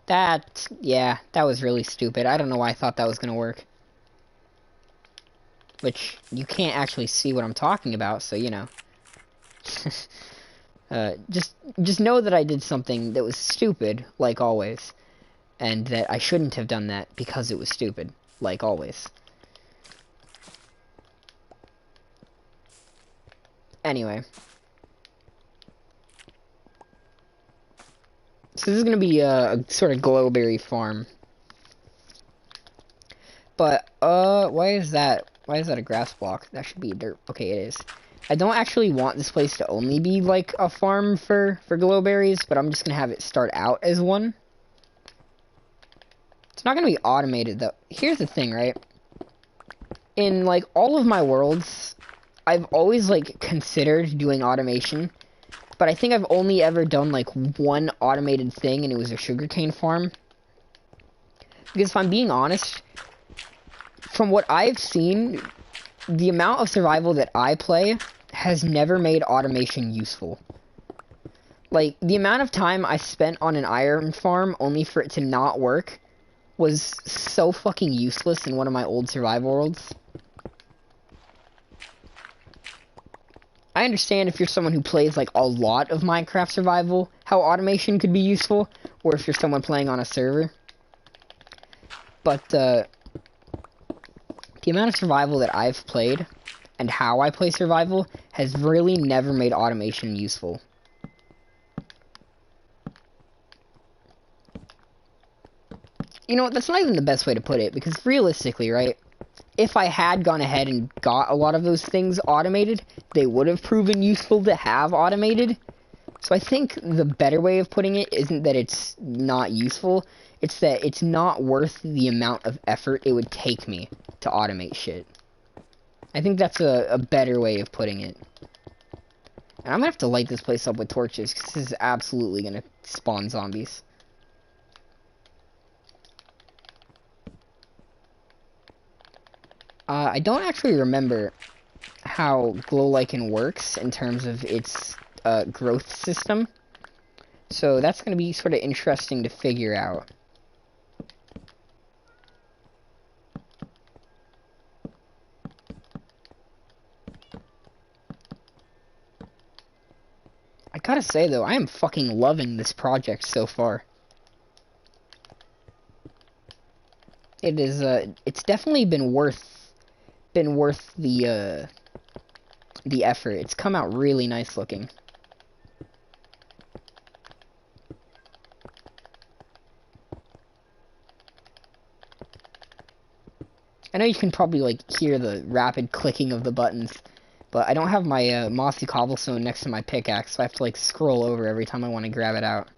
S1: Yeah, that was really stupid. I don't know why I thought that was gonna work. which you can't actually see what I'm talking about, so, you know. Just know that I did something that was stupid, like always, and that I shouldn't have done that because it was stupid, like always. Anyway. So this is gonna be a sort of glowberry farm. But, why is that a grass block? That should be dirt. Okay, it is. I don't actually want this place to only be, like, a farm for glowberries, but I'm just gonna have it start out as one. It's not gonna be automated, though. Here's the thing, right? In, like, all of my worlds, I've always, like, considered doing automation, but I think I've only ever done, like, one automated thing, and it was a sugarcane farm. Because if I'm being honest, from what I've seen, the amount of survival that I play has never made automation useful. Like, the amount of time I spent on an iron farm only for it to not work was so fucking useless in one of my old survival worlds. I understand if you're someone who plays, like, a lot of Minecraft survival, how automation could be useful, or if you're someone playing on a server. But, the amount of survival that I've played, and how I play survival, has really never made automation useful. You know, that's not even the best way to put it, because realistically, right, if I had gone ahead and got a lot of those things automated, they would have proven useful to have automated. So I think the better way of putting it isn't that it's not useful, it's that it's not worth the amount of effort it would take me to automate shit. I think that's a better way of putting it. And I'm gonna have to light this place up with torches, because this is absolutely gonna spawn zombies. I don't actually remember how glow lichen works in terms of its growth system, so that's going to be sort of interesting to figure out. I gotta say though, I am fucking loving this project so far. It is it's definitely been worth the effort. It's come out really nice looking. I know you can probably, like, hear the rapid clicking of the buttons, but I don't have my mossy cobblestone next to my pickaxe, so I have to, like, scroll over every time I want to grab it out.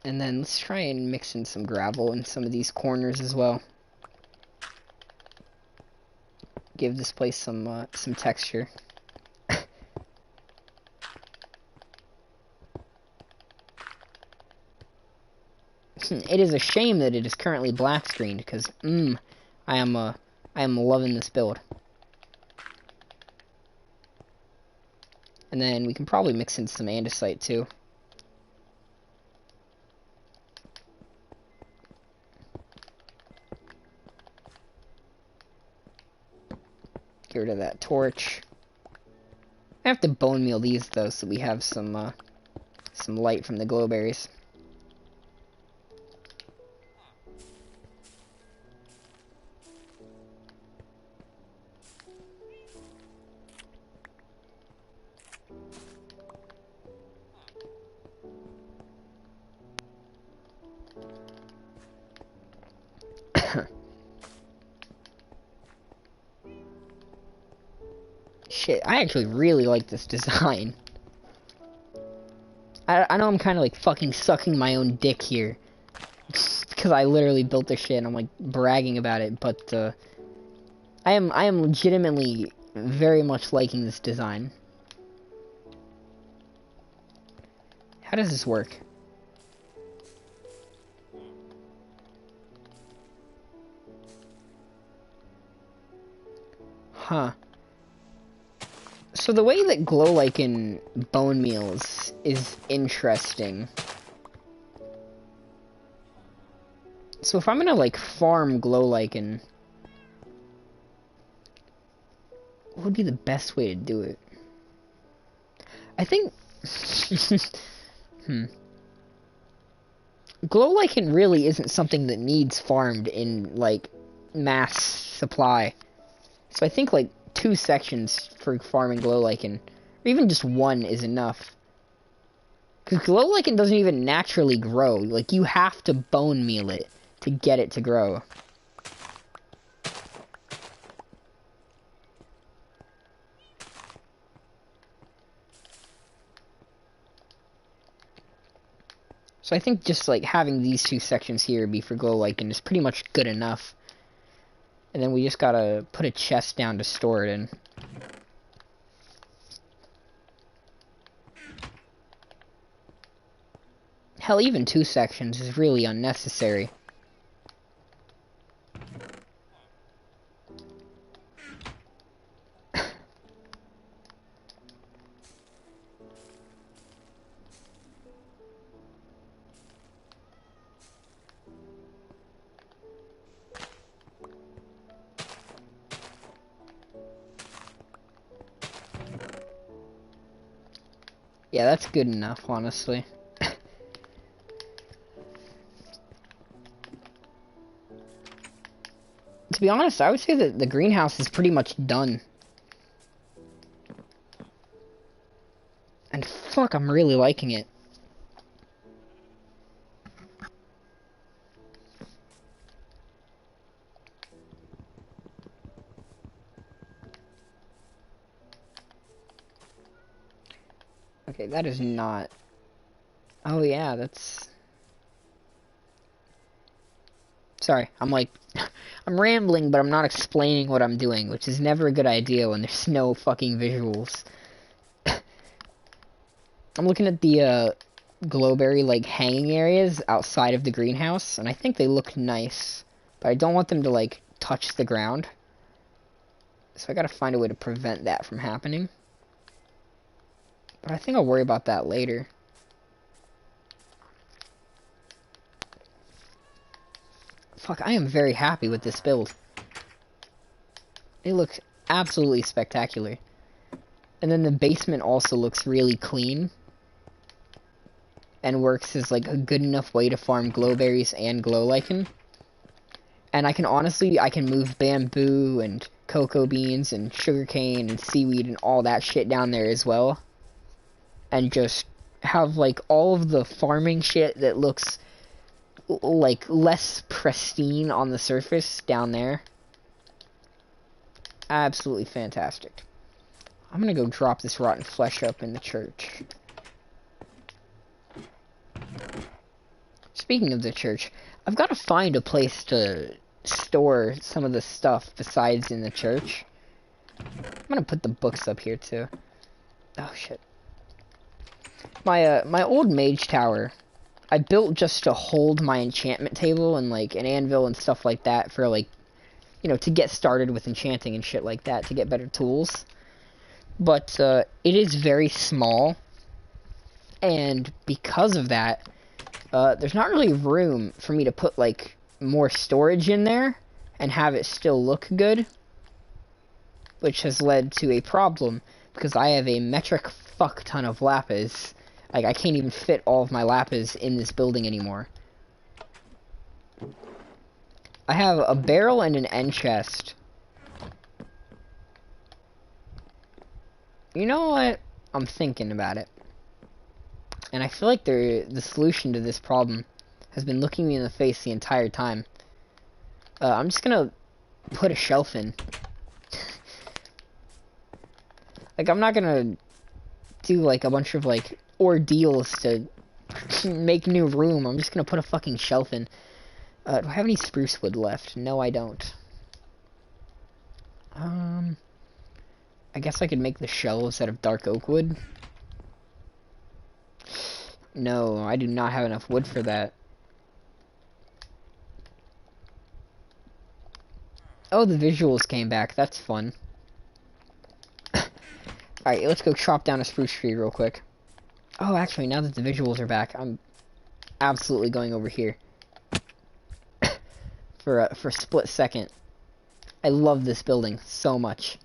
S1: And then let's try and mix in some gravel in some of these corners as well. Give this place some texture. It is a shame that it is currently black screened, because I am loving this build. And then we can probably mix in some andesite too. Get rid of that torch. I have to bone meal these though, so we have some light from the glowberries. Shit, I actually really like this design. I know I'm kind of like fucking sucking my own dick here, because I literally built this shit and I'm like bragging about it, but I am legitimately very much liking this design. How does this work? Huh. So the way that glow lichen bone meals is interesting. So if I'm gonna, like, farm glow lichen, what would be the best way to do it? I think... Glow lichen really isn't something that needs farmed in, like, mass supply. So I think, like, 2 sections for farming glow lichen, or even just 1 is enough. Because glow lichen doesn't even naturally grow. Like, you have to bone meal it to get it to grow. So I think just, like, having these 2 sections here be for glow lichen is pretty much good enough. And then we just gotta put a chest down to store it in. Hell, even 2 sections is really unnecessary. Yeah, that's good enough, honestly. To be honest, I would say that the greenhouse is pretty much done. And fuck, I'm really liking it. Okay, that is not... Oh yeah, that's... Sorry, I'm like... I'm rambling, but I'm not explaining what I'm doing, which is never a good idea when there's no fucking visuals. I'm looking at the, glowberry, like, hanging areas outside of the greenhouse, and I think they look nice. But I don't want them to, like, touch the ground. So I gotta find a way to prevent that from happening. But I think I'll worry about that later. Fuck, I am very happy with this build. It looks absolutely spectacular. And then the basement also looks really clean. And works as, like, a good enough way to farm glowberries and glow lichen. And I can move bamboo and cocoa beans and sugarcane and seaweed and all that shit down there as well. And just have, like, all of the farming shit that looks, like, less pristine on the surface down there. Absolutely fantastic. I'm gonna go drop this rotten flesh up in the church. Speaking of the church, I've got to find a place to store some of the stuff besides in the church. I'm gonna put the books up here too. Oh shit. My old mage tower, I built just to hold my enchantment table and, like, an anvil and stuff like that for, like, you know, to get started with enchanting and shit like that, to get better tools. But, it is very small, and because of that, there's not really room for me to put, like, more storage in there and have it still look good, which has led to a problem, because I have a metric fuck ton of lapis. Like, I can't even fit all of my lapis in this building anymore. I have a barrel and an end chest. You know what? I'm thinking about it. And I feel like the solution to this problem has been looking me in the face the entire time. I'm just gonna put a shelf in. Like, I'm not gonna do, like, a bunch of, like, ordeals to make new room. I'm just gonna put a fucking shelf in. Do I have any spruce wood left? No, I don't. I guess I could make the shelves out of dark oak wood. No, I do not have enough wood for that. Oh, the visuals came back. That's fun. Alright, let's go chop down a spruce tree real quick. Oh, actually, now that the visuals are back, I'm absolutely going over here for a split second. I love this building so much.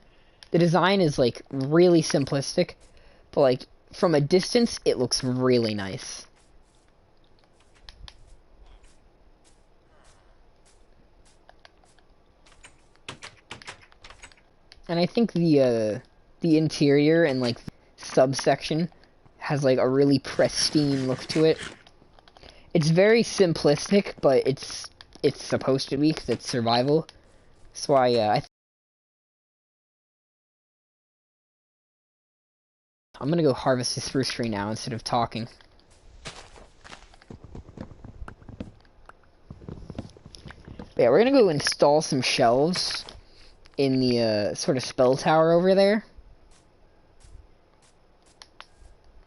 S1: The design is like really simplistic, but like from a distance, it looks really nice. And I think the interior and like subsection has like a really pristine look to it. It's very simplistic, but it's supposed to be because it's survival. So I'm gonna go harvest the spruce tree now instead of talking. Yeah, we're gonna go install some shelves in the sort of spell tower over there.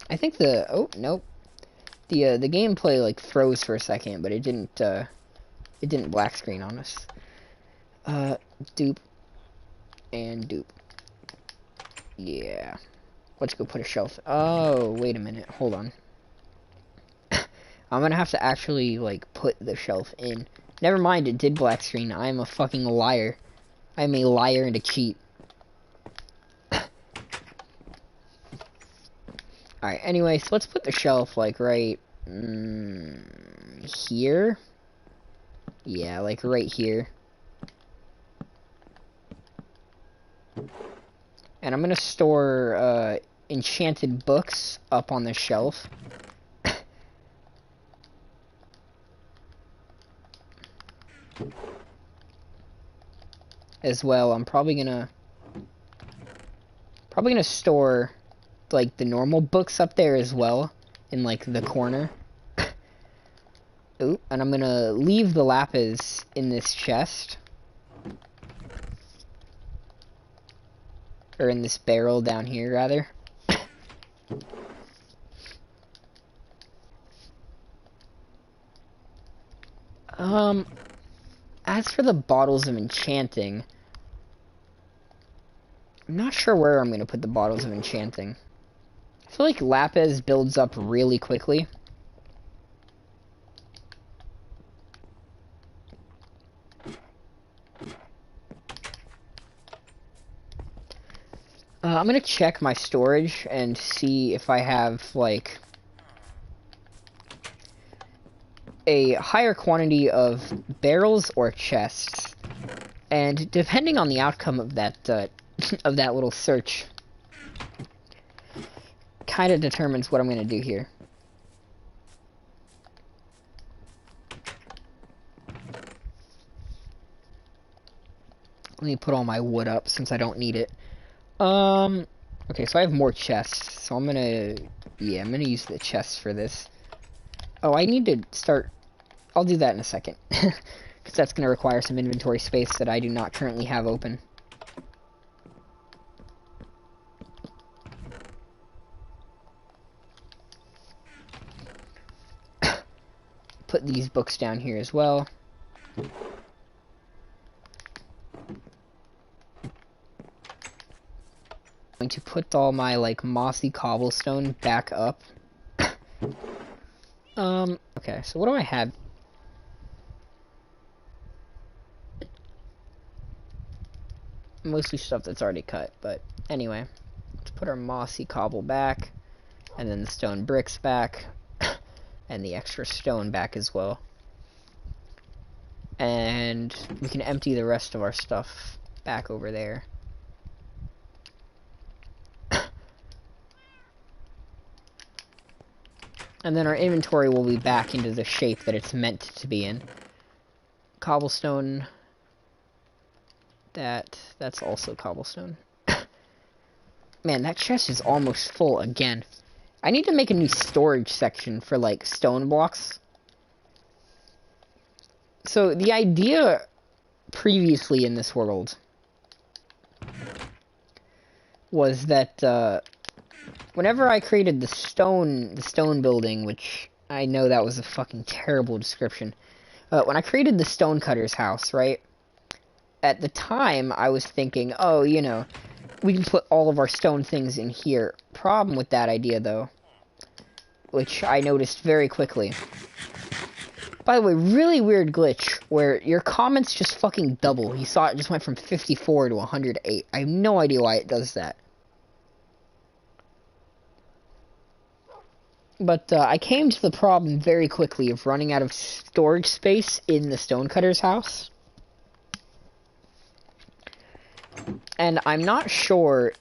S1: I think oh nope, the gameplay like froze for a second, but it didn't black screen on us. Dupe and dupe. Yeah, let's go put a shelf. Oh, wait a minute, hold on. I'm gonna have to actually like put the shelf in. Never mind, it did black screen. I'm a fucking liar. I'm a liar and a cheat. Alright, anyway, so let's put the shelf, like, right... here? Yeah, like, right here. And I'm gonna store, enchanted books up on the shelf. As well, I'm probably gonna store like the normal books up there as well in like the corner. Ooh, and I'm gonna leave the lapis in this chest, or in this barrel down here rather. As for the bottles of enchanting, I'm not sure where I'm gonna put the bottles of enchanting. I feel like lapis builds up really quickly. I'm gonna check my storage and see if I have, like, a higher quantity of barrels or chests. And depending on the outcome of that little search, kind of determines what I'm gonna do here. Let me put all my wood up since I don't need it. Okay, so I have more chests, so I'm gonna use the chests for this. Oh, I need to start... I'll do that in a second. Because that's gonna require some inventory space that I do not currently have open. Put these books down here as well. Going to put all my like mossy cobblestone back up. Okay, so what do I have? Mostly stuff that's already cut, but anyway. Let's put our mossy cobble back, and then the stone bricks back, and the extra stone back as well. And we can empty the rest of our stuff back over there. And then our inventory will be back into the shape that it's meant to be in. Cobblestone. That's also cobblestone. Man, that chest is almost full again. I need to make a new storage section for, like, stone blocks. So, the idea previously in this world was that, whenever I created the stone building, which I know that was a fucking terrible description. When I created the stonecutters house, right? At the time, I was thinking, oh, you know, we can put all of our stone things in here. Problem with that idea, though, which I noticed very quickly. By the way, really weird glitch where your comments just fucking double. You saw it just went from 54 to 108. I have no idea why it does that. But I came to the problem very quickly of running out of storage space in the stonecutter's house. And I'm not sure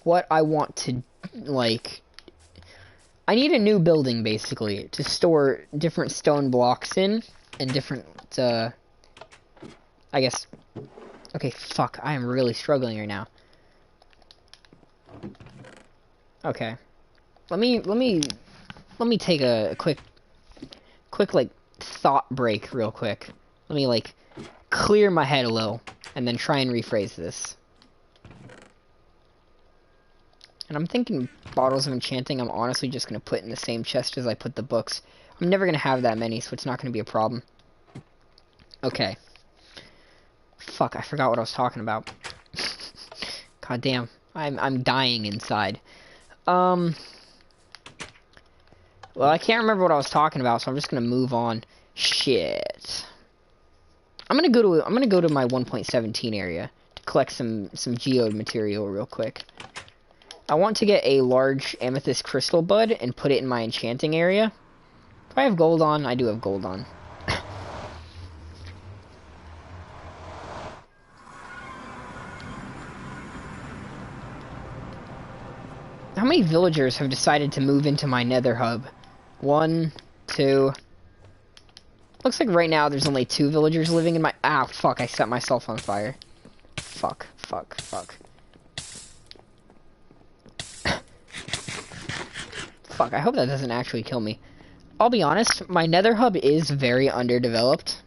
S1: what I want to, like... I need a new building, basically, to store different stone blocks in, and different, I guess... Okay, fuck, I am really struggling right now. Okay. Let me take a quick, like, thought break real quick. Let me, like, clear my head a little, and then try and rephrase this. And I'm thinking bottles of enchanting I'm honestly just going to put in the same chest as I put the books. I'm never going to have that many, so it's not going to be a problem. Okay. Fuck, I forgot what I was talking about. God damn. I'm dying inside. Well, I can't remember what I was talking about, so I'm just going to move on. Shit. I'm going to go to my 1.17 area to collect some geode material real quick. I want to get a large amethyst crystal bud and put it in my enchanting area. Do I have gold on? I do have gold on. How many villagers have decided to move into my nether hub? 1, 2... Looks like right now there's only 2 villagers living in my... Ah, fuck, I set myself on fire. Fuck. Fuck, I hope that doesn't actually kill me. I'll be honest, my nether hub is very underdeveloped.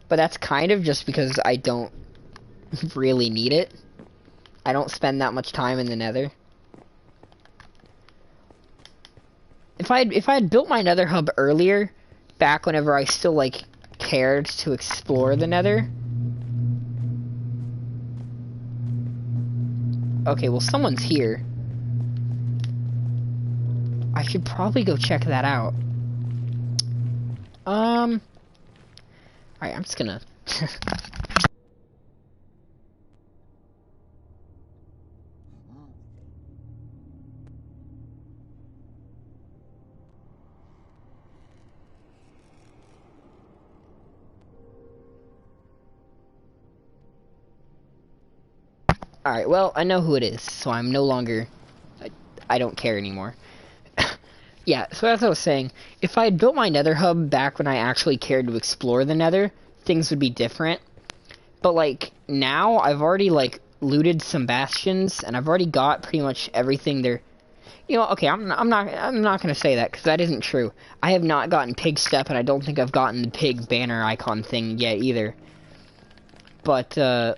S1: But that's kind of just because I don't really need it. I don't spend that much time in the nether. If I had built my nether hub earlier, back whenever I still, like, cared to explore the nether... Okay, well, someone's here. I should probably go check that out. Alright, I'm just gonna... Alright, well, I know who it is, so I'm no longer... I don't care anymore. Yeah, so as I was saying, if I had built my nether hub back when I actually cared to explore the nether, things would be different. But, like, now, I've already, like, looted some bastions, and I've already got pretty much everything there. You know, okay, I'm not gonna say that, because that isn't true. I have not gotten pig step, and I don't think I've gotten the pig banner icon thing yet, either. But, I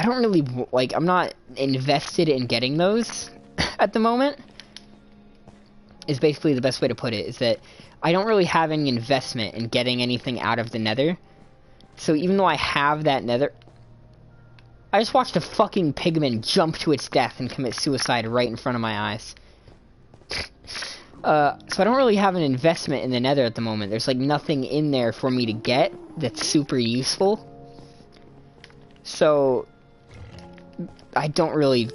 S1: don't really, like, I'm not invested in getting those at the moment. Is basically the best way to put it, is that I don't really have any investment in getting anything out of the nether. So even though I have that nether... I just watched a fucking pigman jump to its death and commit suicide right in front of my eyes. So I don't really have an investment in the nether at the moment. There's like nothing in there for me to get that's super useful. So I don't really,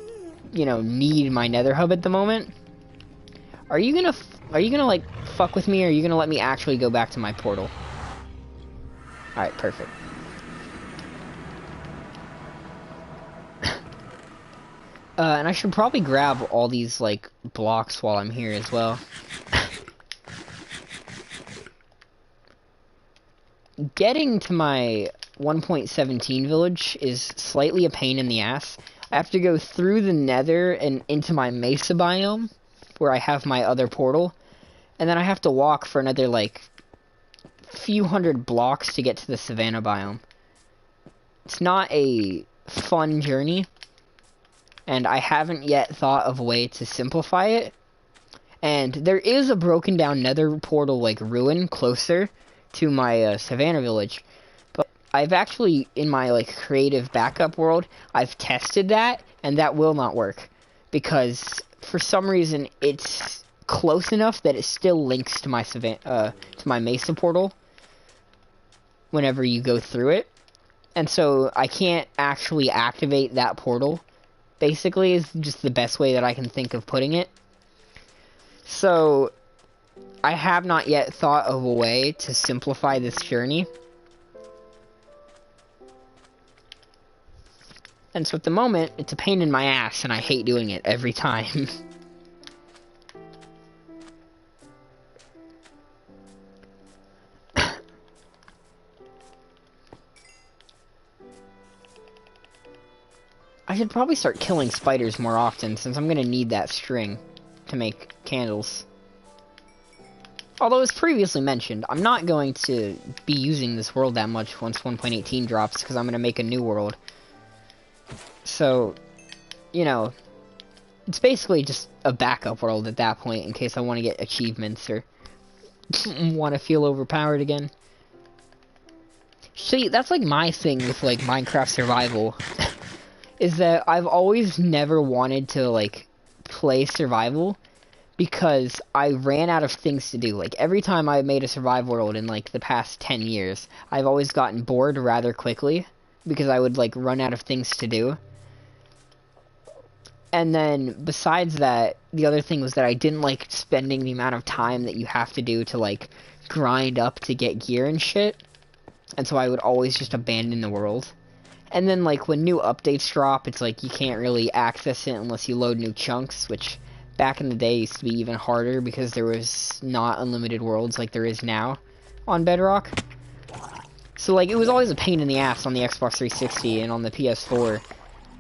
S1: you know, need my nether hub at the moment. Are you gonna like fuck with me, or are you gonna let me actually go back to my portal? Alright, perfect. And I should probably grab all these, like, blocks while I'm here as well. Getting to my 1.17 village is slightly a pain in the ass. I have to go through the nether and into my mesa biome, where I have my other portal, and then I have to walk for another, like, few hundred blocks to get to the savanna biome. It's not a fun journey, and I haven't yet thought of a way to simplify it. And there is a broken down nether portal, like, ruin closer to my savanna village, but I've actually, in my, like, creative backup world, I've tested that, and that will not work, because for some reason, it's close enough that it still links to my mesa portal whenever you go through it. And so I can't actually activate that portal, basically, is just the best way that I can think of putting it. So I have not yet thought of a way to simplify this journey. And so at the moment, it's a pain in my ass, and I hate doing it every time. I should probably start killing spiders more often, since I'm gonna need that string to make candles. Although, as previously mentioned, I'm not going to be using this world that much once 1.18 drops, because I'm gonna make a new world. So, you know, it's basically just a backup world at that point, in case I want to get achievements, or want to feel overpowered again. See, that's like my thing with, like, Minecraft survival. Is that I've always never wanted to, like, play survival because I ran out of things to do. Like, every time I made a survival world in, like, the past 10 years, I've always gotten bored rather quickly because I would, like, run out of things to do. And then, besides that, the other thing was that I didn't like spending the amount of time that you have to do to, like, grind up to get gear and shit. And so I would always just abandon the world. And then, like, when new updates drop, it's like you can't really access it unless you load new chunks, which back in the day used to be even harder because there was not unlimited worlds like there is now on Bedrock. So, like, it was always a pain in the ass on the Xbox 360 and on the PS4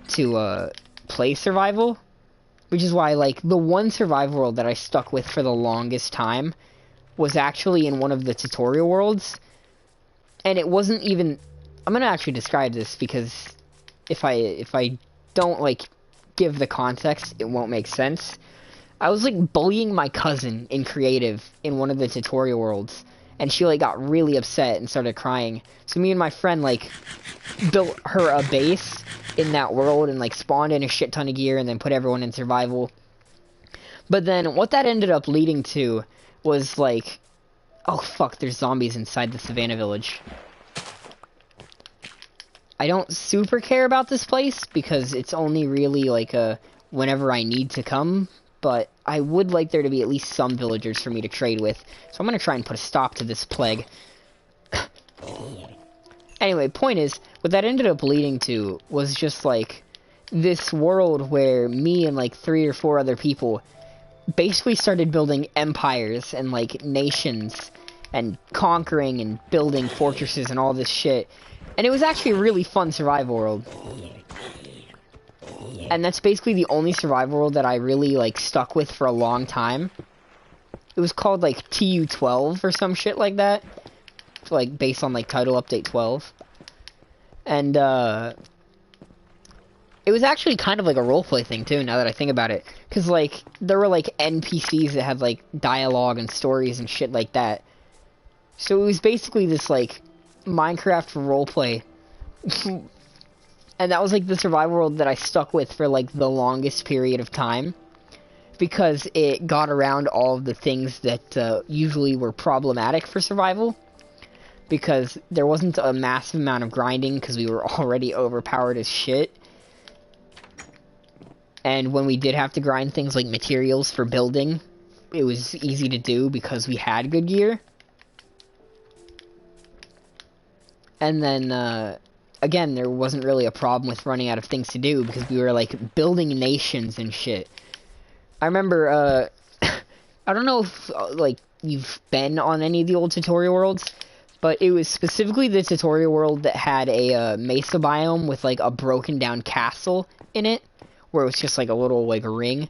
S1: to, play survival. Which is why, like, the one survival world that I stuck with for the longest time was actually in one of the tutorial worlds. And it wasn't even... I'm gonna actually describe this because if I don't, like, give the context, it won't make sense. I was, like, bullying my cousin in creative in one of the tutorial worlds, and she, like, got really upset and started crying. So me and my friend, like, built her a base in that world and, like, spawned in a shit ton of gear and then put everyone in survival. But then what that ended up leading to was, like, oh fuck, there's zombies inside the Savannah Village. I don't super care about this place because it's only really like whenever I need to come, but I would like there to be at least some villagers for me to trade with. So I'm gonna try and put a stop to this plague. Anyway, point is, what that ended up leading to was just like this world where me and like 3 or 4 other people basically started building empires and like nations and conquering and building fortresses and all this shit. And it was actually a really fun survival world. And that's basically the only survival world that I really, like, stuck with for a long time. It was called, like, TU12 or some shit like that. Like, based on, like, Title Update 12. And, it was actually kind of like a roleplay thing, too, now that I think about it. Because, like, there were, like, NPCs that had, like, dialogue and stories and shit like that. So it was basically this, like, Minecraft roleplay. And that was like the survival world that I stuck with for like the longest period of time, because it got around all of the things that usually were problematic for survival, because there wasn't a massive amount of grinding because we were already overpowered as shit. And when we did have to grind things like materials for building, it was easy to do because we had good gear. And then, again, there wasn't really a problem with running out of things to do because we were, like, building nations and shit. I remember, I don't know if, like, you've been on any of the old tutorial worlds, but it was specifically the tutorial world that had a mesa biome with, like, a broken down castle in it, where it was just, like, a little, like, ring.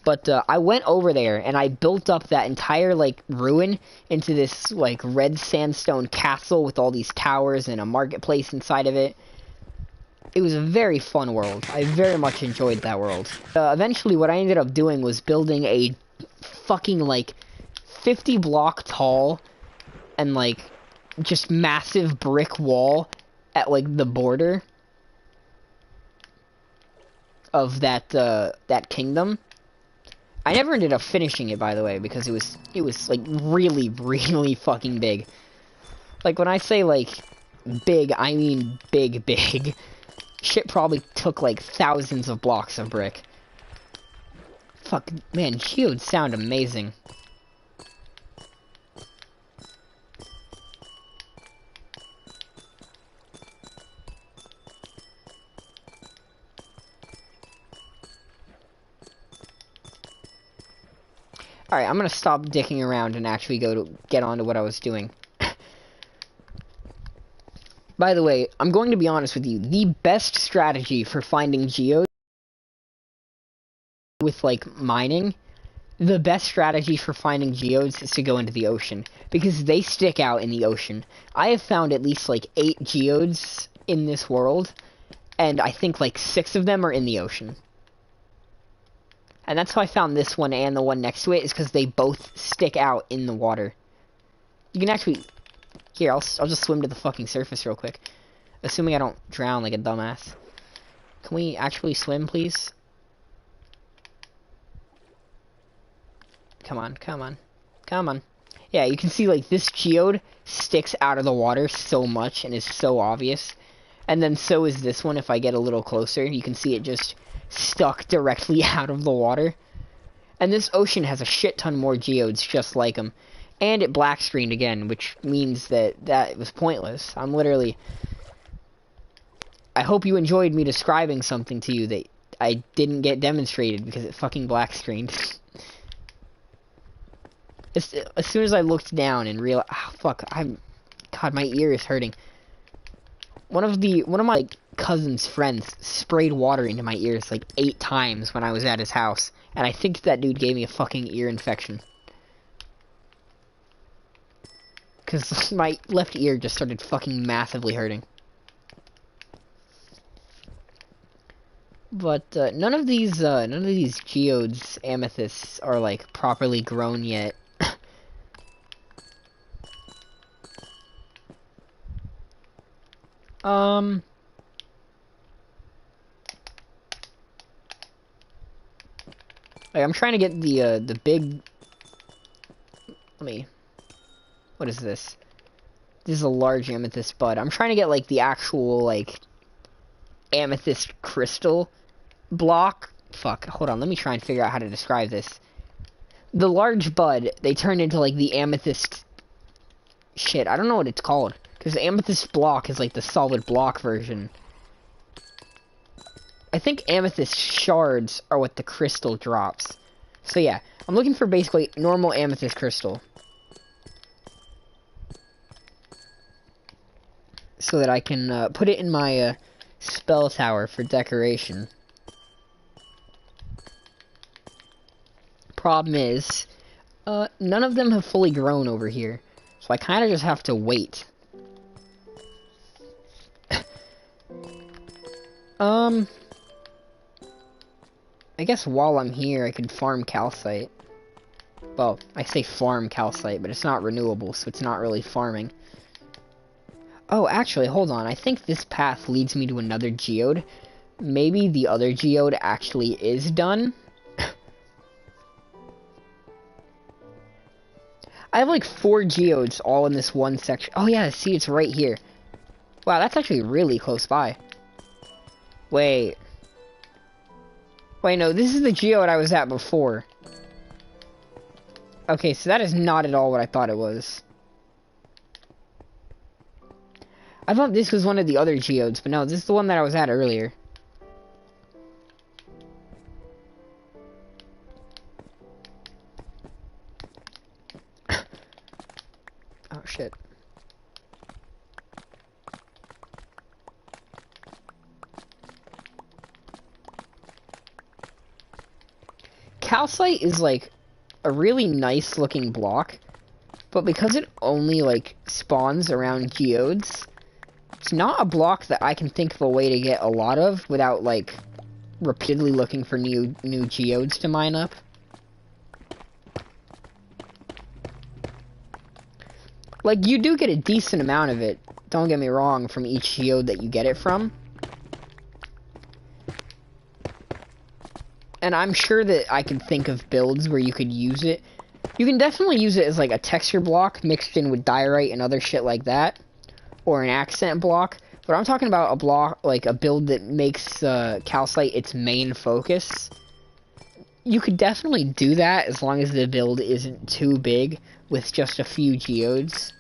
S1: But I went over there, and I built up that entire, like, ruin into this, like, red sandstone castle with all these towers and a marketplace inside of it. It was a very fun world. I very much enjoyed that world. Eventually, what I ended up doing was building a fucking, like, 50 block tall and, like, just massive brick wall at, like, the border of that, that kingdom. I never ended up finishing it, by the way, because it was like really, really fucking big. Like when I say like big, I mean big, big. Shit probably took like thousands of blocks of brick. Fuck, man, geodes sound amazing. Alright, I'm gonna stop dicking around and actually get on to what I was doing. By the way, I'm going to be honest with you. The best strategy for finding geodes with, like, mining, the best strategy for finding geodes is to go into the ocean. Because they stick out in the ocean. I have found at least, like, 8 geodes in this world. And I think, like, 6 of them are in the ocean. And that's how I found this one and the one next to it, is because they both stick out in the water. You can actually... Here, I'll just swim to the fucking surface real quick. Assuming I don't drown like a dumbass. Can we actually swim, please? Come on, come on. Come on. Yeah, you can see, like, this geode sticks out of the water so much and is so obvious. And then so is this one if I get a little closer. You can see it just... stuck directly out of the water. And this ocean has a shit ton more geodes just like them. And it black screened again, which means that was pointless. I'm literally... I hope you enjoyed me describing something to you that I didn't get demonstrated because it fucking black screened. As soon as I looked down and realized... Oh, fuck, God, my ear is hurting. One of my... like, cousin's friends sprayed water into my ears like 8 times when I was at his house, and I think that dude gave me a fucking ear infection. Cause my left ear just started fucking massively hurting. But none of these geodes, amethysts, are like properly grown yet. Like, I'm trying to get the big... What is this? This is a large amethyst bud. I'm trying to get, like, the actual, like, amethyst crystal block. Fuck, hold on, let me try and figure out how to describe this. The large bud, they turn into, like, the amethyst... Shit, I don't know what it's called. Because the amethyst block is, like, the solid block version. I think amethyst shards are what the crystal drops. So yeah, I'm looking for basically normal amethyst crystal. So that I can put it in my spell tower for decoration. Problem is, none of them have fully grown over here. So I kind of just have to wait. I guess while I'm here, I could farm calcite. Well, I say farm calcite, but it's not renewable, so it's not really farming. Oh, actually, hold on. I think this path leads me to another geode. Maybe the other geode actually is done. I have like 4 geodes all in this one section. Oh yeah, see, it's right here. Wow, that's actually really close by. Wait. Wait, no, this is the geode I was at before. Okay, so that is not at all what I thought it was. I thought this was one of the other geodes, but no, this is the one that I was at earlier. Oh, shit. Calcite is, like, a really nice looking block, but because it only, like, spawns around geodes, it's not a block that I can think of a way to get a lot of without, like, repeatedly looking for new geodes to mine up. Like, you do get a decent amount of it, don't get me wrong, from each geode that you get it from. and I'm sure that I could think of builds where you could use it. You can definitely use it as like a texture block mixed in with diorite and other shit like that, or an accent block. But I'm talking about a block, like a build that makes calcite its main focus. You could definitely do that as long as the build isn't too big with just a few geodes.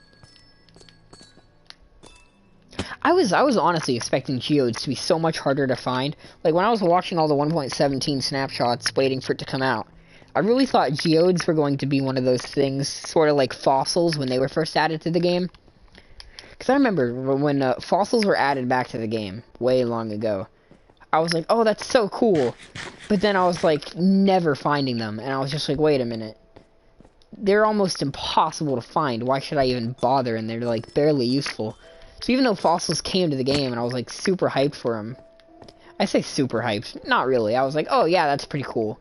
S1: I was honestly expecting geodes to be so much harder to find. Like when I was watching all the 1.17 snapshots waiting for it to come out, I really thought geodes were going to be one of those things, sort of like fossils when they were first added to the game. Because I remember when fossils were added back to the game, way long ago, I was like, oh, that's so cool. But then I was like, never finding them. And I was just like, wait a minute. They're almost impossible to find. Why should I even bother? And they're like barely useful. So even though fossils came to the game and I was like super hyped for them. I say super hyped. Not really. I was like, oh yeah, that's pretty cool.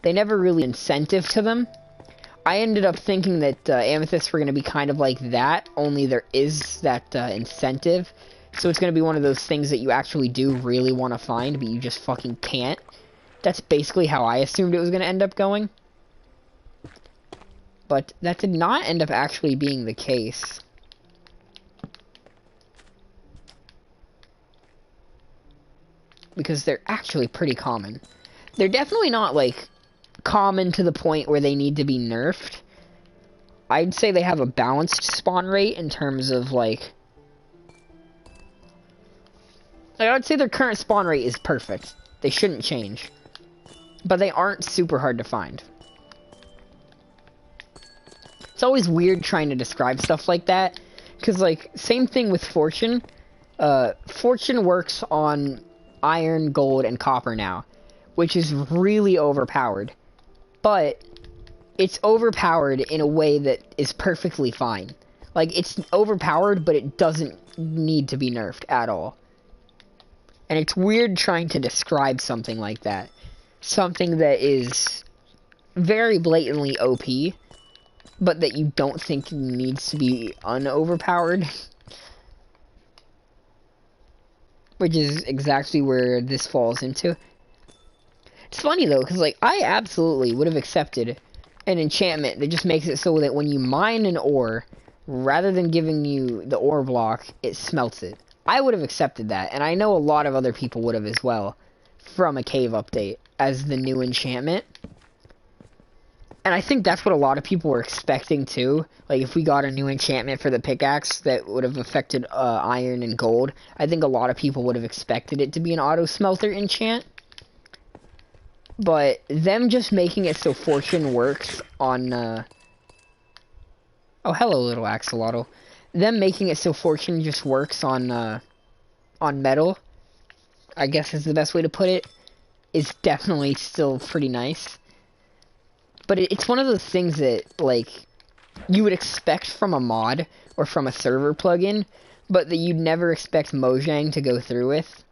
S1: They never really incentive to them. I ended up thinking that amethysts were going to be kind of like that, only there is that incentive. So it's going to be one of those things that you actually do really want to find, but you just fucking can't. That's basically how I assumed it was going to end up going. But that did not end up actually being the case. Because they're actually pretty common. They're definitely not, like, common to the point where they need to be nerfed. I'd say they have a balanced spawn rate in terms of, like... I would say their current spawn rate is perfect. They shouldn't change. But they aren't super hard to find. It's always weird trying to describe stuff like that. Because, like, same thing with Fortune. Fortune works on iron, gold, and copper now. Which is really overpowered. But it's overpowered in a way that is perfectly fine. Like, it's overpowered, but it doesn't need to be nerfed at all. And it's weird trying to describe something like that. Something that is very blatantly OP, but that you don't think needs to be unoverpowered. Which is exactly where this falls into. It's funny, though, because, like, I absolutely would have accepted an enchantment that just makes it so that when you mine an ore, rather than giving you the ore block, it smelts it. I would have accepted that, and I know a lot of other people would have as well, from a cave update, as the new enchantment. And I think that's what a lot of people were expecting, too. Like, if we got a new enchantment for the pickaxe that would have affected iron and gold, I think a lot of people would have expected it to be an auto-smelter enchant. But them just making it so Fortune works on, oh, hello, little axolotl. Them making it so Fortune just works on metal, I guess is the best way to put it, is definitely still pretty nice. But it's one of those things that, like, you would expect from a mod, or from a server plugin, but that you'd never expect Mojang to go through with.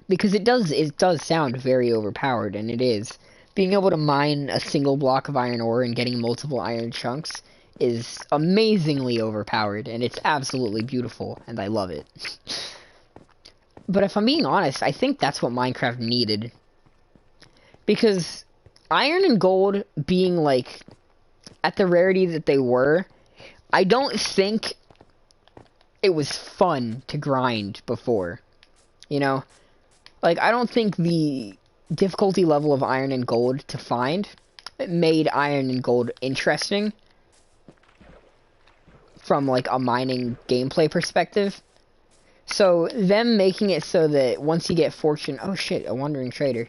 S1: Because it does sound very overpowered, and it is. Being able to mine a single block of iron ore and getting multiple iron chunks is amazingly overpowered, and it's absolutely beautiful, and I love it. But if I'm being honest, I think that's what Minecraft needed. Because iron and gold being, like, at the rarity that they were, I don't think it was fun to grind before. You know? Like, I don't think the difficulty level of iron and gold to find made iron and gold interesting from, like, a mining gameplay perspective. So, them making it so that once you get fortune... Oh, shit, a wandering trader.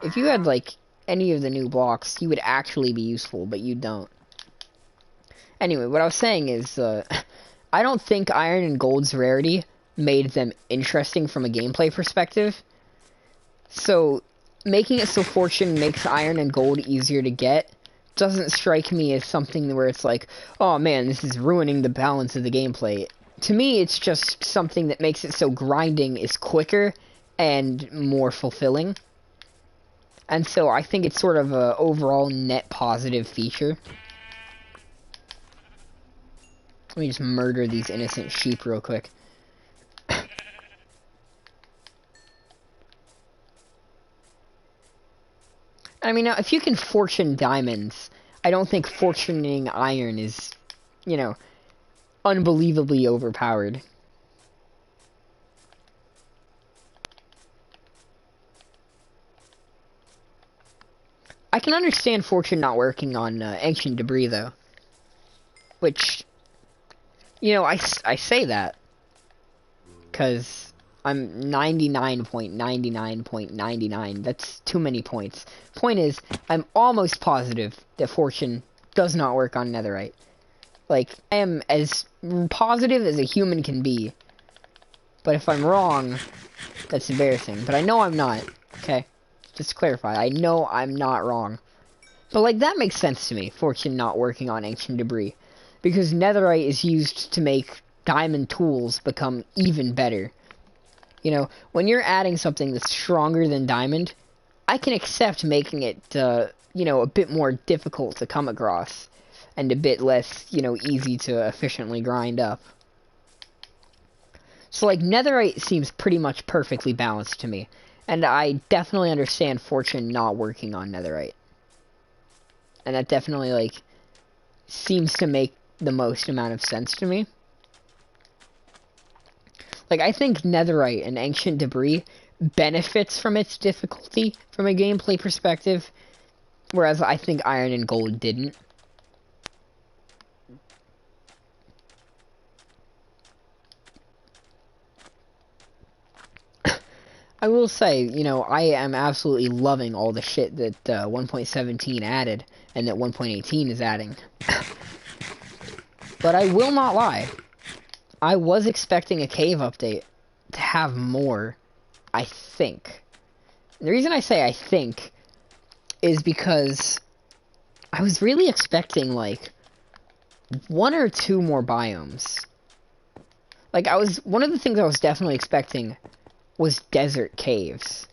S1: If you had, like, any of the new blocks, you would actually be useful, but you don't. Anyway, what I was saying is, I don't think iron and gold's rarity made them interesting from a gameplay perspective. So, making it so fortune makes iron and gold easier to get doesn't strike me as something where it's like, oh man, this is ruining the balance of the gameplay. To me, it's just something that makes it so grinding is quicker and more fulfilling. And so I think it's sort of a overall net positive feature. Let me just murder these innocent sheep real quick. I mean, if you can fortune diamonds, I don't think fortuning iron is, you know, unbelievably overpowered. I can understand fortune not working on ancient debris, though. Which, you know, I say that because I'm 99.99.99. That's too many points. Point is, I'm almost positive that fortune does not work on netherite. Like, I am as positive as a human can be. But if I'm wrong, that's embarrassing. But I know I'm not, okay? Just to clarify, I know I'm not wrong. But, like, that makes sense to me, fortune not working on ancient debris. Because netherite is used to make diamond tools become even better. You know, when you're adding something that's stronger than diamond, I can accept making it, you know, a bit more difficult to come across. And a bit less, you know, easy to efficiently grind up. So, like, netherite seems pretty much perfectly balanced to me. And I definitely understand fortune not working on netherite. And that definitely, like, seems to make the most amount of sense to me. Like, I think netherite and ancient debris benefits from its difficulty from a gameplay perspective. Whereas I think iron and gold didn't. I will say, you know, I am absolutely loving all the shit that 1.17 added, and that 1.18 is adding. But I will not lie. I was expecting a cave update to have more, I think. And the reason I say I think is because I was really expecting, like, 1 or 2 more biomes. Like, one of the things I was definitely expecting was desert caves.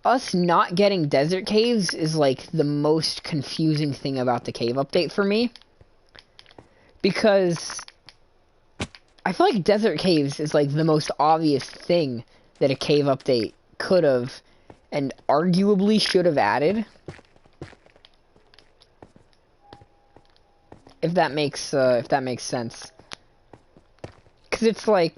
S1: Us not getting desert caves is, like, the most confusing thing about the cave update for me. Because I feel like desert caves is, like, the most obvious thing that a cave update could have and arguably should have added. If that makes sense. Because it's like,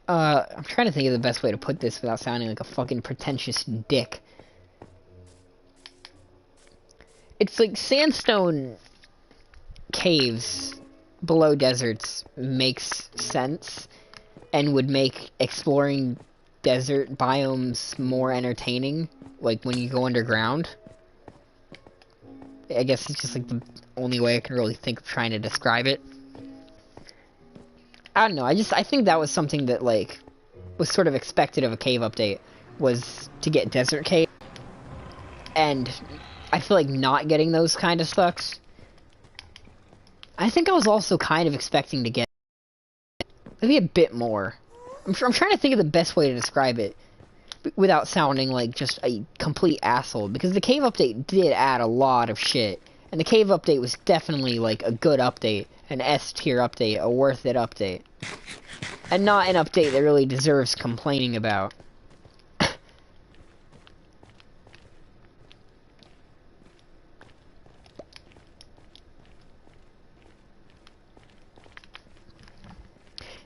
S1: I'm trying to think of the best way to put this without sounding like a fucking pretentious dick. It's like sandstone caves below deserts makes sense and would make exploring desert biomes more entertaining, like when you go underground. I guess it's just like the only way I can really think of trying to describe it. I don't know, I think that was something that, like, was sort of expected of a cave update, was to get desert cave. And I feel like not getting those kind of sucks. I think I was also kind of expecting to get maybe a bit more. I'm trying to think of the best way to describe it without sounding like just a complete asshole, because the cave update did add a lot of shit. And the cave update was definitely, like, a good update, an S-tier update, a worth it update. And not an update that really deserves complaining about.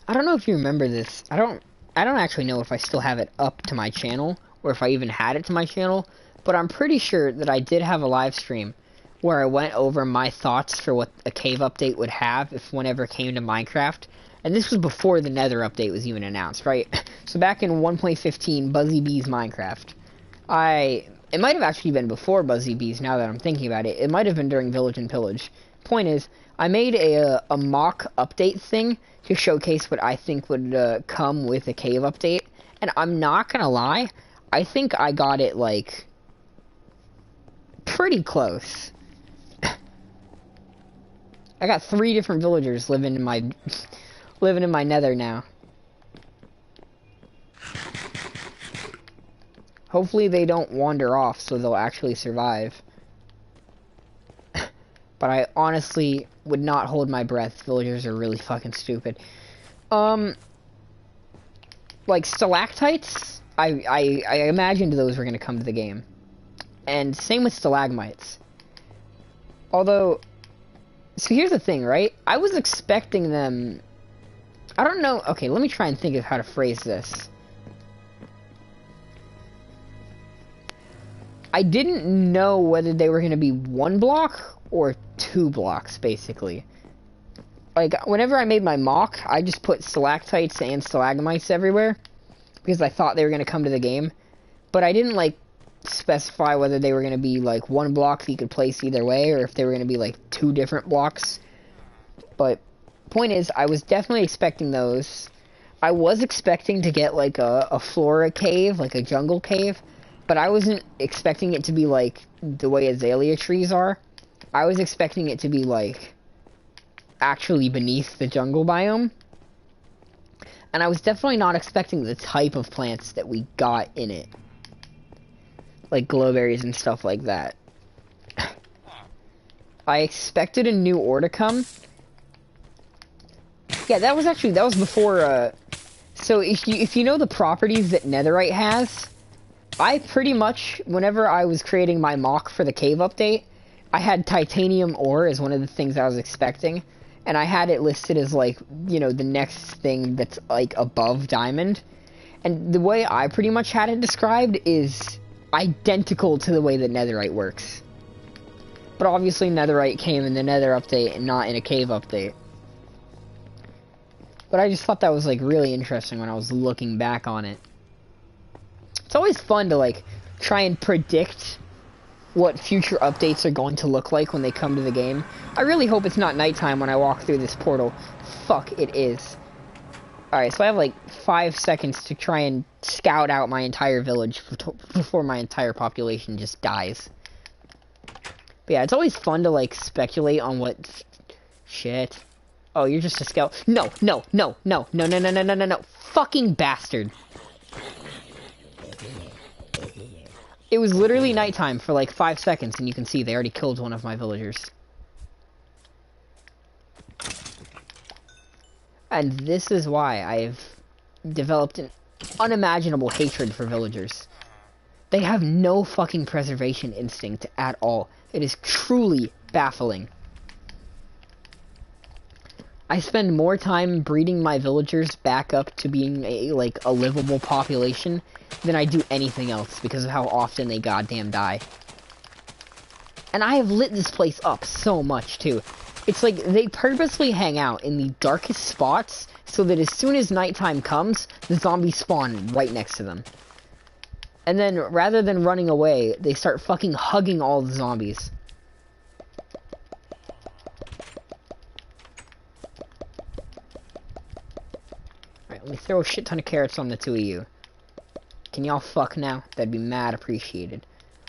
S1: I don't know if you remember this. I don't actually know if I still have it up to my channel, or if I even had it to my channel, but I'm pretty sure that I did have a live stream where I went over my thoughts for what a cave update would have if one ever came to Minecraft. And this was before the Nether update was even announced, right? So back in 1.15, Buzzy Bees Minecraft. It might have actually been before Buzzy Bees, now that I'm thinking about it. It might have been during Village and Pillage. Point is, I made a mock update thing to showcase what I think would come with a cave update. And I'm not gonna lie, I think I got it, like, pretty close. I got 3 different villagers living in my nether now. Hopefully they don't wander off so they'll actually survive. But I honestly would not hold my breath. Villagers are really fucking stupid. Like stalactites, I imagined those were gonna come to the game. And same with stalagmites. Although, so here's the thing, right? I was expecting them... I don't know... Okay, let me try and think of how to phrase this. I didn't know whether they were going to be 1 block or 2 blocks, basically. Like, whenever I made my mock, I just put stalactites and stalagmites everywhere, because I thought they were going to come to the game. But I didn't, like, specify whether they were going to be, like, 1 block that you could place either way, or if they were going to be, like, 2 different blocks. But, point is, I was definitely expecting those. I was expecting to get, like, a flora cave, like a jungle cave. But I wasn't expecting it to be, like, the way azalea trees are. I was expecting it to be, like, actually beneath the jungle biome. And I was definitely not expecting the type of plants that we got in it. Like glowberries and stuff like that. I expected a new ore to come. Yeah, that was before, so if you know the properties that netherite has... I pretty much, whenever I was creating my mock for the cave update, I had titanium ore as one of the things I was expecting, and I had it listed as, like, you know, the next thing that's, like, above diamond. And the way I pretty much had it described is identical to the way that netherite works. But obviously netherite came in the nether update and not in a cave update. But I just thought that was, like, really interesting when I was looking back on it. It's always fun to, like, try and predict what future updates are going to look like when they come to the game. I really hope it's not nighttime when I walk through this portal. Fuck, it is. Alright, so I have, like, 5 seconds to try and scout out my entire village before my entire population just dies. But yeah, it's always fun to, like, speculate on what... Shit. Oh, you're just a scout. No, no, no, no, no, no, no, no, no, no, no. Fucking bastard. It was literally nighttime for like 5 seconds, and you can see they already killed one of my villagers. And this is why I've developed an unimaginable hatred for villagers. They have no fucking preservation instinct at all. It is truly baffling. I spend more time breeding my villagers back up to being a livable population than I do anything else because of how often they goddamn die. And I have lit this place up so much too. It's like they purposely hang out in the darkest spots so that as soon as nighttime comes, the zombies spawn right next to them. And then rather than running away, they start fucking hugging all the zombies. Let me throw a shit ton of carrots on the 2 of you. Can y'all fuck now? That'd be mad appreciated.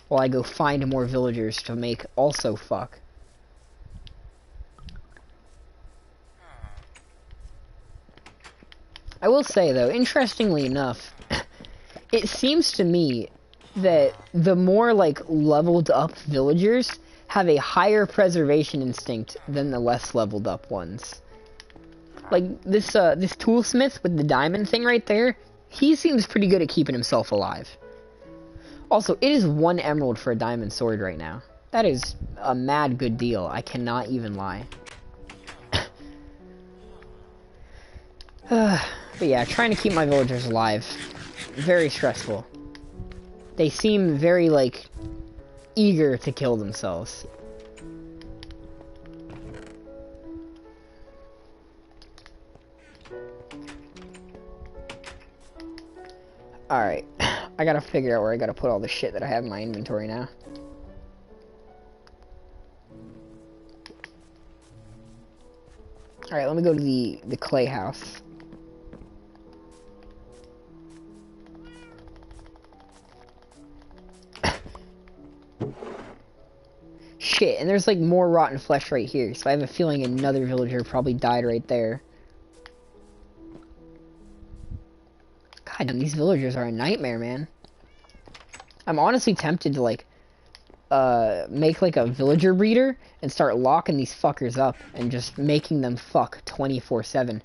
S1: While I go find more villagers to make also fuck. I will say though, interestingly enough, it seems to me that the more like leveled up villagers have a higher preservation instinct than the less leveled up ones. Like, this toolsmith with the diamond thing right there, he seems pretty good at keeping himself alive. Also, it is 1 emerald for a diamond sword right now. That is a mad good deal. I cannot even lie. But yeah, trying to keep my villagers alive. Very stressful. They seem very, like, eager to kill themselves. Alright, I gotta figure out where I gotta put all the shit that I have in my inventory now. Alright, let me go to the clay house. Shit, and there's like more rotten flesh right here, so I have a feeling another villager probably died right there. God damn, these villagers are a nightmare, man. I'm honestly tempted to, like, make, like, a villager breeder and start locking these fuckers up and just making them fuck 24/7.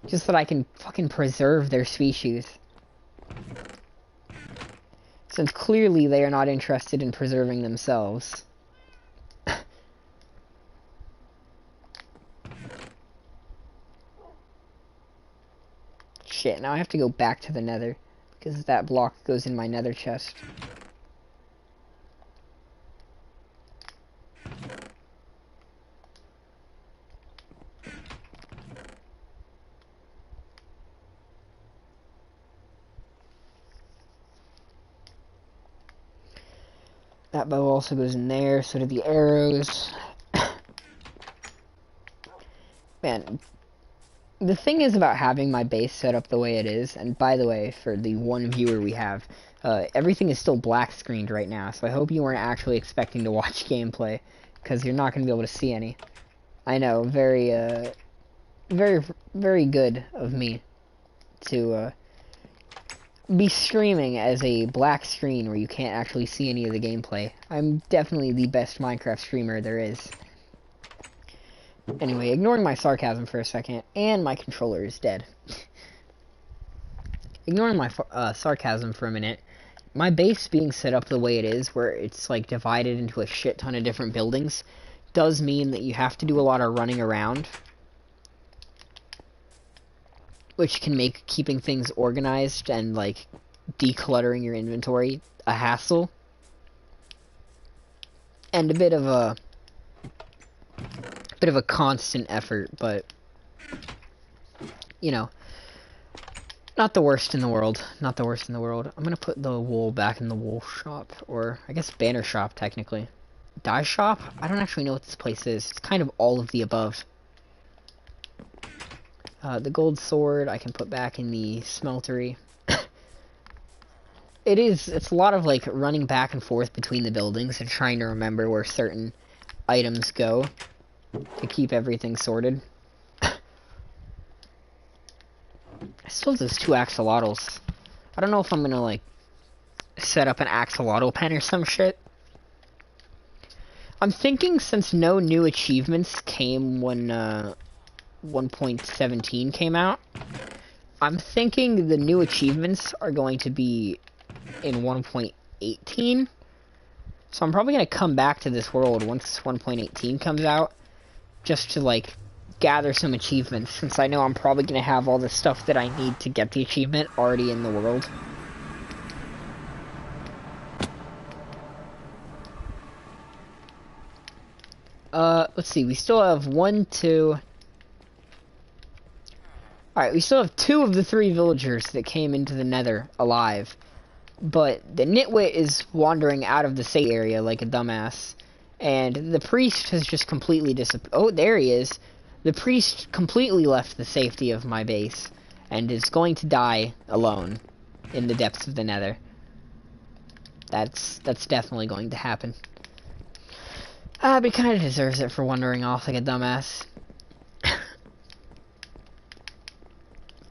S1: Just so that I can fucking preserve their species. Since clearly they are not interested in preserving themselves. Shit, now I have to go back to the nether, because that block goes in my nether chest. That bow also goes in there, so do the arrows. Man, the thing is about having my base set up the way it is, and by the way, for the one viewer we have, everything is still black screened right now, so I hope you weren't actually expecting to watch gameplay, because you're not going to be able to see any. I know, very good of me to, be streaming as a black screen where you can't actually see any of the gameplay. I'm definitely the best Minecraft streamer there is. Anyway, ignoring my sarcasm for a second, and my controller is dead. Ignoring my sarcasm for a minute, my base being set up the way it is, where it's like divided into a shit ton of different buildings, does mean that you have to do a lot of running around, which can make keeping things organized and, like, decluttering your inventory a hassle. And a bit of a constant effort, but, you know, not the worst in the world. Not the worst in the world. I'm gonna put the wool back in the wool shop, or, I guess, banner shop, technically. Dye shop? I don't actually know what this place is. It's kind of all of the above. The gold sword I can put back in the smeltery. It's a lot of, like, running back and forth between the buildings and trying to remember where certain items go to keep everything sorted. I still have those 2 axolotls. I don't know if I'm gonna, like, set up an axolotl pen or some shit. I'm thinking, since no new achievements came when, 1.17 came out, I'm thinking the new achievements are going to be in 1.18, so I'm probably going to come back to this world once 1.18 comes out, just to, like, gather some achievements, since I know I'm probably going to have all the stuff that I need to get the achievement already in the world. Let's see, we still have 1, 2... Alright, we still have 2 of the 3 villagers that came into the nether alive. But the nitwit is wandering out of the safe area like a dumbass. And the priest has just completely disappeared. Oh, there he is. The priest completely left the safety of my base. And is going to die alone in the depths of the nether. That's definitely going to happen. But he kind of deserves it for wandering off like a dumbass.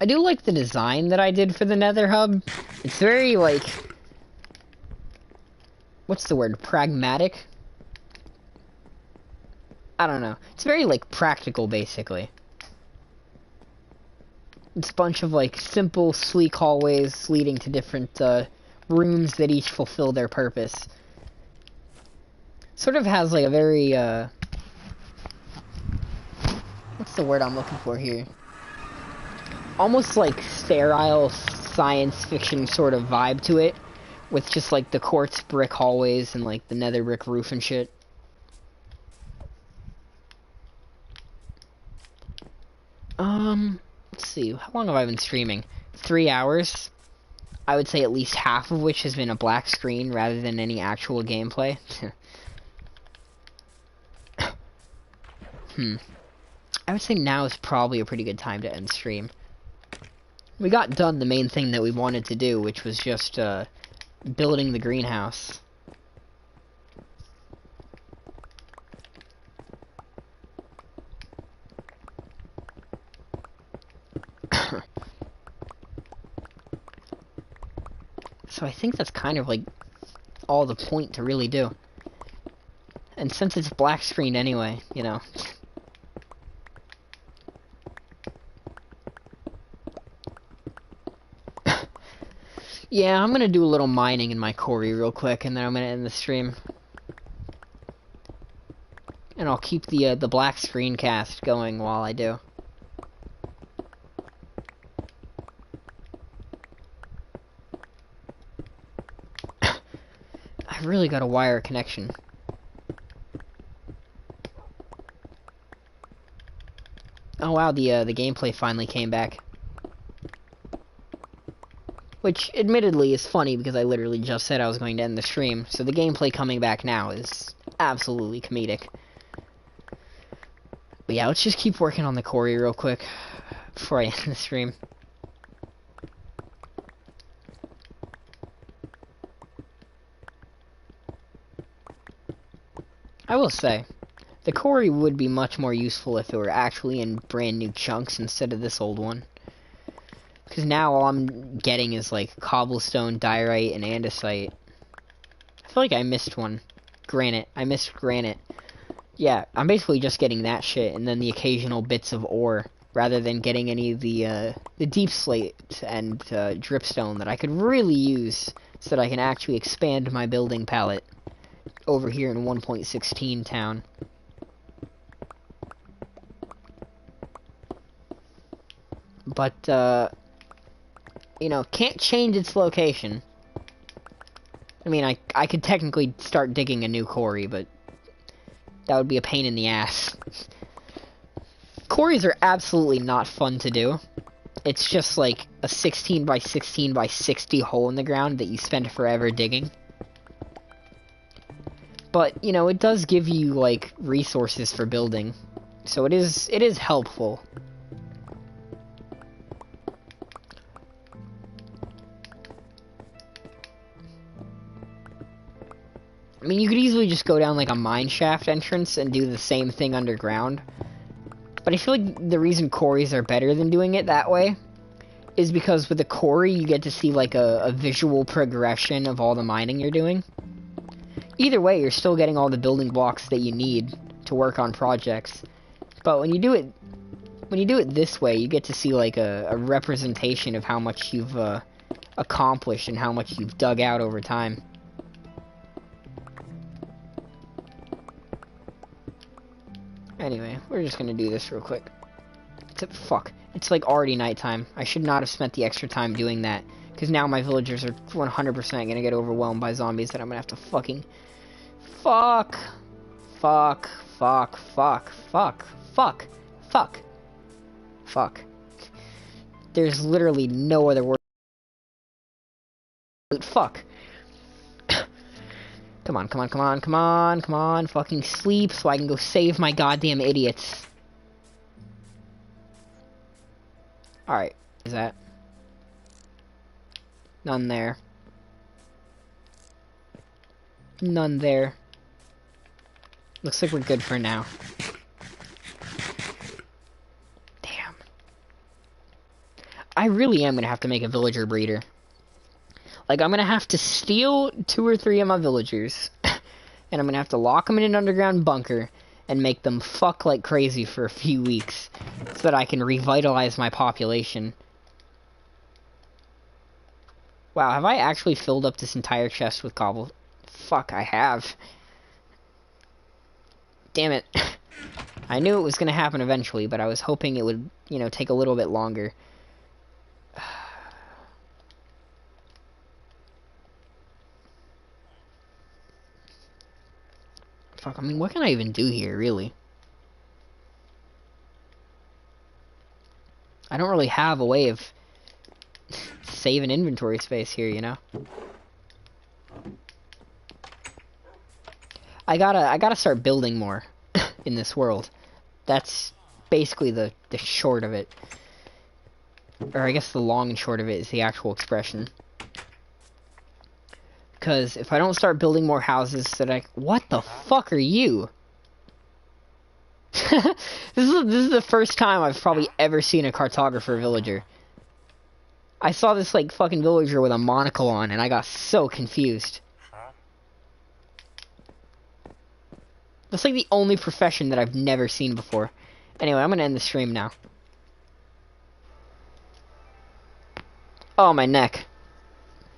S1: I do like the design that I did for the nether hub. It's very, like... what's the word? Pragmatic? I don't know. It's very, like, practical, basically. It's a bunch of, like, simple, sleek hallways leading to different, rooms that each fulfill their purpose. Sort of has, like, a very, what's the word I'm looking for here? Almost, like, sterile science fiction sort of vibe to it, with just, like, the quartz brick hallways and, like, the nether brick roof and shit. Let's see, how long have I been streaming? 3 hours? I would say at least half of which has been a black screen rather than any actual gameplay. I would say now is probably a pretty good time to end stream. We got done the main thing that we wanted to do, which was just, building the greenhouse. So I think that's kind of, like, all the point to really do. And since it's black screened anyway, you know. Yeah, I'm gonna do a little mining in my quarry real quick, and then I'm gonna end the stream. And I'll keep the black screencast going while I do. I really got a wire connection. Oh wow, the gameplay finally came back. Which, admittedly, is funny because I literally just said I was going to end the stream, so the gameplay coming back now is absolutely comedic. But yeah, let's just keep working on the quarry real quick before I end the stream. I will say, the quarry would be much more useful if it were actually in brand new chunks instead of this old one. Because now all I'm getting is like cobblestone, diorite, and andesite. I feel like I missed one. Granite. I missed granite. Yeah, I'm basically just getting that shit and then the occasional bits of ore, rather than getting any of the deep slate and dripstone that I could really use so that I can actually expand my building palette over here in 1.16 town. But, you know, can't change its location. I mean, I could technically start digging a new quarry, but that would be a pain in the ass. Quarries are absolutely not fun to do. It's just like a 16 by 16 by 60 hole in the ground that you spend forever digging. But, you know, it does give you, like, resources for building. So it is helpful. I mean, you could easily just go down, like, a mine shaft entrance and do the same thing underground. But I feel like the reason quarries are better than doing it that way is because with a quarry, you get to see, like, a visual progression of all the mining you're doing. Either way, you're still getting all the building blocks that you need to work on projects. But when you do it this way, you get to see, like, a representation of how much you've accomplished and how much you've dug out over time. Anyway, we're just gonna do this real quick. Fuck. It's like already nighttime. I should not have spent the extra time doing that. Because now my villagers are 100% gonna get overwhelmed by zombies that I'm gonna have to fucking... Fuck. Fuck. Fuck. Fuck. Fuck. Fuck. Fuck. Fuck. There's literally no other word. Fuck. Come on, come on, come on, come on, come on, fucking sleep so I can go save my goddamn idiots. Alright, is that? None there. None there. Looks like we're good for now. Damn. I really am gonna have to make a villager breeder. Like, I'm gonna have to steal 2 or 3 of my villagers, and I'm gonna have to lock them in an underground bunker, and make them fuck like crazy for a few weeks, so that I can revitalize my population. Wow, have I actually filled up this entire chest with cobble? Fuck, I have. Damn it. I knew it was gonna happen eventually, but I was hoping it would, you know, take a little bit longer. Fuck, I mean, what can I even do here, really? I don't really have a way of saving inventory space here, you know? I gotta start building more in this world. That's basically the short of it. Or I guess the long and short of it is the actual expression. Because if I don't start building more houses that I... What the fuck are you? This is the first time I've probably ever seen a cartographer villager. I saw this, like, fucking villager with a monocle on, and I got so confused. That's, like, the only profession that I've never seen before. Anyway, I'm gonna end the stream now. Oh, my neck.